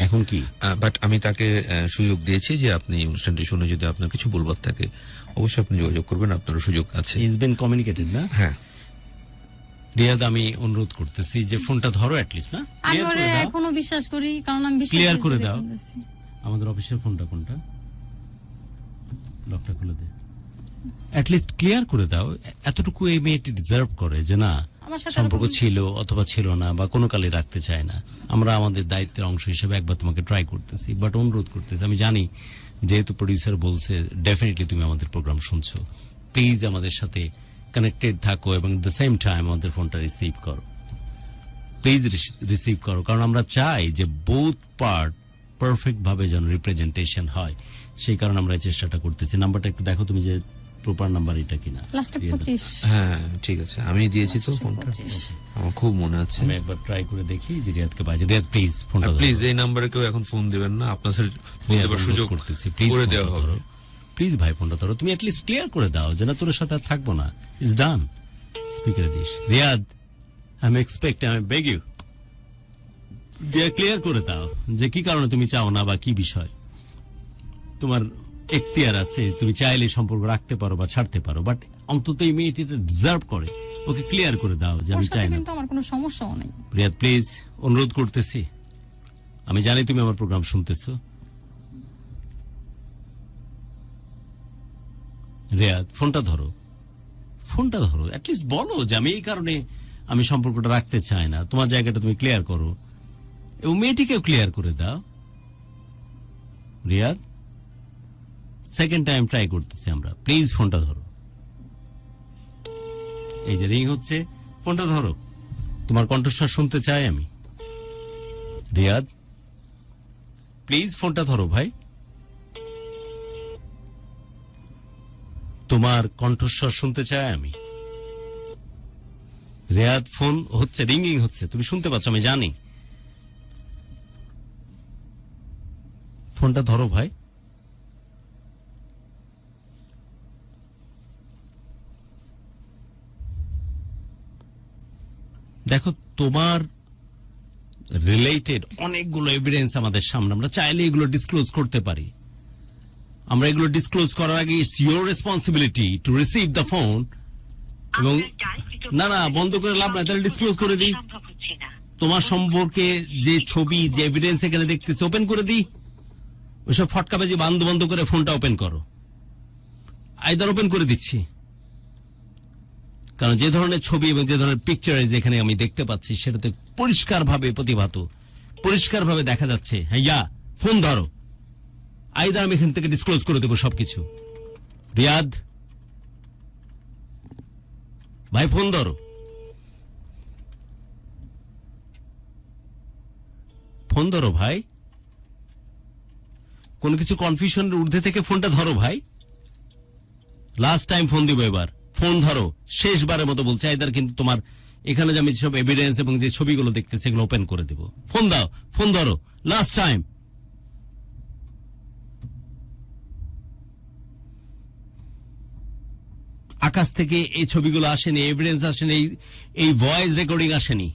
এখন কি? বাট আমি তাকে সুযোগ দিয়েছি যে আপনি অনুষ্ঠানটি শুনে যদি আপনার কিছু বলবার থাকে অবশ্যই আপনি যোগাযোগ করবেন, আপনারও সুযোগ আছে। ইজ বিন কমিউনিকেটেড না? হ্যাঁ। রিয়াদ, আমি অনুরোধ করতেছি যে ফোনটা ধরো অ্যাটলিস্ট। না, আমি ওরে এখনো বিশ্বাস করি, কারণ আমি বিশ্বাস ক্লিয়ার করে দাও। আমাদের অফিসের ফোনটা কোনটা? লকটা খুলে দে। অ্যাটলিস্ট ক্লিয়ার করে দাও। এতটুকু এই মেয়েটি ডিজার্ভ করে যে না সম্পর্ক ছিল অথবা ছিল না বা কোনো কালে রাখতে চায় না। আমরা আমাদের দায়িত্বের অংশ হিসেবে একবার তোমাকে ট্রাই করতেছি, বাট অনুরোধ করতেছি। আমি জানি যেহেতু প্রডিউসার বলছে ডেফিনেটলি তুমি আমাদের প্রোগ্রাম শুনছো, প্লিজ আমাদের সাথে কানেক্টেড থাকো এবং দ্য সেম টাইম আমাদের ফোনটা রিসিভ করো। প্লিজ রিসিভ করো, কারণ আমরা চাই যে বোথ পার্ট পারফেক্ট ভাবে যেন রিপ্রেজেন্টেশন হয়, সেই কারণে আমরা এই চেষ্টাটা করতেছি। নাম্বারটা একটু দেখো তুমি যে প্রপার নাম্বার এটা কিনা। লাস্টে 25। হ্যাঁ ঠিক আছে, আমি দিয়েছি তো ফোনটা, আমার খুব মনে আছে। আমি একবার ট্রাই করে দেখি যে রিয়াদকে পাই। রিয়াদ প্লিজ ফোনটা ধরো। প্লিজ এই নাম্বারে কেউ এখন ফোন দিবেন না, আপনাদের ফোন দেওয়ার সুযোগ করতেছি, প্লিজ করে দেওয়া হবে। প্লিজ ভাই ফোনটা ধরো। তুমি অ্যাটলিস্ট ক্লিয়ার করে দাও যে না তোর সাথে আর থাকবো না, ইটস ডান। স্পিকারে this. Riyad, I am expecting, I beg you dear, clear করে দাও যে কি কারণে তুমি চাও না বা কি বিষয়। তোমার এখতিয়ার আছে, তুমি চাইলে সম্পর্ক রাখতে পারো বা ছাড়তে পারো, বাট অন্তত এই মেয়েটি ডিজার্ভ করে, ওকে ক্লিয়ার করে দাও যে আমি চাই না। কিন্তু আমার কোনো সমস্যাও নেই। রিয়াদ প্লিজ অনুরোধ করতেছি, আমি জানি তুমি আমার প্রোগ্রাম শুনতেছো। রিয়াদ ফোনটা ধরো, ফোনটা ধরো। অ্যাটলিস্ট বলো যে আমি এই কারণে আমি সম্পর্কটা রাখতে চাই না, তোমার জায়গাটা তুমি ক্লিয়ার করো এবং মেয়েটিকেও ক্লিয়ার করে দাও। রিয়াদ, সেকেন্ড টাইম ট্রাই করতেছি আমরা, প্লিজ ফোনটা ধরো। এই যে রিং হচ্ছে, ফোনটা ধরো, তোমার কণ্ঠস্বর শুনতে চাই আমি। রিয়াদ প্লিজ ফোনটা ধরো ভাই, তোমার কণ্ঠস্বর শুনতে চাই আমি। রিয়াদ ফোন হচ্ছে, রিঙ্গিং হচ্ছে, তুমি শুনতে পাচ্ছ আমি জানি। ফোনটা ধরো ভাই। দেখো তোমার রিলেটেড অনেকগুলো এভিডেন্স আমাদের সামনে, আমরা চাইলে এগুলো ডিসক্লোজ করতে পারি। আমরা এগুলো ডিসক্লোজ করার আগে it's your responsibility to receive the phone. এবং না না বন্ধ করে লাভ না, তাহলে ডিসক্লোজ করে দিই। তোমার সম্পর্কে যে ছবি, যে এভিডেন্স এখানে দেখতেছি ওপেন করে দিই। ওইসব ফটকাবাজি বন্ধ করে ফোনটা ওপেন করো। আইদার ওপেন করে দিচ্ছি, কারণ যে ধরনের ছবি এবং যে ধরনের পিকচার যেখানে আমি দেখতে পাচ্ছি সেটাতে পরিষ্কারভাবে প্রতিভাত, পরিষ্কারভাবে দেখা যাচ্ছে। হ্যাঁ ইয়া, ফোন ধরো। আইদার আমি এখান থেকে ডিসক্লোজ করে দেবো সবকিছু। রিয়াদ ভাই ফোন ধরো, ফোন ধরো ভাই। কোন কিছু কনফিউশনের ঊর্ধ্বে থেকে ফোনটা ধরো ভাই। লাস্ট টাইম ফোন দিব, এবার ফোন ধরো, শেষবারের মতো বলছি। আইদার কিন্তু তোমার এখানে যে আমি সব এভিডেন্স এবং যে ছবিগুলো দেখতেছি সেগুলো ওপেন করে দেব। ফোন দাও, ফোন ধরো, লাস্ট টাইম। আকাশ থেকে এই ছবিগুলো আসেনি, এভিডেন্স আসেনি, এই ভয়েস রেকর্ডিং আসেনি।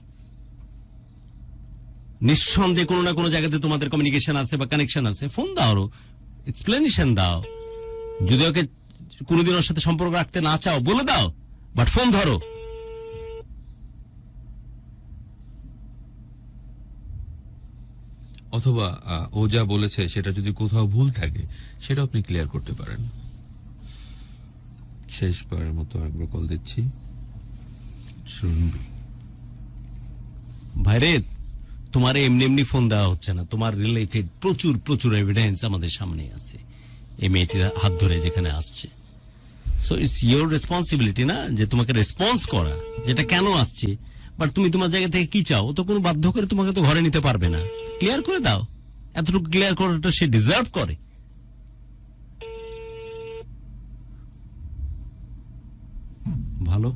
নিঃসন্দেহে কোনো না কোনো জায়গাতে তোমাদের কমিউনিকেশন আছে বা কানেকশন আছে। ফোন দাও, এক্সপ্লেনেশন দাও। যদি ওকে কোনোদিন ওর সাথে সম্পর্ক রাখতে না চাও বলে দাও, বাট ফোন ধরো। অথবা ও যা বলেছে সেটা যদি কোথাও ভুল থাকে সেটা আপনি ক্লিয়ার করতে পারেন। শেষবারের মতো একবার কল দিচ্ছি। শুনবি ভাইরে, তোমার এমনি এমনি ফোন দেওয়া হচ্ছে না, তোমার রিলেটেড প্রচুর প্রচুর এভিডেন্স আমাদের সামনে আছে এই মেয়েটির হাত ধরে যেখানে আসছে। সো ইটস ইয়োর রেসপন্সিবিলিটি না যে তোমাকে রেসপন্স করা, যেটা কেন আসছে। বাট তুমি তোমার জায়গা থেকে কি চাও, তো কোনো বাধ্য করে তোমাকে তো ঘরে নিতে পারবে না। ক্লিয়ার করে দাও, এতটুকু ক্লিয়ার করাটা সে ডিজার্ভ করে। ভালো,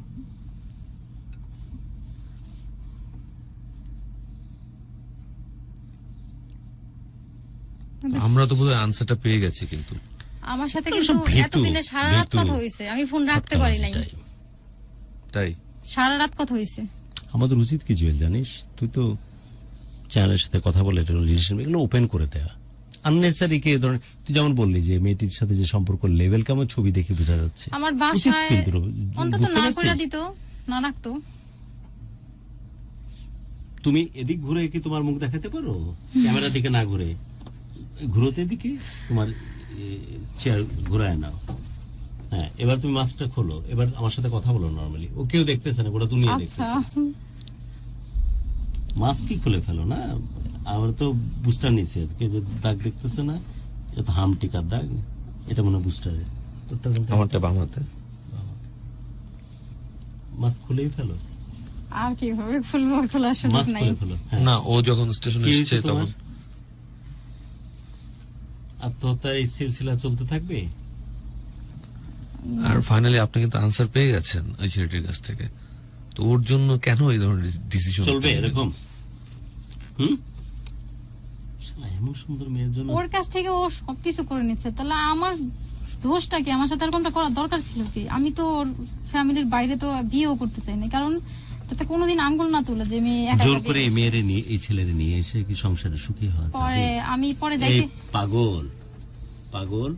আমরা তো বোধহয় আনসারটা পেয়ে গেছি, কিন্তু আমার সাথে সব কিন্তু ভীতু, এতদিনে সারা রাত ভীতু। কথা হয়েছে, আমি ফোন রাখতে পারি নাই, সেটাই। তাই সারা রাত কথা হয়েছে। আমাদের উচিত কি জুয়েল জানিস, তুই তো চ্যানেলের সাথে কথা বলে রিলেশন এগুলো ওপেন করে দেওয়া। আননেসারি কে ধরেন তুই যেমন বললি যে মেয়েটির সাথে যে সম্পর্ক লেভেল কেমন ছবি দেখে বোঝা যাচ্ছে। আমার উচিত বাসায় কিন্তু, অন্তত বুঝতে না পারছিস? করে দিত, না রাখতো। তুমি এদিক ঘুরে কি তোমার মুখ দেখাতে পারো? ক্যামেরা দিকে না ঘুরে ঘুরোতে দিকে তোমার চেয়ার ঘুরায় নাও। হ্যাঁ, এবার তুমি মাস্কটা খোলো, এবার আমার সাথে কথা বলো নরমালি। ও কেউ দেখতেছে না, গোটা দুনিয়া আচ্ছা, দেখতেছে। মাস্কই খুলে ফেলো না। আমার তো বুস্টার নিচ্ছে আজকে, যে দাগ দেখতেছে না, এটা তো হাম টিকার দাগ, এটা মনে হয় বুস্টারের। তোরটা কোনটা? আমারটা বাম হাতে। মাস্ক খুলেই ফেলো, আর কিভাবে খুলবো, আর খোলার সুযোগ মাস্ক নাই। খুলে ফেলো। হ্যাঁ। না, ও যখন স্টেশনে কি এসেছে হয়েছে তোমার? তখন আত্মহত্যার এই সিলসিলা চলতে থাকবে। আর ফাইনালি আপনি কিন্তু আনসার পেয়ে গেছেন ওই ছেলেটির কাছ থেকে, তো ওর জন্য কেন এই ধরনের ডিসিশন চলবে এরকম? শালা এমন সুন্দর মেয়ের জন্য ওর কাছ থেকে ও সবকিছু করে নিচ্ছে, তাহলে আমার দোষটা কি? আমার সাথে আর কোনটা করার দরকার ছিল কি? আমি তো ওর ফ্যামিলির বাইরে তো বিয়েও করতে চাই না, কারণ তাতে কোনোদিন আঙ্গুল না তুলে যে মেয়ে একা জোর একা করে বিয়ে এই মেয়েরে নিয়ে, এই ছেলেরে নিয়ে এসে কি সংসারে সুখী হওয়া করছে। পরে যাবে? আমি পরে এই যাইতে পাগল পাগল,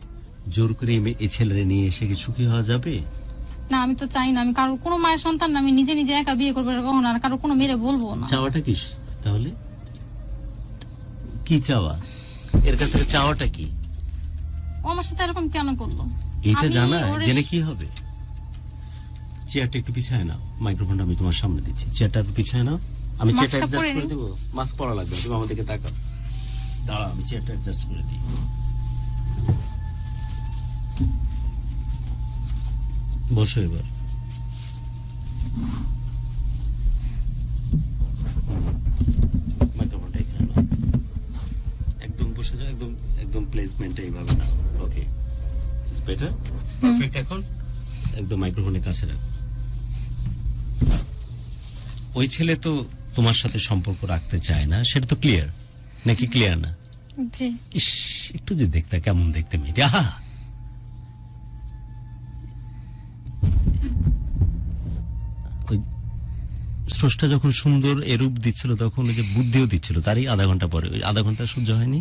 জোর করে এই ছেলেরে নিয়ে এসে কি সুখী হওয়া যাবে? না, আমি তো চাই না। আমি কারোর কোনো মায়ের সন্তান না, আমি নিজে নিজে একা বিয়ে করবো, এটা কখনো আর কারোর কোনো মেরে বলবো না। চাওয়াটা কি তাহলে? কি চাওয়া? এর কাছ থেকে চাওয়াটা কি? ও আমার সাথে এরকম কেন করলো? এটা আমি জানা ওর- জেনে কি হবে? চেয়ারটা একটু পিছায় নাও, মাইক্রোফোনটা আমি তোমার সামনে দিচ্ছি, চেয়ারটা একটু পিছায় নাও। আমি চেয়ারটা মাস্কটা অ্যাডজাস্ট পরে করে নিই। দেবো। মাস্ক পরা লাগবে না, তুমি আমার দিকে তাকাও। দাঁড়াও, আমি চেয়ারটা অ্যাডজাস্ট করে দিই। বসো এবার। মাইক্রোফোনটা এখানে নাও, একদম বসে যাও, একদম একদম প্লেসমেন্টটা এইভাবে নাও। ওকে, ইটস বেটার, পারফেক্ট। এখন একদম মাইক্রোফোনের কাছে রাখো। ওই ছেলে তো তোমার সাথে সম্পর্ক রাখতে চায় না, সেটা তো ক্লিয়ার, নাকি ক্লিয়ার না? জি, ইস, একটু যে দেখতে কেমন দেখতে মেয়েটি, আহা! ওই স্রষ্টা যখন সুন্দর এরূপ দিচ্ছিল, তখন ওই যে বুদ্ধিও দিচ্ছিল, তারই আধা ঘন্টা পরে, ওই আধা ঘন্টা সহ্য হয়নি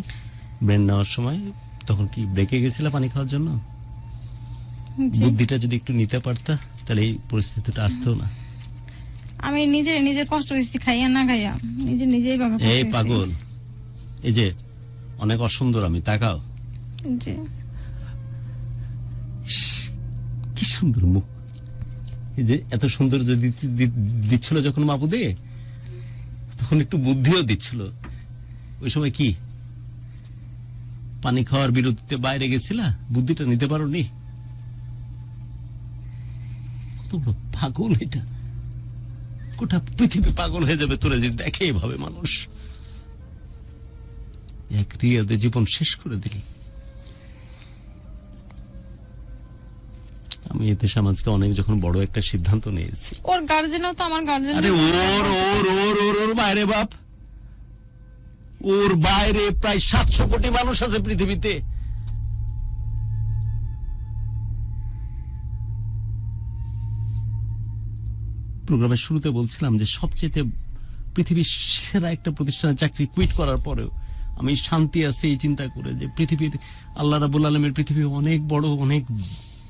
ব্রেন নেওয়ার সময়, তখন কি ব্রেকে গেছিল পানি খাওয়ার জন্য? জি। বুদ্ধিটা যদি একটু নিতে পারতা, তাহলে এই পরিস্থিতিটা আসতো না। আমি নিজের কষ্ট দিচ্ছি, খাইয়া না খাইয়া নিজেই ভাবে কষ্ট এই দিচ্ছি। পাগল, এই যে অনেক অসুন্দর আমি, তাকাও, জি, কি সুন্দর মুখ। এই যে এত সুন্দর যদি দিচ্ছিল যখন মাপুদে, তখন একটু বুদ্ধিও দিচ্ছিল। ওই সময় কি পানি খাওয়ার বিরতিতে বাইরে গেছিলা, বুদ্ধিটা নিতে পারো নি? কত বড় পাগল এটা! গোটা পৃথিবী পাগল হয়ে যাবে তোরা যদি দেখে এভাবে মানুষ। এক রিয়াদে জীবন শেষ করে দিলি। আমি এতে সমাজকে অনেক যখন বড় একটা সিদ্ধান্ত নিয়েছি। ওর গার্জেনও তো আমার গার্জেন। আরে ওর বাইরে বাপ, ওর বাইরে প্রায় 700 কোটি মানুষ আছে পৃথিবীতে। প্রোগ্রামের শুরুতে বলছিলাম যে সবচেয়ে পৃথিবীর সেরা একটা প্রতিষ্ঠানে চাকরি কুইট করার পরেও আমি শান্তি আছে এই চিন্তা করে যে পৃথিবীর আল্লাহ রাব্বুল আলামিনের পৃথিবী অনেক বড়, অনেক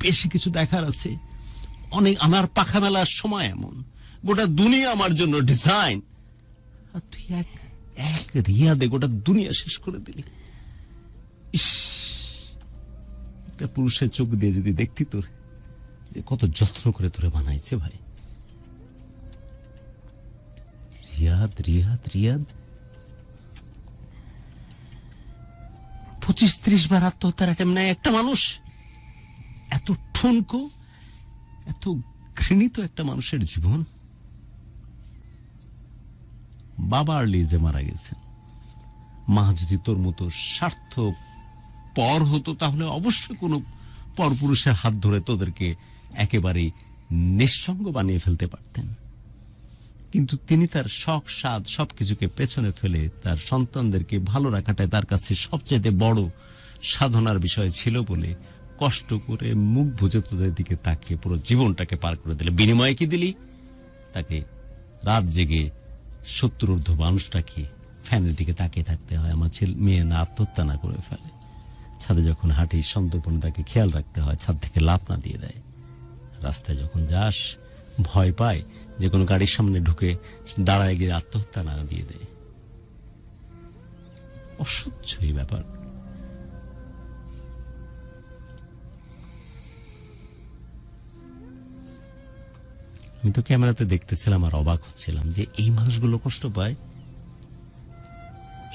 বেশি কিছু দেখার আছে। অনেক আমার পাখা মেলার সময় এমন, গোটা দুনিয়া আমার জন্য ডিজাইন, আর তুই এক এক রিয়াদে গোটা দুনিয়া শেষ করে দিলি। ইস, একটা পুরুষের চোখ দিয়ে যদি দেখতি তোর যে কত যত্ন করে তোরে বানাইছে ভাই, রিয়াদ রিয়াদ রিয়াদ 25-30 বার আত্মহত্যার অ্যাটেম্প নেয় একটা মানুষ। এত ঠুনকো, এত ঘৃণিত একটা মানুষের জীবন। বাবা আর্লিজে মারা গেছেন। মা যদি তোর মতো স্বার্থ পর হতো তাহলে অবশ্যই কোনো পরপুরুষের হাত ধরে তোদেরকে একেবারেই নিঃসঙ্গ বানিয়ে ফেলতে পারতেন। কিন্তু তিনি তার শখ স্বাদ সবকিছুকে পেছনে ফেলে তার সন্তানদেরকে ভালো রাখাটাই তার কাছে সবচেয়ে বড় সাধনার বিষয় ছিল বলে কষ্ট করে মুখ বুজে তোদের দিকে তাকিয়ে পুরো জীবনটাকে পার করে দিলে। বিনিময়ে কি দিলি? তাকে রাত জেগে 70 ঊর্ধ্ব মানুষটাকে ফ্যানের দিকে তাকিয়ে থাকতে হয় আমার মেয়ে না আত্মহত্যা না করে ফেলে। ছাদে যখন হাঁটি সন্তর্পণে তাকে খেয়াল রাখতে হয় ছাদ থেকে লাফ না দিয়ে দেয়। রাস্তায় যখন যাস ভয় পায় যে কোনো গাড়ির সামনে ঢুকে দাঁড়ায় গিয়ে আত্মহত্যা না দিয়ে দেয়। অসহ্য এই ব্যাপার। আমি তো ক্যামেরাতে দেখতেছিলাম আর অবাক হচ্ছিলাম যে এই মানুষগুলো কষ্ট পায়।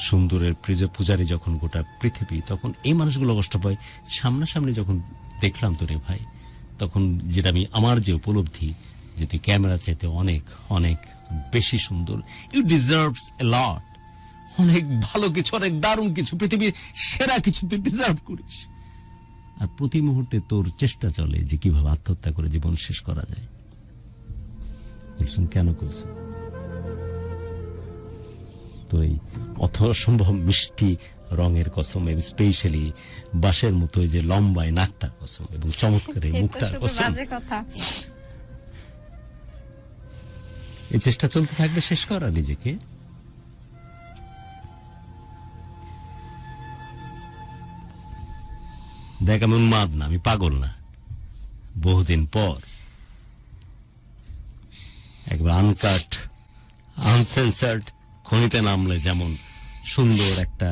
সুন্দরের পূজারী যখন গোটা পৃথিবী, তখন এই মানুষগুলো কষ্ট পায়। সামনাসামনি যখন দেখলাম তো রে ভাই, তখন যেটা আমার যে উপলব্ধি যে তুই ক্যামেরা চাইতে অনেক অনেক বেশি সুন্দর। ইউ ডিজার্ভস এ লট। অনেক ভালো কিছু, অনেক দারুণ কিছু, পৃথিবীর সেরা কিছু তুই ডিজার্ভ করিস। আর প্রতি মুহূর্তে তোর চেষ্টা চলে যে কিভাবে আত্মহত্যা করে জীবন শেষ করা যায়। কুলসুম, কেন কুলসুম? তোর এই অসম্ভব মিষ্টি রঙের কসম, এবং স্পেশালি বাঁশের মতো যে লম্বায় নাকটার কসম এবং চমৎকার এই মুখটার কসম। এই চেষ্টা চলতে থাকবে শেষ করা নিজেকে। দেখ, আমি উন্মাদ না, আমি পাগল না। বহুদিন পর একবার আনকাট আনসেন্সার্ড খনিতে নামলে যেমন সুন্দর একটা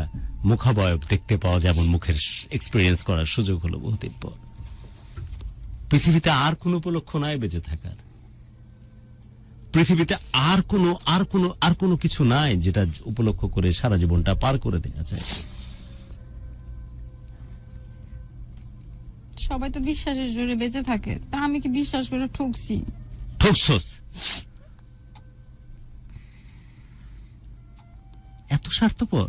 মুখাবয়ব দেখতে পাওয়া, যেমন মুখের এক্সপিরিয়েন্স করার সুযোগ হলো বহুদিন পর। পৃথিবীতে আর কোনো উপলক্ষ নাই বেঁচে থাকার। পৃথিবীতে আর কোনো কিছু নাই যেটা উপলক্ষ করে সারা জীবনটা পার করে দেওয়া যায়। সবাই তো বিশ্বাসের জোরে বেঁচে থাকে, তা আমি কি বিশ্বাস করে ঠকছি? ঠকছস? এত স্বার্থপর?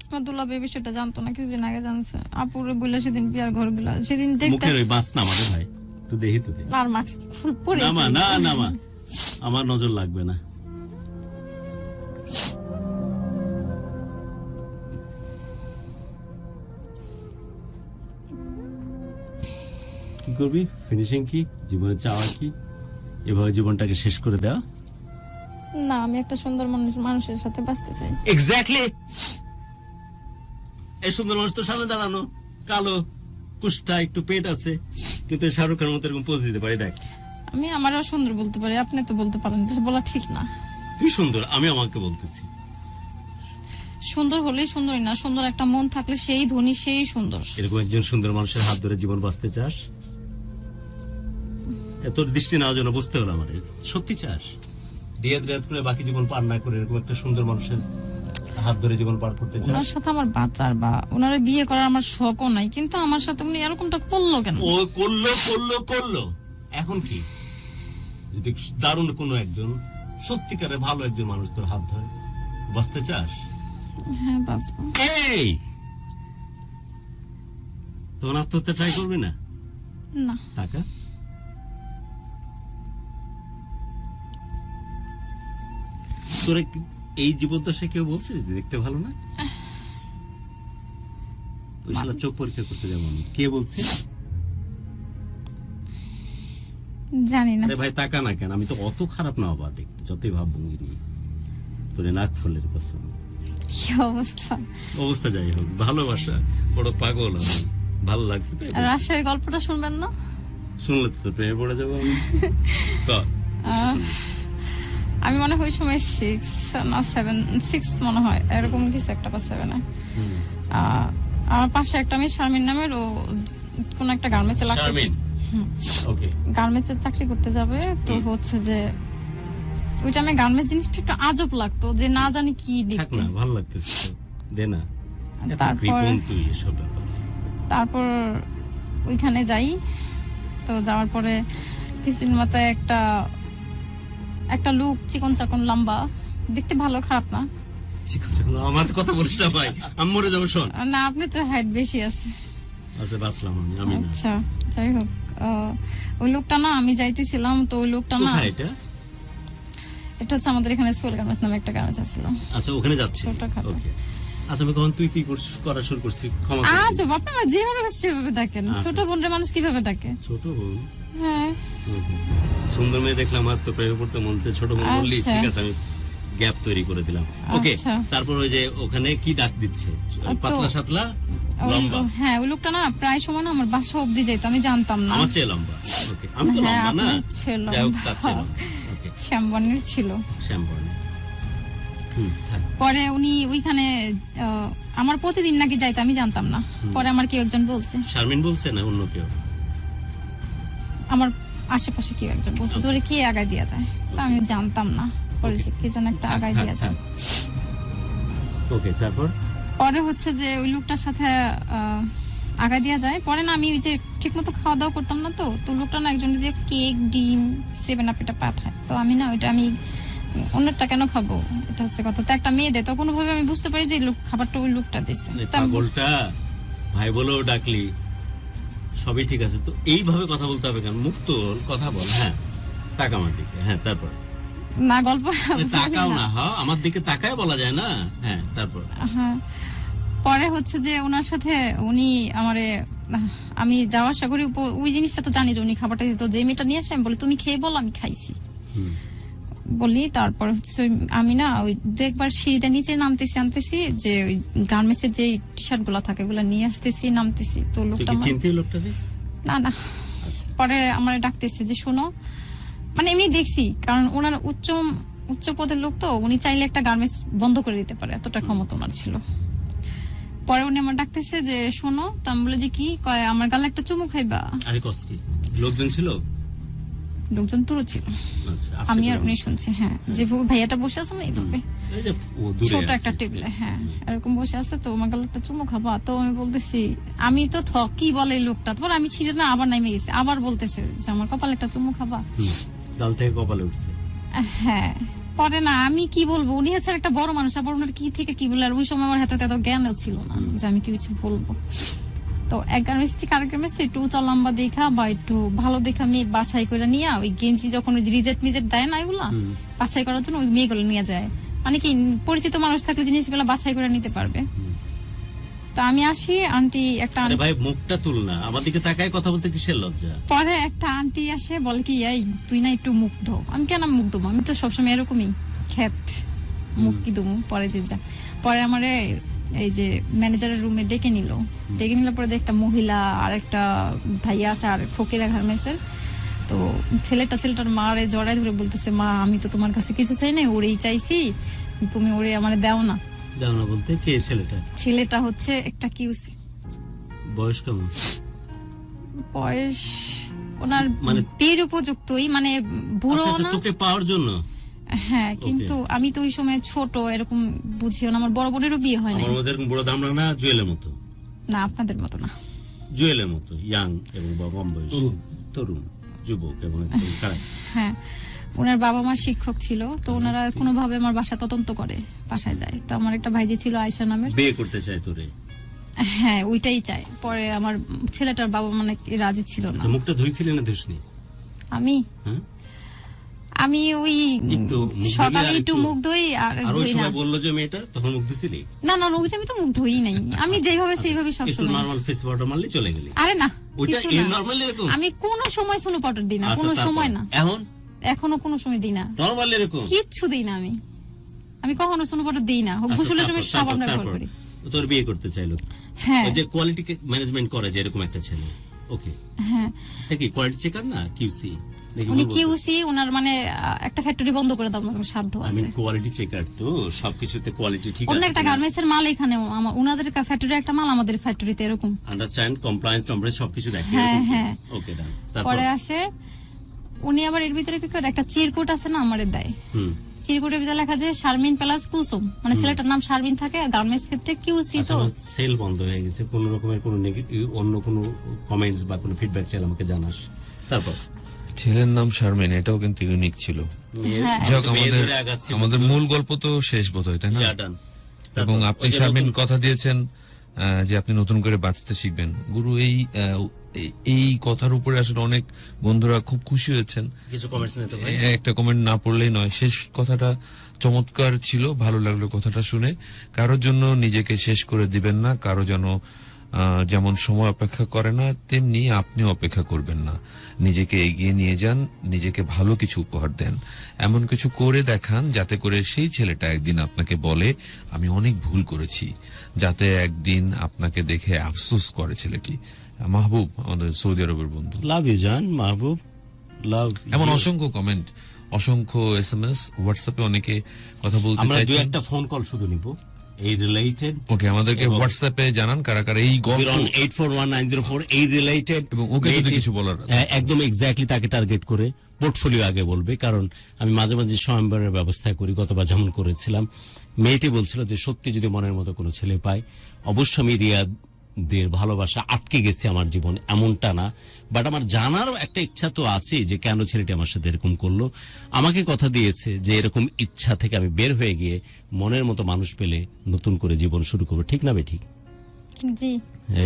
আমার দুলাভ এই বিষয়টা জানতো না, কিছুদিন আগে জানছে। আপুরে বলে সেদিন বিয়ার ঘর গুলা, সেদিন দেখতে মুখের ওই বাস নামা রে ভাই, তুই দেখি তো আর মাস্ক পরে নামা না নামা, আমার নজর লাগবে না। কি করবি? ফিনিশিং কি? জীবনের চাওয়া কি এভাবে জীবনটাকে শেষ করে দেওয়া? না, আমি একটা সুন্দর মানুষের সাথে বাঁচতে চাই। এক্স্যাক্টলি। এই সুন্দর মানুষ তো সামনে দাঁড়ানো, কালো, কুষ্টা, একটু পেট আছে, কিন্তু শাহরুখ খানের মতো এরকম পোজ দিতে পারি। দেখ, আমি আমারও সুন্দর বলতে পারি, আপনি তো বলতে পারেন, এটা বলা ঠিক না। তুই সুন্দর, আমি আমাকে বলতেছি। সুন্দর হলেই সুন্দরই না, সুন্দর একটা মন থাকলে সেই ধনী, সেই সুন্দর। এরকম একজন সুন্দর মানুষের হাত ধরে জীবন বাঁচতে চাস? তোর দৃষ্টি নেওয়ার জন্য বুঝতে হলো আমার। সত্যি চাস? রিয়াদ করে বাকি জীবন পার না করে এরকম একটা সুন্দর মানুষের হাত ধরে জীবন পার করতে চাস? ওনার সাথে আমার বাচ্চার বা ওনারে বিয়ে করার আমার শখও নাই, কিন্তু আমার সাথে উনি এরকমটা করলো কেন? ও করলো। এখন কি? যদি দারুণ কোনো একজন সত্যিকারে ভালো একজন মানুষ তোর হাত ধরে, বাঁচতে চাস? হ্যাঁ, বাঁচবো। এই তোর আত্মহত্যা ট্রাই করবি না? না। টাকা তোরে এই জীবদ্দশায় কেউ বলছে যে দেখতে ভালো না? ওই শালা চোখ পরীক্ষা করতে যাবো আমি, কে বলছে? জানি না। আরে ভাই তাকা না কেন? আমি তো অত খারাপ না বাবা দেখতে, যতই ভাব ভঙ্গি নিয়ে। তোরে নাক ফুলের কসম। কি অবস্থা যাই হোক, ভালোবাসা বড় পাগল আমি, ভালো লাগছে তাই। রাজশাহীর গল্পটা শুনবেন না? শুনলে তো প্রেমে পড়ে যাবো আমি। আমি মনে হয় সময় 6 মনে হয় এরকম কিছু একটা বা 7 আমার পাশে একটা মেয়ে শারমিন নামের, ও কোন একটা গার্মেন্টসে গার্মেন্টসে চাকরি করতে যাবে। তো হচ্ছে যে ওই টাইমে গার্মেন্টস জিনিসটা একটু আজব লাগতো, যে না জানি কি থাক দেখতে। না, ভালো লাগতেছে তো, দে না। এত তারপর- কৃপণ তুই এসব ব্যাপার। তারপর ওইখানে যাই, তো যাওয়ার পরে কিছুদিন মাথায় একটা লোক, চিকন চাকন লম্বা, দেখতে ভালো, খারাপ না। ঠিক আছে, আমার কথা বলিস না ভাই, আমি মরে যাবো, শোন। না, আপনি তো হাইট বেশি আছে। আচ্ছা, বাঁচলাম আমি না। আচ্ছা, যাই হোক, ওই লোকটা না, আমি যাইতেছিলাম, তো ওই লোকটা না, কোথায় এটা? এটা হচ্ছে আমাদের এখানে সোল গার্মেন্টস নামে একটা গার্মেন্টস আছিল। আচ্ছা, ওখানে যাচ্ছি। ছোটখাটো। ওকে, আচ্ছা, আমি কখন তুই করা শুরু করছি, ক্ষমা করে আজ দিন। আপনারা যেভাবে খুশি সেভাবে ডাকেন। আচ্ছা। ছোট বোনরে মানুষ কিভাবে ডাকে? ছোট বোন? হ্যাঁ, সুন্দর মেয়ে দেখলাম, আর তো প্রেমে পড়তে মন চায়, ছোট বোন বললি, আচ্ছা। ঠিক আছে, আমি গ্যাপ তৈরি করে দিলাম। ওকে, আচ্ছা। তারপর ওই যে ওখানে কি ডাক দিচ্ছে, পাতলা সাতলা লম্বা? হ্যাঁ, ওই লোকটা না প্রায় সময় না আমার বাসা অব্দি যেত, আমি জানতাম না। আমার চেয়ে লম্বা? ওকে, আমি তো হ্যাঁ, লম্বা না, আপনার চেয়ে যাই হোক, লম্বা। তার চেয়ে লম্বা। ওকে, শ্যামবর্ণের ছিল। শ্যামবর্ণ। থাক। পরে উনি ওইখানে আমার প্রতিদিন নাকি যাইতো, আমি জানতাম না। পরে আমার কেউ একজন বলছে, শারমিন বলছে না অন্য কেউ? আমার আশেপাশে কেউ একজন বলছে জোরে কে আগায় দেওয়া যায়, তা আমি জানতাম না। পরে যে কি যেন একটা আগায় দেওয়া যায়। ওকে, তারপর? পরে হচ্ছে যে ওই লোকটার সাথে আগায় দেওয়া যায়। পরে না, আমি ওই যে ঠিক মতো খাওয়া দাওয়া করতাম না, তো লোকটা না একজন দিয়ে কেক, ডিম, 7 আপ এটা পাঠায়। তো আমি না, ওইটা আমি অন্যটা কেন খাবো, এটা হচ্ছে কথা। তো একটা মেয়ে দেয়, তো কোনোভাবে আমি বুঝতে পারি যে এই লোক খাবারটা ওই লোকটা দিচ্ছে। এই তো আমি পাগলটা ভাই বলেও ডাকলি, সবই ঠিক আছে, তো এইভাবে কথা বলতে হবে কেন? মুখ তোল, কথা বল। হ্যাঁ, তাকা আমার দিকে। হ্যাঁ, তারপর? না, গল্প তাকাও না, হ্যাঁ, আমার দিকে তাকায় বলা যায় না। হ্যাঁ, তারপর? হ্যাঁ, পরে হচ্ছে যে ওনার সাথে উনি আমারে, আমি যাওয়া আসা করি, ওই জিনিসটা তো জানি যে উনি খাবারটা দিত, যে মেয়েটা নিয়ে আসে, আমি বলি তুমি খেয়ে বল, আমি খাইছি বলি। তারপর হচ্ছে আমি না ওই 2-1 সিঁড়িতে নিচে আনতেছি, যে ওই গার্মেন্টসের যে টি শার্ট গুলা থাকে ওগুলা নিয়ে আসতেছি, নামতেছি। তো তুই লোকটা কি চিনতে লোকটাকে? না, পরে আমার ডাকতেছে যে শোনো, মানে এমনি দেখছি, কারণ ওনার উচ্চ পদের লোক, তো উনি চাইলে একটা গার্মেন্টস বন্ধ করে দিতে পারে, এতটা ক্ষমতা ওনার ছিল। পরে উনি আমার ডাকতেছে যে শোনো, তো আমি বলে যে কি, কয় আমার গালে একটা চুমু খাইবা। আরে কস কি, লোকজন ছিল? লোকজন তুরো ছিল, আচ্ছা, আস্তে আমি আর করে উনি শুনছি। হ্যাঁ, যে ভাইয়াটা বসে আছে না এইভাবে, এই যে ও দূরে ছোট আছে। একটা টেবিলে, হ্যাঁ, এরকম বসে আছে। তো আমার গালে একটা চুমু খাবা। তো আমি বলতেছি, আমি তো কি বলে এই লোকটা, তারপর আমি ছিঁড়ে না আবার নেমে গেছি, আবার বলতেছে যে আমার কপালে একটা চুমু খাবা। গাল থেকে কপালে উঠছে। হ্যাঁ, পরে না আমি কি বলবো, উনি হচ্ছে একটা বড় মানুষ, আবার ওনার কি থেকে কি বলে, আর ওই সময় আমার হাতে এত জ্ঞানও ছিল না যে আমি কিছু বলবো। তো এক গার্মেন্টস থেকে আরেক গার্মেন্টস একটু উঁচা লম্বা দেখা বা একটু ভালো দেখা মেয়ে বাছাই করে নিয়ে, ওই গেঞ্জি যখন ওই রিজেক্ট মিজেক্ট দেয় না, এগুলা বাছাই করার জন্য ওই মেয়েগুলো নিয়ে যায়। মানে কি, পরিচিত মানুষ থাকলে জিনিসগুলো বাছাই করে নিতে পারবে। তো আমি আসি, আন্টি একটা আরে ভাই, মুখটা তুল না, আমার দিকে তাকায় কথা বলতে কিসের লজ্জা? পরে একটা আন্টি আসে, বলে কি, এই তুই না একটু মুখ ধো। আমি কেন মুখ ধোবো, আমি তো সবসময় এরকমই খেত, মুখ কি ধুমু। পরে যে যা, পরে আমারে এই যে ম্যানেজারের রুমে ডেকে নিল পরে একটা মহিলা আর একটা ভাইয়া আছে, আর ফকিরা গার্মেন্টসের। তো ছেলেটার মারে জড়াই ধরে বলতেছে, মা আমি তো তোমার কাছে কিছু চাই না, ওরেই চাইছি, তুমি ওরে আমারে দাও না। দাও না বলতে? কে ছেলেটা হচ্ছে একটা কিউসি। বয়স কেমন? বয়স ওনার মানে বিয়ের উপযুক্তই, মানে বুড়ো আচ্ছা, না। তোকে পাওয়ার জন্য? হ্যাঁ, কিন্তু আমি তো ওই সময় ছোট, এরকম বুঝিও না, আমার বড় বোনেরও বিয়ে হয় না। আমার মধ্যে এরকম বুড়ো দামড়া না, জুয়েলের মতো? না, আপনাদের মতো না, জুয়েলের মতো ইয়াং এবং কম বয়স, তরুণ যুবক এবং একদম কাড়াই। হ্যাঁ, ওনার বাবা মা শিক্ষক ছিল, তো ওনারা কোনোভাবে আমার বাসা তদন্ত করে, বাসায় যায়। তো আমার একটা ভাইজি ছিল আয়েশা নামের, বিয়ে করতে চায় তোরে? হ্যাঁ, ওইটাই চায়। পরে আমার ছেলেটার বাবা মানে রাজি ছিল না। আচ্ছা, মুখটা ধুইছিলি না ধুসনি? আমি ওই একটু মুখ সকালে ধুইলি আর একটু মুখ ধুই আর আর ওই ধুই না। সময় বললো যে মেয়েটা, তখন মুখ ধুইছিলি? না, ওইটা আমি তো মুখ ধুই নাই, আমি যেভাবে সেইভাবে একটু সবসময়। নরমাল ফেস পাউডার মারলি চলে গেলি? আরে না, ওইটা কিছু এই না। নরমাল এরকম? আমি কোনো সময় সোনো পাউডার দিই না, আচ্ছা, কোনো তারপর? সময় না, এখনো কোনো সময় দিই না, নরমাল এরকম কিচ্ছু দিই না। আমি কখনো সোনো পাউডার দিই না, আচ্ছা, গোসলের সময় তারপর, সাবান ব্যবহার তারপর? করি। তোর বিয়ে করতে চাইলো? হ্যাঁ, ওই যে কোয়ালিটি ম্যানেজমেন্ট করে যে এরকম একটা ছেলে, ওকে, হ্যাঁ, দেখি কোয়ালিটি চেকার না, কিউসি নাকি? উনি বলবো তো? কিউসি, ওনার মানে একটা ফ্যাক্টরি বন্ধ করে দেওয়ার মতো সাধ্য আমি আছে। কোয়ালিটি চেকার, তো সবকিছুতে কোয়ালিটি ঠিক অন্য আছে একটা গার্মেন্টসের মাল এখানে, ওনাদের ফ্যাক্টরি একটা মাল আমাদের ফ্যাক্টরিতে এরকম। আন্ডারস্ট্যান্ড, কমপ্লায়েন্স, টমপ্লায়েন্স সবকিছু দেখে? হ্যাঁ, হ্যাঁ। ওকে, ডান। তারপর? পরে আসে উনি আবার এর ভিতরে কি করে একটা চিরকুট আছে না আমারে দেয়, চিরকুটের ভিতরে লেখা যে শারমিন প্লাস কুলসুম, মানে ছেলেটার নাম শারমিন থাকে আর গার্মেন্টস ক্ষেত্রে কিউসি। তো সেল বন্ধ হয়ে গেছে, কোন রকমের কোনো নেগেটিভ অন্য কোনো কমেন্টস বা কোনো ফিডব্যাক চাইলে আমাকে জানাস। তারপর ছেলের নাম শারমিন, এটাও কিন্তু ইউনিক ছিল। হ্যাঁ। যাক, আমাদের মূল গল্প তো শেষ বোধ হয়, তাই না? এবং আপনি শারমিন কথা দিয়েছেন যে আপনি নতুন করে বাঁচতে শিখবেন। গুরু, এই কথার উপরে আসলে অনেক বন্ধুরা খুব খুশি হয়েছেন। কিছু কমেন্টস নিতে পারি? একটা কমেন্ট না পড়লেই নয়। শেষ কথাটা চমৎকার ছিল, ভালো লাগলো কথাটা শুনে। কারোর জন্য নিজেকে শেষ করে দিবেন না, কারো যেন যেমন সময় অপেক্ষা করে না তেমনি আপনি অপেক্ষা করবেন না। নিজেকে এগিয়ে নিয়ে যান, নিজেকে ভালো কিছু উপহার দেন, এমন কিছু করে দেখান যাতে করে সেই ছেলেটা একদিন আপনাকে বলে আমি অনেক ভুল করেছি, যাতে একদিন আপনাকে দেখে আফসোস করে ছেলেটি। মাহবুব, আমাদের সৌদি আরবের বন্ধু। লাভ ইউ জান, মাহবুব, লাভ। এমন অসংখ্য কমেন্ট, অসংখ্য SMS, হোয়াটসঅ্যাপে অনেকে কথা বলতে আমরা দুই চাইছেন। একটা ফোন কল শুধু নিব এই রিলেটেড। ওকে, আমাদেরকে হোয়াটসঅ্যাপে জানান কারা কারা এই গল্প 0841904 এই রিলেটেড, এবং ওকে যদি কিছু বলার একদম এক্স্যাক্টলি তাকে টার্গেট করে পোর্টফোলিও আগে বলবে। কারণ আমি মাঝে মাঝে স্বয়ংবরের ব্যবস্থা করি, গতবার যেমন করেছিলাম। মেয়েটি বলছিল যে সত্যি যদি মনের মতো কোনো ছেলে পাই, অবশ্য আমি রিয়াদের ভালোবাসা আটকে গেছে আমার জীবন, এমনটা না, বাট আমার জানার একটা ইচ্ছা তো আছে যে কেন ছেলেটি আমার সাথে এরকম করলো। আমাকে কথা দিয়েছে যে এরকম ইচ্ছা থেকে আমি বের হয়ে গিয়ে মনের মতো মানুষ পেলে নতুন করে জীবন শুরু করবো। ঠিক না বে? ঠিক জি,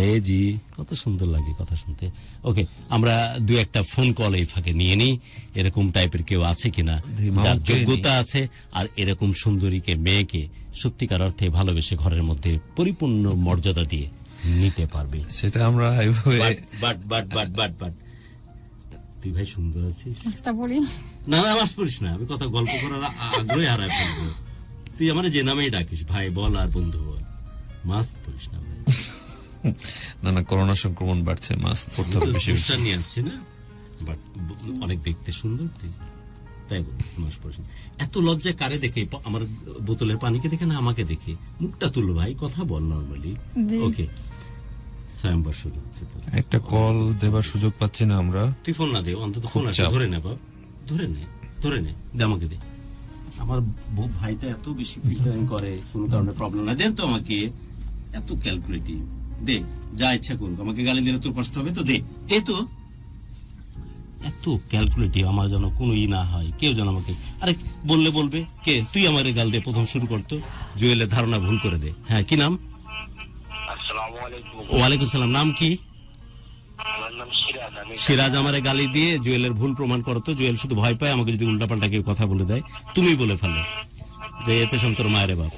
এই জি, কত সুন্দর লাগে কথা শুনতে। ওকে, আমরা দুই একটা ফোন কল এই ফাঁকে নিয়ে নিই। এরকম টাইপের কেউ আছে কিনা যার যোগ্যতা আছে আর এরকম সুন্দরীকে, মেয়েকে সত্যিকার অর্থে ভালোবেসে ঘরের মধ্যে পরিপূর্ণ মর্যাদা দিয়ে নিতে পারবে। সেটা আমরা এইভাবে বাট তুই ভাই সুন্দর আছিস? একটা বলি না না, মাস পড়িস না, আমি কথা গল্প করার আগ্রহে হারাই ফেলবো। তুই আমার যে নামেই ডাকিস, ভাই বল আর বন্ধু বল, মাস্ক পড়িস না ভাই। না, করোনা সংক্রমণ বাড়ছে, মাস্ক পরতে হবে বেশি বেশি। নিয়ে আসছে না, বাট অনেক দেখতে সুন্দর তুই, তাই বলছিস মাস্ক পড়িস না। এত লজ্জা কারে দেখে? আমার বোতলের পানিকে দেখে না আমাকে দেখে? মুখটা তুলো ভাই, কথা বল নরমালি। ওকে, স্বয়ংবর শুরু হচ্ছে। তো একটা কল দেবার সুযোগ পাচ্ছি না আমরা। তুই ফোন না দে, অন্তত ফোন আসে ধরে নে বাপ, ধরে নে, দে আমাকে দে। আমার ভাইটা এত বেশি ফিল্টারিং করে, কোনো কারণে প্রবলেম না, দেন তো আমাকে। এত ক্যালকুলেটিভ, দে, যা ইচ্ছা করুক, আমাকে গালি দিলে তোর কষ্ট হবে তো দে। এই তো এত ক্যালকুলেটিভ, আমার যেন কোনো না হয়, কেউ যেন আমাকে আরে বলবে কে তুই আমার গাল দে, প্রথম শুরু করতো জুয়েলের ধারণা ভুল করে দে। হ্যাঁ, কি নাম? ওয়ালাইকুম সালাম, নাম কি? সিরাজ। আমারে গালি দিয়ে জুয়েলের ভুল প্রমাণ করতো। জুয়েল শুধু ভয় পায় আমাকে যদি উল্টাপাল্টা কেউ কথা বলে দেয়, তুমি বলে ফেলো যে এতে সম তোর মায়ের বাপ।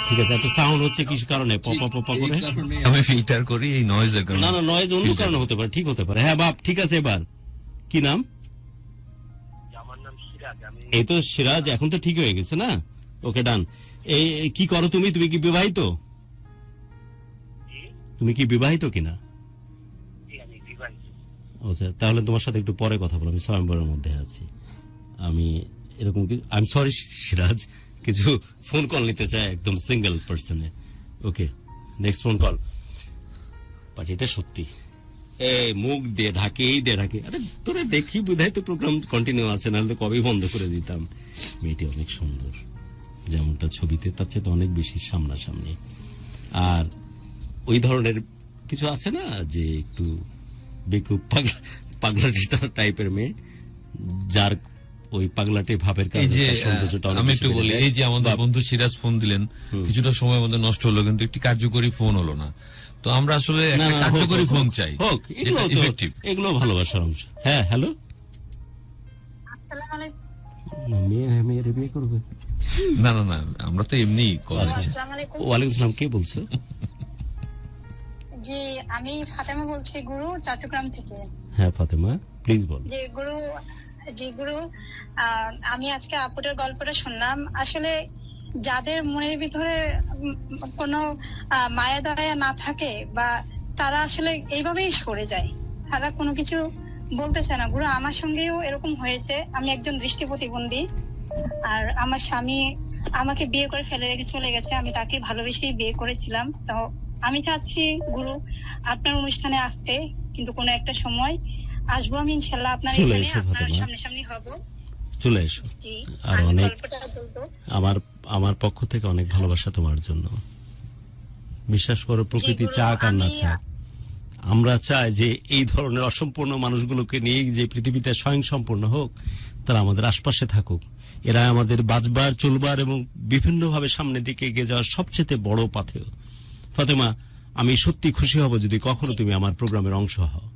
ঠিক আছে, এত সাউন্ড হচ্ছে কিছু কারণে পপা করে? আমি ফিল্টার করি এই নয়েজের কারণে। না, নয়েজ অন্য কারণে হতে পারে, ঠিক হতে পারে। হ্যাঁ বাপ, ঠিক আছে। এবার কি নাম? এই তো সিরাজ, এখন তো ঠিক হয়ে গেছে না? ওকে, ডান। এই কি করো তুমি? তুমি কি বিবাহিত? তুমি কি বিবাহিত কিনা? আচ্ছা, তাহলে তোমার সাথে একটু পরে কথা বলো, আমি স্বয়ংবরের মধ্যে আছি। আমি এরকম আই এম সরি সিরাজ, কিছু ফোন কল নিতে চাই একদম সিঙ্গেল পার্সনে। Okay, next phone call. But এটা সত্যি, মুখ দিয়ে ঢাকে, আরে তোরে দেখি বোধহয় তো প্রোগ্রাম কন্টিনিউ আছে, নাহলে কবে বন্ধ করে দিতাম। মেয়েটি অনেক সুন্দর, যেমনটা ছবিতে তার চেয়ে তো অনেক বেশি সামনাসামনি। আর ওই ধরনের কিছু আছে না যে একটু বেকুব পাগলাটি টাইপের মেয়ে, যার ওই পাগলাটে ভাবের কারণে সৌন্দর্যটা অনেক। আমি একটু বলি, এই যে আমাদের বন্ধু সিরাজ ফোন দিলেন, কিছুটা সময় আমাদের নষ্ট হলো, কিন্তু একটি কার্যকরী ফোন হলো না। তো আমরা আসলে একটা কার্যকরী ফোন চাই, এগুলো ভালোবাসার অংশ। হ্যাঁ, হ্যালো, মেয়ের বিয়ে করবে? না, আমরা তো এমনি। ওয়ালাইকুম আসসালাম, কে বলছো? জি, আমি ফাতেমা বলছি গুরু, চট্টগ্রাম থেকে। হ্যাঁ ফাতেমা, প্লিজ বল। জি গুরু, আমি আজকে আপুদের গল্পটা শুনলাম। আসলে যাদের মনের ভিতরে কোনো মায়া দয়া না থাকে, বা তারা আসলে এইভাবেই সরে যায়, তারা কোনো কিছু বলতে চায় না। গুরু, আমার সঙ্গেও এরকম হয়েছে। আমি একজন দৃষ্টি প্রতিবন্ধী, আর আমার স্বামী আমাকে বিয়ে করে ফেলে রেখে চলে গেছে। আমি তাকে ভালোবেসেই বিয়ে করেছিলাম। তো আমি চাচ্ছি গুরু আপনার অনুষ্ঠানে আসতে, কিন্তু কোনো একটা সময় আসবো আমি ইনশাল্লাহ আপনার চলে এখানে, এসো আপনার ফাতেমা। সামনাসামনি হব। চলে এসো। জি, আর আমি অনেক গল্পটা বলবো। আমার পক্ষ থেকে অনেক ভালোবাসা তোমার জন্য। বিশ্বাস করো, প্রকৃতি গুরু, চাক আর না আমি- চাক, আমরা চাই যে এই ধরনের অসম্পূর্ণ মানুষগুলোকে নিয়ে যে পৃথিবীটা স্বয়ংসম্পূর্ণ হোক, তারা আমাদের আশপাশে থাকুক। এরা আমাদের বাঁচবার, চলবার এবং বিভিন্নভাবে সামনের দিকে এগিয়ে যাওয়ার সবচেয়ে বড় পাথেয়। ফাতেমা, আমি সত্যি খুশি হব যদি কখনো তুমি আমার প্রোগ্রামের অংশ হও।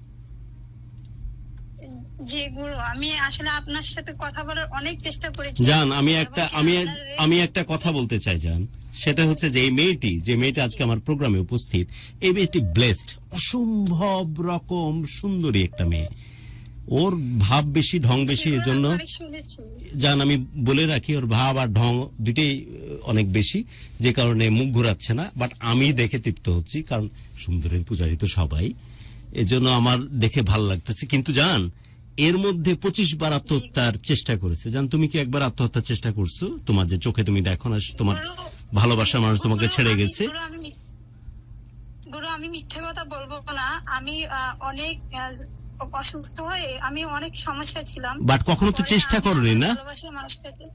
জি গুরু, আমি আসলে আপনার সাথে কথা বলার অনেক চেষ্টা করেছি। জান, আমি এবং একটা কি আমি আপনার- আমি একটা কথা বলতে চাই জান, সেটা হচ্ছে যে এই মেয়েটি, যে মেয়েটা আজকে আমার প্রোগ্রামে উপস্থিত, এই মেয়েটি ব্লেসড, অসম্ভব রকম সুন্দরী একটা মেয়ে। ওর ভাব বেশি, ঢং বেশি, জি গুরু, এজন্য আমি অনেক শুনেছি। জান আমি বলে রাখি, ওর ভাব আর ঢং দুটেই অনেক বেশি, যে কারণে মুখ ঘোরাচ্ছে না। বাট আমি দেখে তৃপ্ত হচ্ছি, কারণ সুন্দরের পূজারী তো সবাই, এজন্য আমার দেখে ভালো লাগতেছে। কিন্তু জান, এর মধ্যে 25 বার আত্মহত্যার চেষ্টা করেছে। জান, তুমি কি একবার আত্মহত্যার চেষ্টা করছো? তোমার যে চোখে তুমি দেখো না, তোমার গুরু, ভালোবাসার মানুষ তোমাকে গুরু, ছেড়ে আমি- গেছে। গুরু, আমি মিথ্যে কথা বলবো না। আমি অনেক অসুস্থ হয়ে আমি অনেক সমস্যা ছিলাম। বাট কখনো তো পরে চেষ্টা আমি করোনি আমার না? ভালোবাসার মানুষটাকে,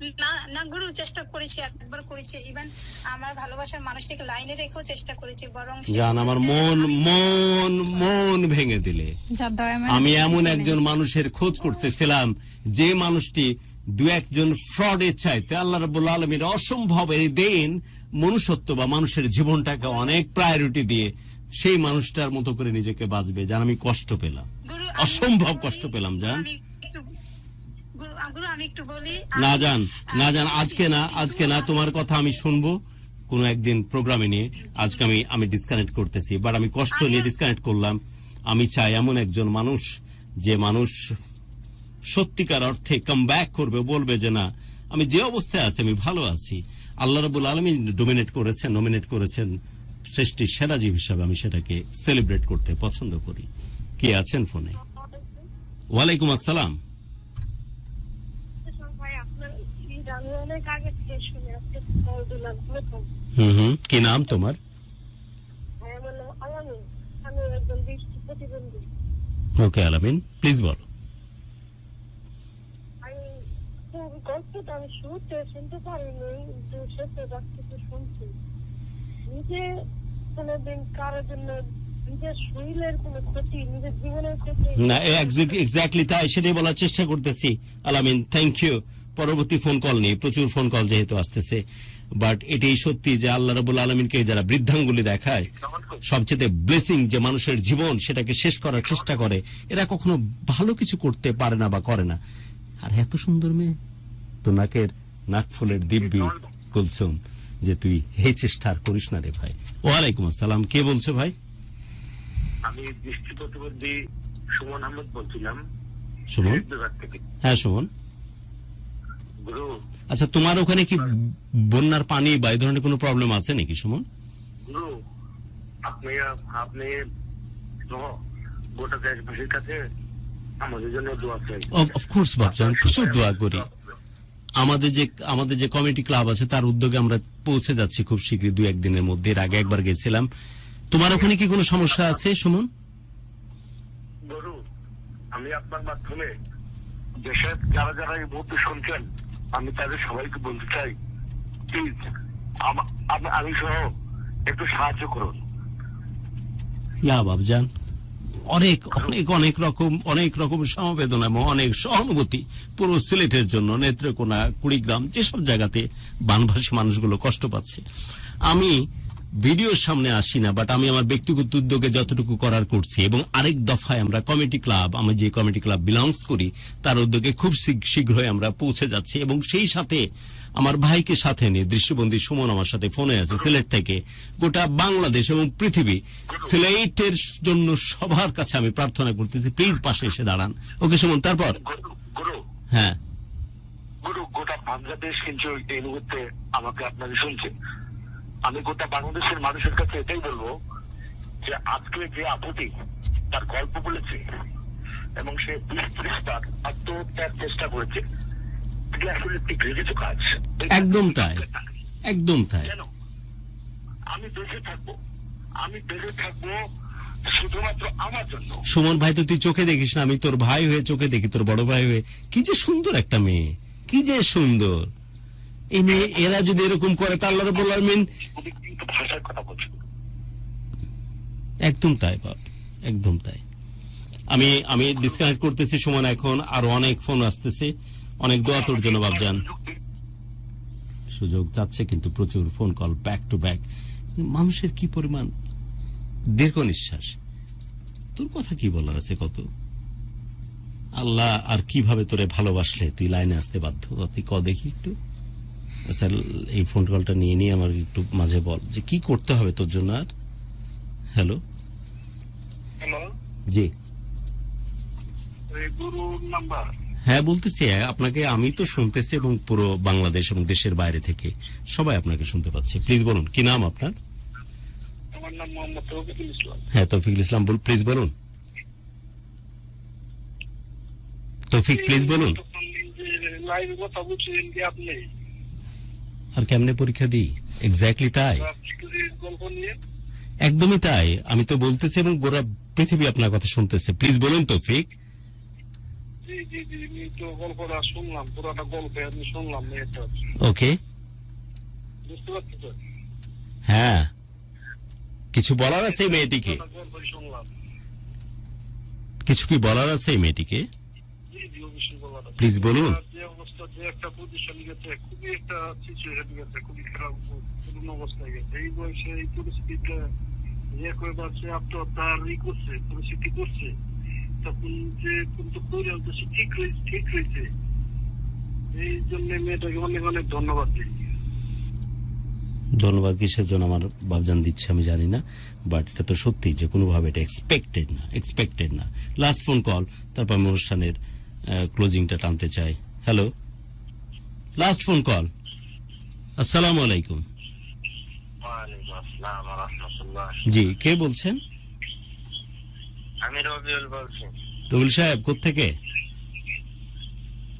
না না গুরু, চেষ্টা করেছি, একবার করেছি। ইভেন আমার ভালোবাসার মানুষটাকে লাইনে রেখেও চেষ্টা করেছি, বরং সে জান, আমার বলেছে, মন আমি- মন মন ভেঙে দিলে। যার দয়া মায়া আমি কিছু এমন নেই। একজন মানুষের খোঁজ করতেছিলাম, যে মানুষটি দু একজন ফ্রডের চাইতে আল্লাহ রাব্বুল আলামিন অসম্ভব এই দিন মনুষ্যত্ব বা মানুষের জীবনটাকে অনেক প্রায়োরিটি দিয়ে সেই মানুষটার মতো করে নিজেকে বাঁচবে। জান, আমি কষ্ট পেলাম, গুরু, আমি অসম্ভব একটু কষ্ট বলি, পেলাম জান। গুরু, আমি একটু বলি। না আমি, জান, না জান, বলেছি, আজকে না, তোমার কথা আমি শুনবো কোনো একদিন প্রোগ্রামে নিয়ে। আজকে আমি ডিসকানেক্ট করতেছি, বাট আমি কষ্ট নিয়ে ডিসকানেক্ট করলাম। আমি চাই এমন একজন মানুষ, যে মানুষ সত্যিকার অর্থে কাম ব্যাক করবে, বলবে যে না, আমি যে অবস্থায় আছি আমি ভালো আছি। আল্লাহ রাব্বুল আলামিন নমিনেট করেছেন শ্রেষ্ঠ সেরা জীব হিসাবে। আমি সেটাকে সেলিব্রেট করতে পছন্দ করি। কে আছেন ফোনে? ওয়ালাইকুম আসসালাম। ভাই, আপনার আমি অনেক আগে থেকে শুনে আজকে কল দিলাম প্রথম। কি নাম তোমার? ভাই, আমার নাম আলামিন, আমি একজন দৃষ্টি প্রতিবন্ধী। ওকে আলামিন, প্লিজ বলো। আমি গল্পটা আমি শুরুতে শুনতে পারিনি, কিন্তু শেষে বাক্যটা শুনছি। নিজে কোনোদিন কারোর জন্য নিজের শরীরের কোনো ক্ষতি, নিজের জীবনের ক্ষতি না, এক্স্যাক্টলি তাই, সেটাই বলার চেষ্টা করতেছি। আলামিন, থ্যাংক ইউ। পরবর্তী ফোন কল নেই, প্রচুর ফোন কল যেহেতু আসতেছে। বাট এটাই সত্যি যে আল্লাহ রাব্বুল আলামিনকে যারা বৃদ্ধাঙ্গুলি দেখায়, সবচেয়ে ব্লেসিং যে মানুষের জীবন সেটাকে শেষ করার চেষ্টা করে, এরা কখনো ভালো কিছু করতে পারে না বা করে না। আর এত সুন্দর মেয়ে, তো নাক ফুলের দিব্যি কুলসুম, যে তুই এই চেষ্টা আর করিস না রে ভাই। ওয়ালাইকুম আসসালাম, কে বলছো ভাই? আমি দৃষ্টি প্রতিবন্ধী সুমন আহমেদ বলছিলাম, সুমন? বিভাগ থেকে। হ্যাঁ সুমন। গুরু, আচ্ছা, তোমার ওখানে কি বন্যার পানি বা এই ধরনের কোনো প্রবলেম আছে নাকি সুমন? গুরু, আপনি আপনি তো গোটা দেশবাসীর কাছে আমাদের জন্য দোয়া চাই। অফকোর্স বাপজান, প্রচুর দোয়া করি। আমাদের যে কমিটি ক্লাব আছে তার উদ্যোগে আমরা পৌঁছে যাচ্ছি খুব শীঘ্রই, 2-1 দিনের মধ্যে। এর আগে একবার গেছিলাম। তোমার ওখানে কি কোনো সমস্যা আছে সুমন? গুরু, আমি আপনার মাধ্যমে দেশের যারা যারা এই মুহূর্তে শুনছেন, আমি তাদের সবাইকে বলতে চাই, প্লিজ আমি সহ একটু সাহায্য করুন। ইয়া বাপজান, অনেক অনেক অনেক রকম সমবেদনা এবং অনেক সহানুভূতি পুরো সিলেটের জন্য। নেত্রকোনা, কুড়িগ্রাম, যেসব জায়গাতে বানভাসী মানুষগুলো কষ্ট পাচ্ছে। আমি ভিডিওর সামনে আসি না, বাট আমি আমার ব্যক্তিগত উদ্যোগে যতটুকু করার করছি। এবং আরেক দফায় আমরা কমিটি ক্লাব, আমি যে কমিটি ক্লাব বিলংস করি, তার উদ্যোগে খুব শীঘ্রই আমরা পৌঁছে যাচ্ছি। এবং সেই সাথে আমার ভাইকে সাথে নিয়ে দৃষ্টিবন্ধী সুমন আমার সাথে ফোনে আছে সিলেট থেকে। গোটা বাংলাদেশ এবং পৃথিবী, সিলেটের জন্য সবার কাছে আমি প্রার্থনা করতেছি, প্লিজ পাশে এসে দাঁড়ান। ওকে সুমন, তারপর? গুরু, হ্যাঁ গুরু, গোটা বাংলাদেশ কিন্তু এই মুহূর্তে আমাকে আপনাকে শুনছে। আমি গোটা বাংলাদেশের মানুষের কাছে এটাই বলবো যে আজকে যে আপুটি তার গল্প বলেছে এবং সে 20-30 বার আত্মহত্যার চেষ্টা করেছে, এটা আসলে একটি ঘৃণিত কাজ। একদম তাই, একদম তাই। কেন আমি বেঁচে থাকবো শুধুমাত্র আমার জন্য। সুমন ভাই, তো তুই চোখে দেখিস না, আমি তোর ভাই হয়ে চোখে দেখি, তোর বড় ভাই হয়ে। কি যে সুন্দর একটা মেয়ে, কি যে সুন্দর এই মেয়ে। এরা যদি এরকম করে তা আল্লাহ রাব্বুল আলামিন। কিন্তু ভাষার কথা বলছি। একদম তাই বাপ, একদম তাই। আমি ডিসকানেক্ট করতেছি সুমন, এখন আর অনেক ফোন আসতেছে, অনেক দোয়া তোর জন্য বাপজান। সুযোগ চাচ্ছে কিন্তু প্রচুর phone call back to back. মানুষের কি পরিমাণ দীর্ঘ নিঃশ্বাস। তোর কথা কি বলার আছে কত? আল্লাহ আর কিভাবে তোরে ভালোবাসলে তুই লাইনে আসতে বাধ্য, তুই দেখি একটু। আচ্ছা, এই ফোন কলটা নিয়ে নিয়ে আমার একটু মাঝে বল যে কি করতে হবে তোর জন্য। আর হ্যালো, জি গুরুর নাম্বার। হ্যাঁ বলতেছি, আপনাকে আমি তো শুনতেছি এবং পুরো বাংলাদেশ এবং দেশের বাইরে থেকে সবাই আপনাকে শুনতে পাচ্ছে। প্লিজ বলুন, কি নাম আপনার? আমার নাম মোহাম্মদ তৌফিকুল ইসলাম। হ্যাঁ তৌফিকুল ইসলাম, প্লিজ বলুন। তৌফিক প্লিজ বলুন। লাইভে কথা বলছিলেন কি আপনি? আর কেমনে পরীক্ষা দিই? এক্স্যাক্টলি তাই, গল্প নিয়ে একদমই তাই। আমি তো বলতেছি এবং গোটা পৃথিবী আপনার কথা শুনতেছে। প্লিজ বলুন তৌফিক। জি জি জি, আমি তো গল্পটা শুনলাম, পুরোটা গল্প আমি শুনলাম। ওকে, বুঝতে পারছি তো? হ্যাঁ, কিছু বলার আছে এই মেয়েটিকে? গল্প শুনলাম। কিছু কি বলার আছে এই মেয়েটিকে? জি জি, অবশ্যই বলার আছে। প্লিজ বলুন। যে অবস্থা, যে একটা পজিশন গেছে, খুবই একটা সিচুয়েশন গেছে, খুবই খারাপ করুণ অবস্থায় গেছে। এই বয়সে এই পরিস্থিতিতে যে কয়েকবার সে আত্মহত্যার করছে, পরিস্থিতি করছে, তখন যে কিন্তু সে ঠিক হয়েছে। এই জন্য মেয়েটাকে অনেক অনেক ধন্যবাদ দিই। ধন্যবাদ কিসের জন্য আমার বাবজান দিচ্ছে আমি জানি না, বাট এটা তো সত্যি যে কোনোভাবে এটা এক্সপেক্টেড না। লাস্ট ফোন কল, তারপর আমি অনুষ্ঠানের ক্লোজিংটা টানতে চাই। Hello, last phone call. আসসালামু আলাইকুম। ওয়ালাইকুম আসসালাম ওয়া রাহমাতুল্লাহ। জি, কে বলছেন? আমি রবিউল বলছি। রবিউল সাহেব কোত্থেকে?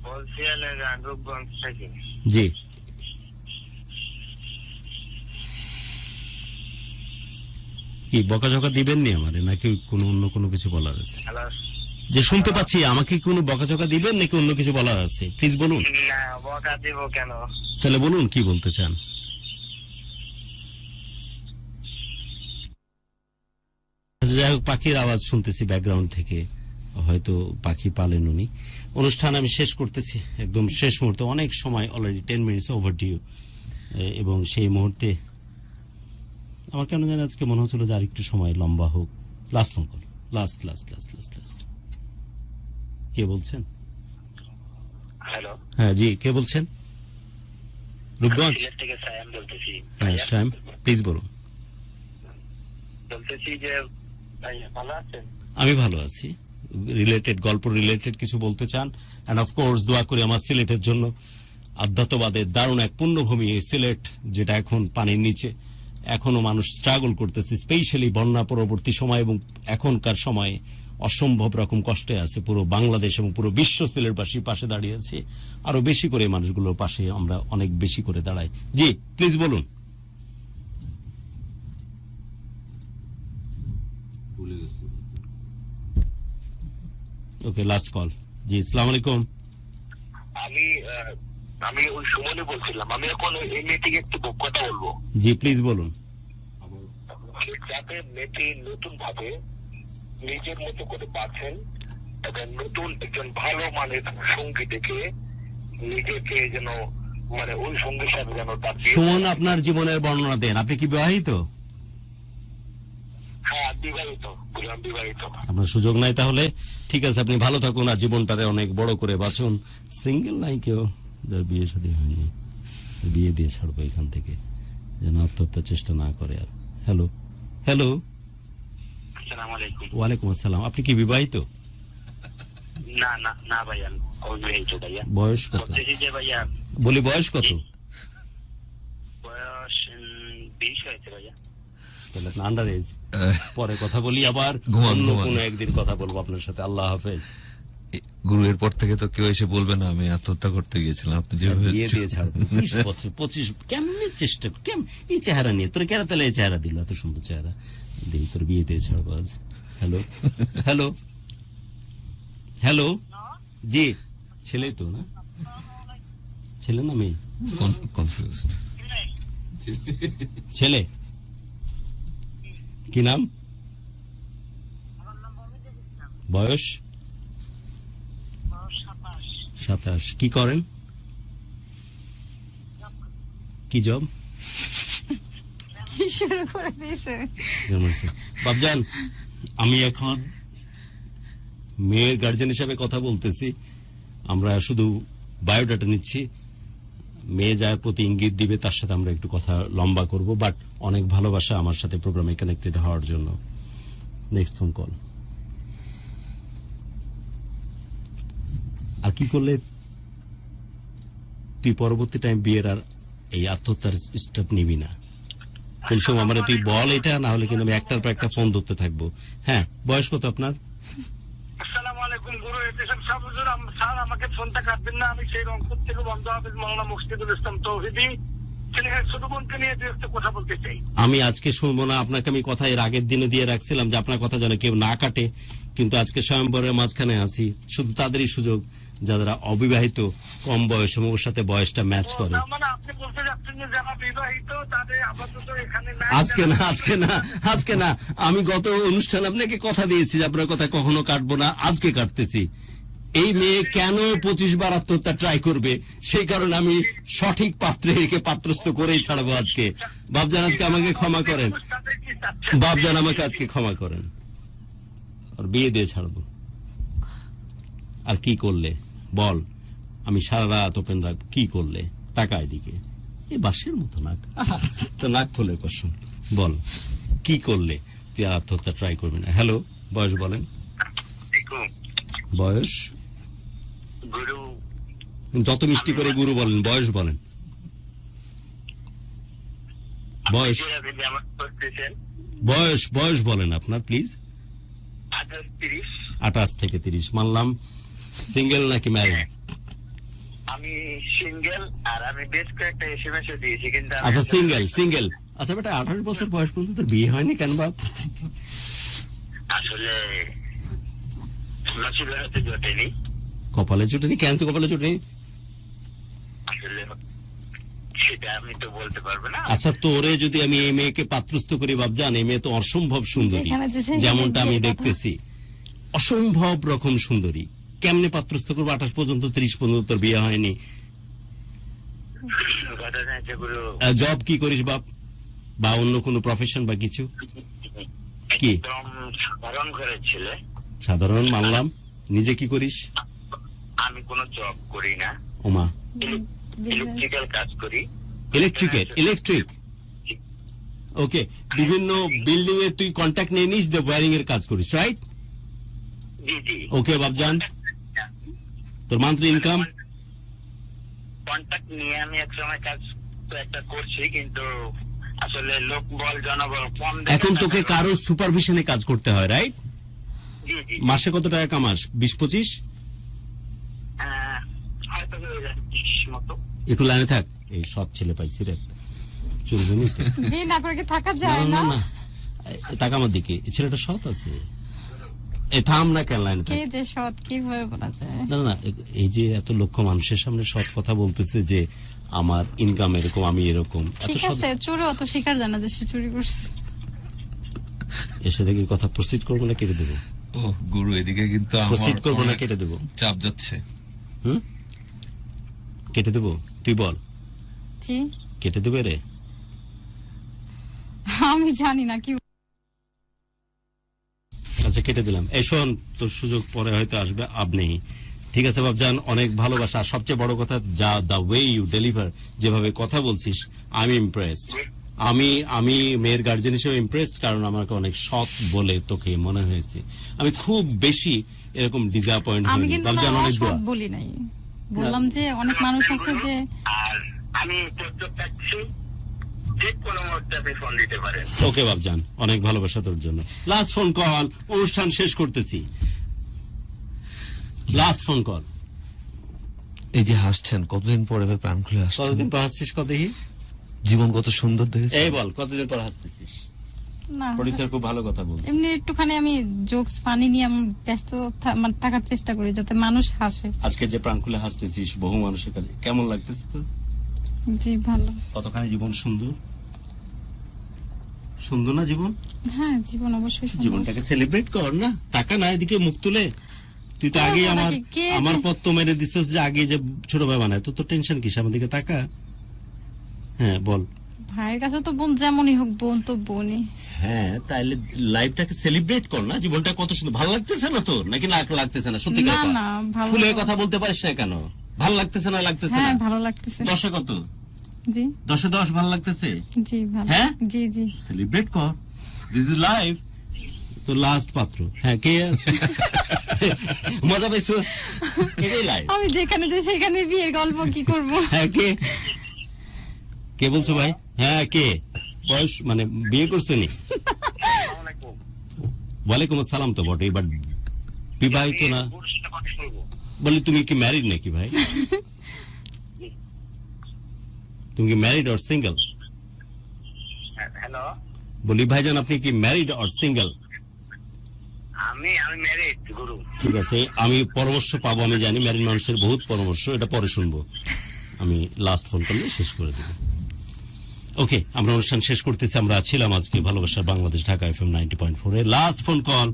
বলছি রূপগঞ্জ থেকে। জি, কি বকাঝকা দিবেন নি আমারে, নাকি কোনো অন্য কোনো কিছু বলার আছে? হ্যালো, যে শুনতে পাচ্ছি, আমাকে কোনো বকাঝকা দিবেন নাকি অন্য কিছু বলার আছে? প্লিজ বলুন। না বকা দিব কেন? তাহলে বলুন কি বলতে চান। যাই হোক, পাখির আওয়াজ শুনতেছি ব্যাকগ্রাউন্ড থেকে, হয়তো পাখি পালেন উনি। অনুষ্ঠান আমি শেষ করতেছি, একদম শেষ মুহূর্তে, অনেক সময় অলরেডি 10 মিনিটস ওভারডিউ, এবং সেই মুহূর্তে আমার কেন জানি আজকে মনে হচ্ছিল যে আর একটু সময় লম্বা হোক। Last phone call, last. কে বলছেন? হ্যালো, হ্যাঁ জি, কে বলছেন? রূপগঞ্জ থেকে সায়াম বলতেছি। হ্যাঁ শ্যাম, প্লিজ বলুন। বলতেছি যে ভাইয়া ভালো আছেন? আমি ভালো আছি। গল্প রিলেটেড কিছু বলতে চান? এন্ড অফ কোর্স দোয়া করি আমার সিলেটের জন্য। আধ্যাত্মবাদের দারুণ এক পুণ্যভূমি এই সিলেট, যেটা এখন পানির নিচে, এখনো মানুষ স্ট্রাগল করতেছে, স্পেশালি বন্যা পরবর্তী সময় এবং এখনকার সময়ে অসম্ভব রকম কষ্টে আছে পুরো বাংলাদেশ এবং পুরো বিশ্ব। সিলেটবাসীর পাশে দাঁড়িয়েছে, আরো বেশি করে মানুষগুলোর পাশে আমরা অনেক বেশি করে দাঁড়াই। জি প্লিজ বলুন। ওকে, লাস্ট কল। জি, আসসালামু আলাইকুম। আমি ওই সুমনে বলছিলাম। আমি এখন এই মেয়েটিকে একটু কথা বলবো। জি প্লিজ বলুন। যাতে মেয়েটি নতুন ভাবে নিজের মতো করে বাঁচেন এবং নতুন একজন ভালো মানের সঙ্গী দেখে নিজেকে যেন মানে ওই সঙ্গীর সাথে যেন তার সুমন, আপনার জীবনের বর্ণনা দেন। আপনি কি বিবাহিত? হ্যাঁ বিবাহিত। আপনার সুযোগ নাই তাহলে? ঠিক আছে, আপনি ভালো থাকুন আর জীবনটারে অনেক বড় করে বাঁচুন। সিঙ্গেল নাই কেউ যার বিয়ে শাদী হয়নি, বিয়ে দিয়ে ছাড়বো এখান থেকে, যেন আত্মহত্যার চেষ্টা না করে। আর হ্যালো, আসসালামু আলাইকুম। ওয়ালাইকুম আসসালাম। আপনি কি বিবাহিত? না ভাইয়া, অবিবাহিত ভাইয়া। বয়স কত? ভাইয়া বলি বয়স কত? বয়স 20 হয়েছে ভাইয়া। তাহলে আন্ডার এজ। পরে কথা বলি, আবার অন্য কোনো একদিন কথা বলবো আপনার সাথে। আল্লাহ হাফেজ। গুরু এরপর থেকে তো কেউ এসে বলবে না আমি আত্মহত্যা করতে গিয়েছিলাম, আপনি যেভাবে বিয়ে দিয়ে ছাড়বো 20 বছর 25 কেমনে চেষ্টা এই চেহারা নিয়ে তোর কেরা তাহলে এই চেহারা দিল, এত সুন্দর চেহারা দিই তোর বিয়ে দিয়ে ছাড়বো আজ। হ্যালো হ্যালো হ্যালো, জি ছেলে তো না, ছেলে না মেয়ে? কনফিউজড। ছেলে কি নাম, বয়স? 27। কি করেন, কি জব? কি শুরু করে দিয়েছে? বাবজান, আমি এখন মেয়ের গার্জেন হিসাবে কথা বলতেছি। আমরা শুধু বায়োডাটা নিচ্ছি, মেয়ে যার প্রতি ইঙ্গিত দিবে তার সাথে আমরা একটু কথা লম্বা করব, বাট অনেক ভালোবাসা আমার সাথে প্রোগ্রামে কানেক্টেড হওয়ার জন্য। Next phone call. আর কি করলে তুই পরবর্তী টাইম বিয়ের আর এই আত্মহত্যার স্টেপ নিবি না? কোন সময় আমার তুই বল এটা, না হলে কিন্তু আমি একটার পর একটা ফোন ধরতে থাকবো। হ্যাঁ, বয়স কত আপনার? আসসালামু আলাইকুম গুরু, এতেশাম সাহেব হুজুর, স্যার আমাকে ফোনটা কাটবেন না, আমি সেই রংপুর থেকে বন্ধ হাফেজ মাওলানা মুফতিদুল ইসলাম তৌহিদি ছেলের ছোট বোনকে নিয়ে দু একটা কথা বলতে চাই। আমি আজকে শুনবো না, আপনাকে আমি কথা এর আগের দিনে দিয়ে রাখছিলাম যে আপনার কথা যেন কেউ না কাটে, কিন্তু আজকে স্বয়ংবরের মাঝখানে আছি। শুধু তাদেরই সুযোগ যারা অবিবাহিত, কম বয়স এবং ওর সাথে বয়সটা ম্যাচ করে। মানে আপনি বলতে যাচ্ছেন যে যারা বিবাহিত তাদের আপাতত এখানে আজকে না, আমি গত অনুষ্ঠান আপনাকে কথা দিয়েছি যে আপনার কথা কখনো কাটবো না, আজকে কাটতেছি। এই মেয়ে কেন 25 বার আত্মহত্যা ট্রাই করবে, সেই কারণে আমি সঠিক পাত্রে একে পাত্রস্থ করেই ছাড়বো আজকে। বাবজান আজকে আমাকে ক্ষমা করেন, বাবজান আমাকে আজকে ক্ষমা করেন, আর বিয়ে দিয়ে ছাড়বো। আর কি করলে বল, আমি সারা রাত ওপেন রাখবো। কি করলে? টাকা এদিকে, এই বাসের মতো নাক, তো নাক খোলে কসম, বল কি করলে তুই আর আত্মহত্যা ট্রাই করবি না? হ্যালো, বয়স বলেন, বয়স? গুরু যত মিষ্টি করে গুরু বলেন, বয়স বলেন, বয়স বয়স বলেন আপনার প্লিজ। 28 থেকে 30। মানলাম। সিঙ্গেল নাকি ম্যারিড? আমি সিঙ্গেল, আর আমি বেশ কয়েকটা এসএমএস দিয়েছি, কিন্তু আচ্ছা সিঙ্গেল। আচ্ছা বেটা, 28 বছর বয়স পর্যন্ত তোর বিয়ে হয়নি কেন বাপ? আসলে নসিবে হয়তো জোটেনি। কপালে জুটেনি? কেন তো কপালে জুটেনি? আসলে সেটা আমি তো বলতে পারবো না। আচ্ছা, তোরে যদি আমি এই মেয়েকে পাত্রস্থ করি বাবজান, এই মেয়ে তো অসম্ভব সুন্দরী, যেমনটা আমি দেখতেছি, অসম্ভব রকম সুন্দরী। কেমনে পাত্রস্থ করবো? 28 পর্যন্ত, 30 পর্যন্ত তোর বিয়ে হয়নি। জব কি করিস বাপ, বা অন্য কোনো প্রফেশন বা কিছু? কি সাধারণ ঘরের ছেলে। সাধারণ মানলাম। নিজে কি করিস? আমি কোনো জব করি না। ওমা, ইলেকট্রিক্যাল কাজ করি। ইলেকট্রিক। ওকে, বিভিন্ন বিল্ডিং এ তুই কন্ট্যাক্ট নিয়ে নিস, ওয়্যারিং এর কাজ করিস, রাইট? জি জি। ওকে বাবজান, তোর মান্থলি ইনকাম? কন্ট্যাক্ট নিয়ে আমি এক সময় কাজ তো একটা করছি, কিন্তু আসলে লোক বল জনবল কম। এখন তোকে কারো সুপারভিশনে কাজ করতে হয়, রাইট? জি জি। মাসে কত টাকা কামাস? 20-25? হয়তো হয়ে যায় 20 মতো। একটু লাইনে থাক, এই সৎ ছেলে পাইছি রে, চলবে না? বিয়ে না করে কি থাকা যায় না না? না, টাকা আমার দিকে, এই ছেলেটা সৎ আছে। এই থাম না, কেন লাইনে থাক? কে যে সৎ কিভাবে বলা যায়? না না, এই যে এত লক্ষ মানুষের সামনে সৎ কথা বলতেছে যে আমার ইনকাম এরকম, আমি এরকম, এত ঠিক সৎ। আছে, চোরও অত স্বীকার জানা যে সে চুরি করছে। এসে দেখি কথা প্রসিড করবো না কেটে দেবো? ও গুরু, এদিকে কিন্তু প্রসিড করবো না কেটে দেবো? চাপ যাচ্ছে। কেটে দেবো? তুই বল, জি কেটে দেবে রে? আমি জানি না কি। আচ্ছা কেটে দিলাম। এই শোন, তোর সুযোগ পরে হয়তো আসবে, আব নেই। ঠিক আছে বাবজান, অনেক ভালোবাসা। আর সবচেয়ে বড় কথা, যা দ্য ওয়ে ইউ ডেলিভার, যেভাবে কথা বলছিস, আই এম ইমপ্রেসড। আমি মেয়ের গার্জেন হিসেবে ইমপ্রেসড, কারণ আমাকে অনেক সৎ বলে তোকে মনে হয়েছে। আমি খুব বেশি এরকম ডিসঅ্যাপয়েন্ট আমি হইনি কিন্তু বাবজান, অনেক সৎ বলি নাই, বললাম যে অনেক মানুষ আছে যে। আর আমি প্রস্তুত থাকছি, যে কোনো মুহূর্তে আপনি ফোন দিতে পারেন। ওকে বাবজান, অনেক ভালোবাসা তোর জন্য। লাস্ট ফোন কল, অনুষ্ঠান শেষ করতেছি। Last phone call. এই যে হাসছেন, কতদিন পরে ভাই প্রাণ খুলে হাসছেন? কতদিন পর হাসছিস কত দেখি? জীবন কত সুন্দর দেখেছি। এই বল কতদিন পর হাসতেছিস? না প্রডিউসার খুব ভালো কথা বলছে। এমনি একটুখানি আমি জোকস ফানি নিয়ে আমি ব্যস্ত মানে থাকার চেষ্টা করি যাতে মানুষ হাসে। আজকে যে প্রাণ খুলে হাসতেছিস বহু মানুষের কাছে, কেমন লাগতেছে তোর? জি ভালো। কতখানি জীবন সুন্দর, সুন্দর না জীবন? হ্যাঁ জীবন অবশ্যই সুন্দর। জীবনটাকে সেলিব্রেট কর না, টাকা না এদিকে মুখ তুলে। তুই তো আগে করবো আমার নাকি? কে যে- আমার পথ তো মেরে দিছিস যে আগে যে ছোট ভাই বানায়, তো টেনশন কিস? আমার দিকে তাকা। হ্যাঁ বল। ভাইয়ের কাছে তো বোন যেমনই হোক, বোন তো বোনই। হ্যাঁ তাইলে লাইফটাকে সেলিব্রেট কর না। জীবনটা কত সুন্দর। ভালো লাগতেছে না তোর, নাকি না লাগতেছে না? সত্যি না কথা না ভালো। খুলে কথা বলতে পারিস না কেন? ভালো লাগতেছে না লাগতেছে হ্যাঁ না? ভালো লাগতেছে। 10-এ কত? জি 10-এ 10 ভালো লাগতেছে? জি ভালো। হ্যাঁ? জি জি। সেলিব্রেট কর, দিস ইজ লাইফ। তো লাস্ট পাত্র, হ্যাঁ কে আছে? মজা পাইছো? এটাই লাইফ। আমি যেখানে যে সেখানে বিয়ের গল্প কি করব? হ্যাঁ কে কে বলছো ভাই? হ্যাঁ কে? বয়স মানে বিয়ে করছো নি? ওয়ালাইকুম আসসালাম তো বটে, বাট বিবাহিত না। বলি তুমি কি ম্যারিড নাকি ভাই? তুমি কি ম্যারিড অর সিঙ্গেল? হ্যালো, বলি ভাইজান আপনি কি ম্যারিড অর সিঙ্গেল? আমি ম্যারিড গুরু। ঠিক আছে, আমি পরামর্শ পাবো, আমি জানি ম্যারিড মানুষের বহুত পরামর্শ, এটা পরে শুনবো। আমি লাস্ট ফোন করলে শেষ করে দেব। ওকে, আমরা অনুষ্ঠান শেষ করতেছি। আমরা ছিলাম আজকে ভালোবাসার বাংলাদেশ, ঢাকা FM 90.4 এ। লাস্ট ফোন কল,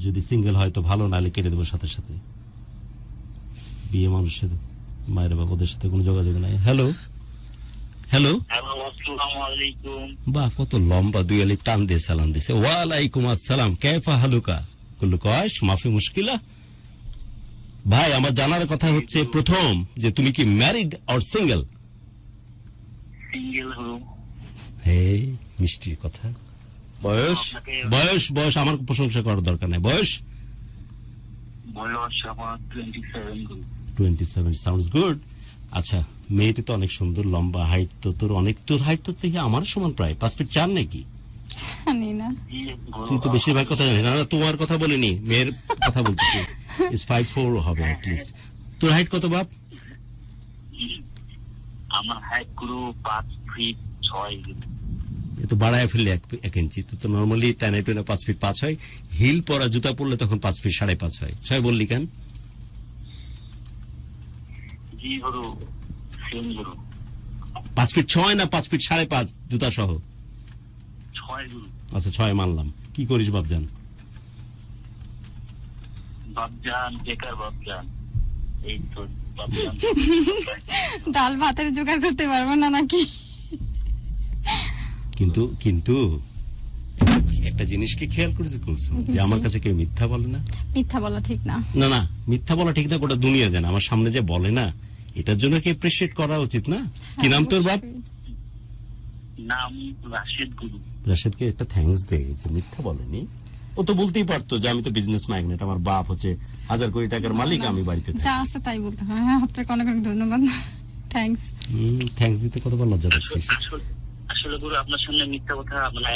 যদি সিঙ্গেল হয় তো ভালো, নাহলে কেটে দেবো সাথে সাথে। বিয়ে মানুষের মায়ের বাবাদের সাথে কোনো যোগাযোগ নাই। হ্যালো হ্যালো, আসসালামু আলাইকুম। বাহ কত লম্বা, দুই আলিফ টান দিয়ে সালাম দিছে। ওয়ালাইকুম আসসালাম, কেফা হালুকা কুল্লু কয়স মাফি মুশকিলা। ভাই আমার জানার কথা হচ্ছে প্রথম যে তুমি কি ম্যারিড অর সিঙ্গেল? সিঙ্গেল গুরু। হে মিষ্টির কথা। বয়স বয়স বয়স আমার প্রশংসা করার দরকার নাই। বয়স বয়স আমার 27 গুরু। 27 সাউন্ডস গুড। আচ্ছা, মেয়েটি তো অনেক সুন্দর, লম্বা, হাইট তো তোর অনেক, তোর হাইট তো থেকে আমার সমান প্রায় 5 ফিট 4 নাকি? জানি না। তুই তো বেশিরভাগ কথা জানিস না। না, তোমার কথা বলিনি, মেয়ের কথা বলতেছি। ইজ 5'4" হবে অ্যাট লিস্ট। তোর হাইট কত বাপ? আমার হাইট গুরু 5 ফিট 6 গুরু। এ তো বাড়ায় ফেললে 1 ইঞ্চি। তো নর্মালি টানে টুনে 5 ফিট 5 হয়। হিল পরা জুতা পরলে তখন 5 ফিট 5.5 হয়। 6 বললি কেন? জি গুরু, সেম গুরু। 5 ফিট 6 না 5 ফিট 5.5 জুতা সহ? 6 গুরু। আচ্ছা 6 মানলাম। কি করিস বাপজান? বাপজান, বেকার বাপজান। এই তো বাপজান। ডাল ভাতের জোগাড় করতে পারবো না নাকি? কিন্তু কিন্তু একটা জিনিস কি খেয়াল করেছি কুলসুম, যে আমার কাছে কেউ মিথ্যা বলে না। মিথ্যা বলা ঠিক না। না না, মিথ্যা বলা ঠিক না, গোটা দুনিয়া জানে। আমার সামনে যে বলে না, এটার জন্য কি এপ্রিশিয়েট করা উচিত না? কি নাম তোর বাপ? নাম রাশিদ গুরু। রাশেদকে একটা থ্যাঙ্কস দে যে মিথ্যা বলেনি। ও তো বলতেই পারতো যে আমি তো বিজনেস ম্যাগনেট, আমার বাপ হচ্ছে 1000 কোটি টাকার মালিক, আমি বাড়িতে থাকি। যা আছে তাই বলতে হয়। হ্যাঁ আপনাকে অনেক অনেক ধন্যবাদ। থ্যাঙ্কস। থ্যাঙ্কস দিতে কতবার লজ্জা পাচ্ছিস? আসলে গুরু আপনার সামনে মিথ্যা কথা মানে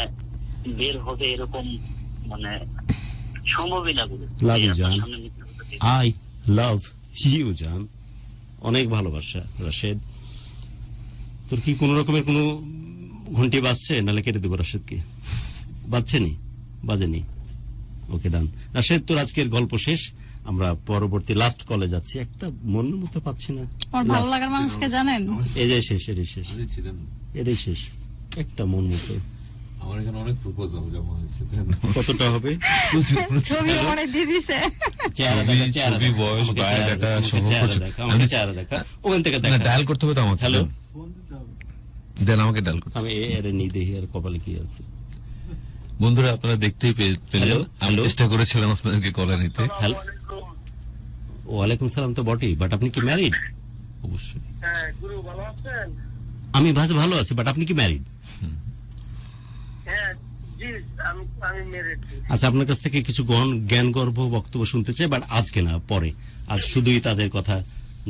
বের হবে এরকম মানে সম্ভবই না গুরু। Love you, আপনার জান। সামনে মিথ্যা কথা বের আই লাভ ইউ জান। অনেক ভালোবাসা রাশেদ। তোর কি কোন রকমের কোনো ঘন্টি বাজছে? নালে কেটে দেবো রাশেদকে। বাজছে নি? বাজেনি? ওকে ডান। রাশেদ, তোর আজকের গল্প শেষ। আমরা পরবর্তী লাস্ট কলে যাচ্ছি। একটা মনের মতো পাচ্ছি না। আমার ভালো লাগার মানুষকে জানেন? এই যে শেষ, এটাই শেষ, ছিলেন এটাই শেষ। একটা মন মতো আমার এখানে অনেক প্রপোজাল জমা হয়েছে। কতটা হবে? ছবি আমার দিয়ে দিছে। চেহারা দেখা, চেহারা ছবি, দেখা, বয়স, আমাকে বায়োডাটা, চেহারা দেখা, সহ চেহারা কিছু। দেখা, আমাকে চেহারা দেখা। ওখান থেকে দেখা। ডায়াল করতে হবে তো আমাকে। হ্যালো, দেন আমাকে ডায়াল করতে। আমি এর নিয়ে দেখি আর কপালে কি আছে। বন্ধুরা আপনারা দেখতেই পেলেন, হ্যালো, আমি হ্যালো। চেষ্টা করেছিলাম আপনাদেরকে কলে নিতে। হ্যালো, ওয়ালাইকুম সালাম তো বটেই, বাট আপনি কি ম্যারিড? অবশ্যই। হ্যাঁ গুরু ভালো আছেন? আমি ভালো আছি, বাট আপনি কি ম্যারিড? হ্যাঁ জি, আমি মেরিট। আচ্ছা, আপনার কাছ থেকে কিছু জ্ঞান গর্ভ বক্তব্য শুনতে চাই, বাট আজকে না, পরে। আজ শুধুই তাদের কথা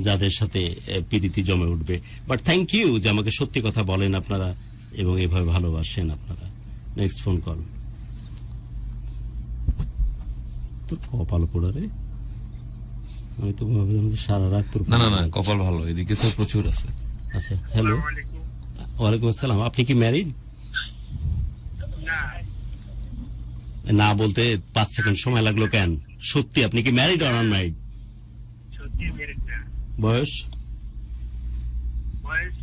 যাদের সাথে প্রীতি জমে উঠবে। বাট থ্যাংক ইউ যে আমাকে সত্যি কথা বলেন আপনারা এবং এভাবে ভালোবাসেন আপনারা। Next phone call. তোর কপাল পোড়া রে। আমি তো ভাবলাম যে সারা রাত তোর না না না, কপাল ভালো, এদিকে তো প্রচুর আছে। আচ্ছা, হ্যালো, ওয়ালাইকুম আসসালাম। আপনি কি ম্যারিড? না বলতে 5 সেকেন্ড সময় লাগলো কেন? সত্যি আপনি কি ম্যারিড অর আনম্যারিড? সত্যি মেরিট না। বয়স? বয়স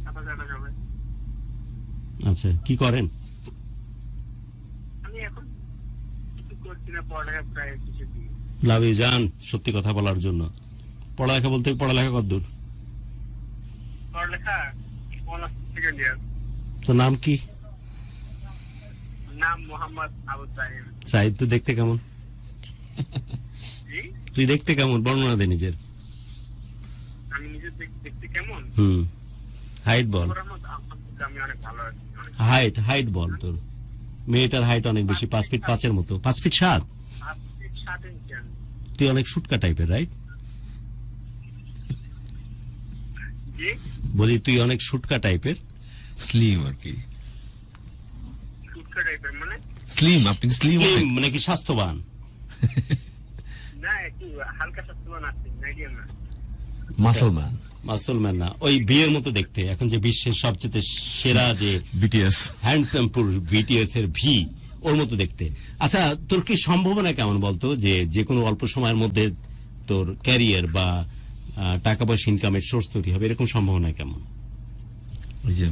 27 হবে। আচ্ছা, কি করেন? আমি এখন কিছু করছি না, পড়ালেখা প্রায় কিছু দিই। লাভ ইউ জান, সত্যি কথা বলার জন্য। পড়ালেখা বলতে পড়ালেখা কতদূর? পড়ালেখা অনার্স সেকেন্ড ইয়ার। তো নাম কি? নাম মোহাম্মদ আবু তাহির। সাহিদ, তুই দেখতে কেমন? জি, তুই দেখতে কেমন বর্ণনা দে নিজের। আমি নিজে দেখতে কেমন? হাইট বল, ওর মধ্যে আমি অনেক ভালো আছি। হাইট বল তোর। মেয়েটার হাইট অনেক বেশি, 5 ফিট 5 এর মতো, 5 ফিট 7। 5 ফিট 7 ইঞ্চি আমি। তুই অনেক শুটকা টাইপের, রাইট? জি, বলি তুই অনেক শুটকা টাইপের। স্লিম আর কি, শুটকা টাইপের মানে? স্লিম। আপনি স্লিম স্লিম মানে কি স্বাস্থ্যবান? না, একটু হালকা স্বাস্থ্যবান আছে, মিডিয়াম না। মাসল ম্যান, মাসলম্যান না, ওই বিয়ের মতো দেখতে। এখন যে বিশ্বের সবচেয়ে সেরা যে বিটিএস। হ্যান্ডসাম পুর বিটিএস এর ভি, ওর মতো দেখতে। আচ্ছা, তোর কি সম্ভাবনা কেমন বলতো, যে যে কোনো অল্প সময়ের মধ্যে তোর ক্যারিয়ার বা টাকা পয়সা ইনকামের সোর্স তৈরি হবে, এরকম সম্ভাবনা কেমন? ওই যে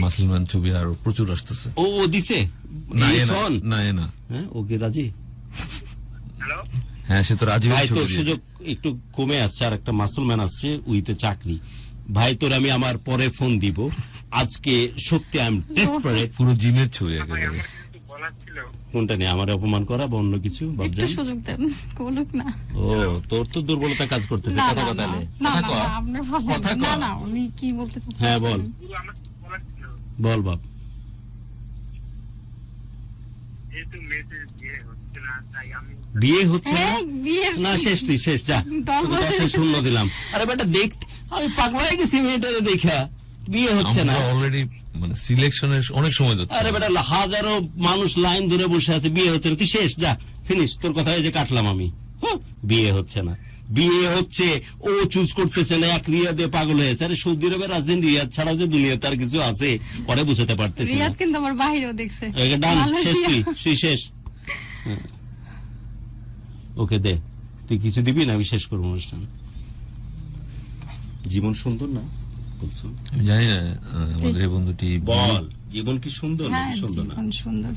মাসলম্যান ছবি আরো প্রচুর আসতেছে। ও দিছে না এই এ না, শোন। না এ না। হ্যাঁ, ওকে রাজি? হ্যালো, হ্যাঁ, সে তো রাজি ভাই, হচ্ছে। তোর সুযোগ একটু কমে আসছে, আর একটা মাসলম্যান আসছে উইতে চাকরি। ভাই, তোর আমি আমার পরে ফোন দিব। আজকে সত্যি আই এম ডেসপারেট। পুরো জিমের ছবি ভাই একেবারে। আমার কিছু বলার ছিল। কোনটা নিয়ে আমার অপমান করা বা অন্য কিছু? একটু বাবজান, সুযোগ দেন, বলুক না। ও তোর তো দুর্বলতা কাজ করতেছে। না, কথা না, কথা না, নে। না, কথা না, কর। না, আপনার ভালো কথা না, কর। না, উনি কি বলতে চাচ্ছেন? হ্যাঁ, বল পুরো আমার কিছু বলার ছিল। বল বাপ। যেহেতু মেয়েদের বিয়ে হচ্ছে না, তাই আমি বিয়ে হচ্ছে না? হ্যাঁ, বিয়ের না, শেষ তুই শেষ, যা। ডল তোকে 10 এ শূন্য দিলাম। আরে বেটা, দেখতে আমি পাগলা হয়ে গেছি মেয়েটারে দেখা। বিয়ে হচ্ছে না? আমরা অলরেডি মানে সিলেকশনের অনেক সময় যাচ্ছে। আরে বেটা, হাজারো মানুষ লাইন ধরে বসে আছে, বিয়ে হচ্ছে না। তুই শেষ, যা, ফিনিশ। তোর কথা এই যে কাটলাম আমি। বিয়ে হচ্ছে না, বিয়ে হচ্ছে। ও চুজ করতেছে না, এক রিয়াদে পাগল হয়েছে। আরে সৌদি আরবের রাজধানী রিয়াদ ছাড়াও যে দুনিয়াতে আর কিছু আছে, পরে বুঝাতে পারতেছি না। রিয়াদ কিন্তু আমার বাহিরেও দেখছে। এটা ডান, শেষ মালয়েশিয়া। তুই শেষ। ওকে দে, তুই কিছু দিবি না? আমি শেষ করবো অনুষ্ঠান। জীবন সুন্দর না বলছো? আমি জানি না আমাদের এই বন্ধুটি বল, জীবন কি সুন্দর হ্যাঁ, নাকি সুন্দর না? জীবন সুন্দর।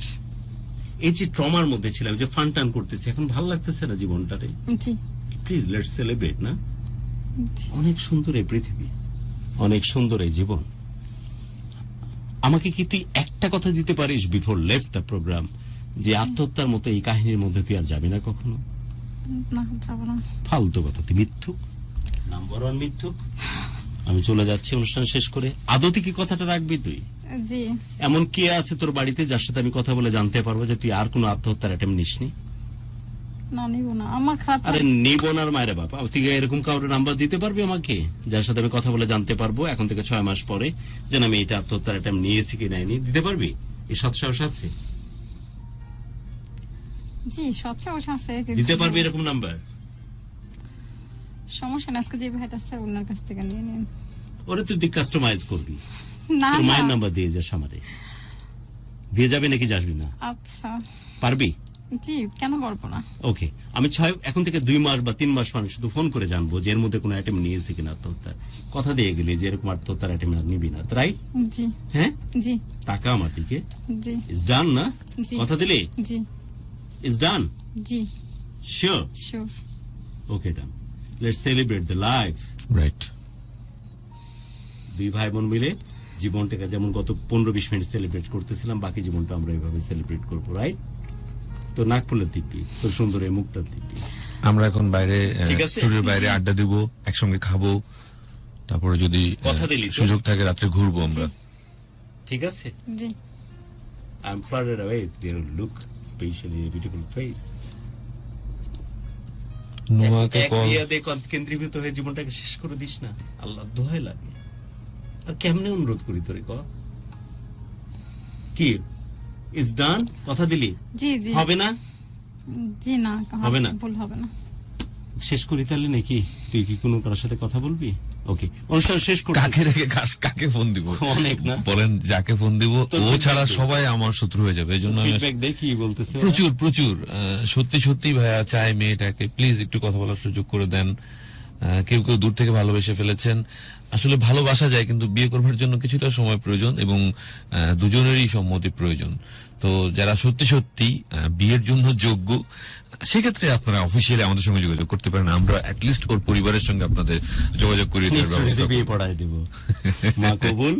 এই যে ট্রমার মধ্যে ছিলাম, যে ফান টান করতেছি, এখন ভালো লাগতেছে না জীবনটারে। জি, প্লিজ লেটস সেলিব্রেট না? জি। অনেক সুন্দর এই পৃথিবী, অনেক সুন্দর এই জীবন। আমাকে কি তুই একটা কথা দিতে পারিস বিফোর লেফট দ্য প্রোগ্রাম, যে আত্মহত্যার মতো এই কাহিনীর মধ্যে তুই আর যাবি না কখনো? না, যাবো না। ফালতু কথা, তুই মিথ্যুক, নাম্বার 1 মিথ্যুক। আমি চলে যাচ্ছি অনুষ্ঠান শেষ করে। আদতে কি কথাটা রাখবি তুই? জি, এমন কে আছে তোর বাড়িতে যার সাথে আমি কথা বলে জানতে পারবো যে তুই আর কোনো আত্মহত্যার অ্যাটেম্প নিসনি? না, নিব না, আমার খারাপ আরে নিব না মায়ের বাবা, তুই এরকম কাউরে নাম্বার দিতে পারবি আমাকে, যার সাথে আমি কথা বলে জানতে পারবো এখন থেকে 6 মাস পরে যে আমি এটা আত্মহত্যার অ্যাটেম্প নিয়েছি কি নাইনি? দিতে পারবি? এই সৎসাহস আছে? জি, সবসময় আছে, কিন্তু দিতে পারবি এরকম নাম্বার? সমস্যা না, আজকে যে ভাইটা আছে ওনার কাছ থেকে নিয়ে নিন। ওরে তুই কাস্টমাইজ করবি, না, তোর মায়ের না। নাম্বার দিয়ে যাস আমারে। দিয়ে যাবি নাকি যাসবি না? আচ্ছা, পারবি? জি, কেন পারবো না? ওকে, আমি এখন থেকে 2 মাস বা 3 মাস মানে শুধু ফোন করে জানবো যে এর মধ্যে কোনো অ্যাটেম্প নিয়েছে কিনা আত্মহত্যা। কথা দিয়ে গেলি যে এরকম আত্মহত্যার অ্যাটেম্প নিবি না, তাই? জি, হ্যাঁ, জি, টাকা আমার দিকে। জি, ইজ ডান না? জি। কথা দিলি? জি, ইজ ডান? জি, sure? Sure. Okay, done. Let's celebrate the life. Right. 2 ভাই বোন মিলে জীবনটাকে যেমন গত 15-20 মিনিট সেলিব্রেট করতেছিলাম, বাকি জীবনটা আমরা এইভাবে সেলিব্রেট করবো, রাইট? তো নাক ফুলের দিব্যি, তোর সুন্দর এই মুখটা দিব্যি। আমরা এখন বাইরে ঠিক আছে? স্টুডিওর বাইরে আড্ডা দিব, একসঙ্গে খাবো, তারপরে যদি কথা দিলি তো? সুযোগ থাকে রাত্রে ঘুরবো আমরা। ঠিক আছে? জি, I am flattered away with your look, especially your beautiful face. নোয়াকে এক কল বিয়াতে কেন্দ্রীভূত হয়ে জীবনটাকে শেষ করে দিস না, আল্লাহ দোহাই লাগে। আর কেমনে অনুরোধ করি তোরে, ক কি? Is done? কথা দিলি? জি, জি, হবে না? জি, না, হবে না? ভুল হবে না। শেষ করি তাহলে নাকি? তুই কি কোনো কারোর সাথে কথা বলবি? ওকে, অনুষ্ঠান শেষ করি। কাকে রেখে কাকে ফোন দিব? অনেক না, বলেন যাকে ফোন দিব ও ছাড়া সবাই আমার শত্রু হয়ে যাবে। এই জন্য ফিডব্যাক দেই কি বলতেছে প্রচুর প্রচুর সত্যি সত্যি ভাইয়া চাই মেয়েটাকে প্লিজ একটু কথা বলার সুযোগ করে দেন। কেউ কেউ দূর থেকে ভালোবেসে ফেলেছেন। আসলে ভালোবাসা যায়, কিন্তু বিয়ে করবার জন্য কিছুটা সময় প্রয়োজন এবং দুজনেরই সম্মতি প্রয়োজন। তো যারা সত্যি সত্যি বিয়ের জন্য যোগ্য, সেক্ষেত্রে আপনারা অফিসিয়ালি আমাদের সঙ্গে যোগাযোগ করতে পারেন। আমরা অ্যাটলিস্ট ওর পরিবারের সঙ্গে আপনাদের যোগাযোগ করিয়ে দেওয়ার ব্যবস্থা বিয়ে পড়ায় দেব। মা কবুল,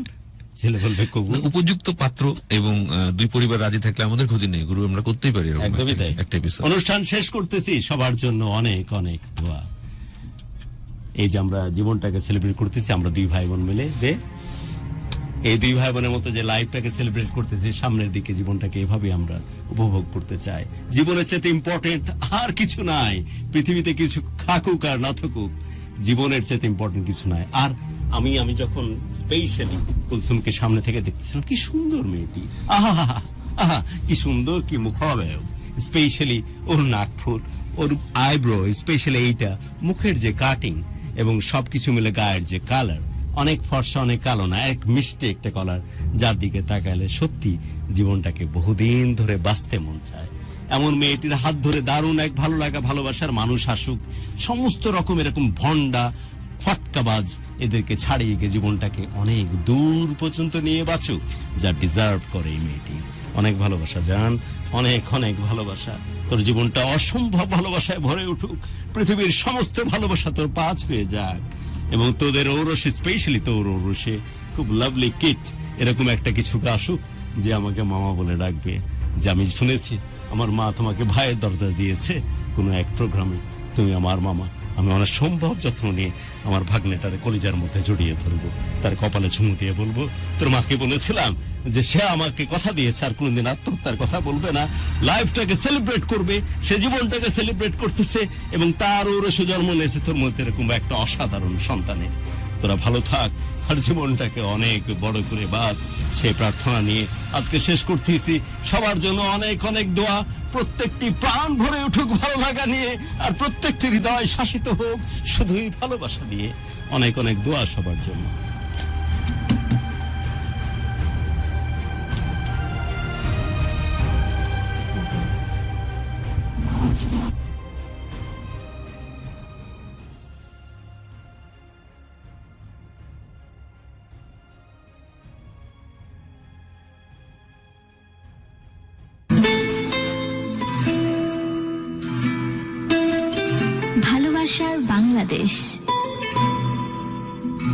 ছেলে বলবে কবুল। উপযুক্ত পাত্র এবং দুই পরিবার রাজি থাকলে আমাদের ক্ষতি নেই, গুরু আমরা করতেই পারি। একদমই তাই। একটা episode। অনুষ্ঠান শেষ করতেছি, সবার জন্য অনেক অনেক দোয়া। এই যে আমরা জীবনটাকে সেলিব্রেট করতেছি, আমরা দুই ভাই বোন মিলে এই দুই ভাই বোনের মতো যে লাইফটাকে সেলিব্রেট করতেছি, সামনের দিকে জীবনটাকে এভাবে আমরা উপভোগ করতে চাই। জীবনের চেয়ে ইম্পর্টেন্ট আর কিছু নাই পৃথিবীতে, কিছু থাকুক আর না থাকুক, জীবনের চেয়ে ইম্পর্টেন্ট কিছু নাই। আর আমি যখন স্পেশালি কুলসুমকে সামনে থেকে দেখতেছিলাম, কি সুন্দর মেয়েটি, আহা আহা কি সুন্দর, কি মুখাবয়ব, স্পেশালি ওর নাকফুল, ওর আইব্রো, স্পেশালি এইটা মুখের যে কাটিং এবং সবকিছু মিলে গায়ের যে কালার, অনেক ফর্সা অনেক কালো না, এক মিষ্টি একটা কালার, যার দিকে তাকালে সত্যি জীবনটাকে বহুদিন ধরে বাঁচতে মন চায়। এমন মেয়েটির হাত ধরে দারুণ এক ভালো লাগা, ভালোবাসার মানুষ আসুক, সমস্ত রকম এরকম ভন্ডা ফটকাবাজ এদেরকে ছাড়িয়ে গিয়ে জীবনটাকে অনেক দূর পর্যন্ত নিয়ে বাঁচুক, যা ডিজার্ভ করে এই মেয়েটি। অনেক ভালোবাসা জান, অনেক অনেক ভালোবাসা। তোর জীবনটা অসম্ভব ভালোবাসায় ভরে উঠুক, পৃথিবীর সমস্ত ভালোবাসা তোর পা ছুঁয়ে যাক, এবং তোদের ঔরসে, স্পেশালি তোর ঔরসে খুব লাভলি কিট এরকম একটা কিছু আসুক যে আমাকে মামা বলে ডাকবে। যে আমি শুনেছি আমার মা তোমাকে ভাইয়ের দরজা দিয়েছে কোনো এক প্রোগ্রামে, তুমি আমার মামা। আমি অনেক সম্ভব যত্ন নিয়ে আমার ভাগ্নেটারে কলিজার মধ্যে জড়িয়ে ধরবো, তার কপালে চুমু দিয়ে বলবো, তোর মাকে বলেছিলাম যে সে আমাকে কথা দিয়েছে আর কোনোদিন আত্মহত্যার কথা বলবে না, লাইফটাকে সেলিব্রেট করবে, সে জীবনটাকে সেলিব্রেট করতেছে এবং তার ঔরসে জন্ম নিয়েছে তোর মধ্যে এরকম একটা অসাধারণ সন্তানে। তোরা ভালো থাক আর জীবনটাকে অনেক বড় করে বাঁচ, সেই প্রার্থনা নিয়ে আজকে শেষ করতেছি। সবার জন্য অনেক অনেক দোয়া, প্রত্যেকটি প্রাণ ভরে উঠুক ভালো লাগা নিয়ে, আর প্রত্যেকটি হৃদয় শাসিত হোক শুধুই ভালোবাসা দিয়ে। অনেক অনেক দোয়া সবার জন্য। ভালোবাসার বাংলাদেশ।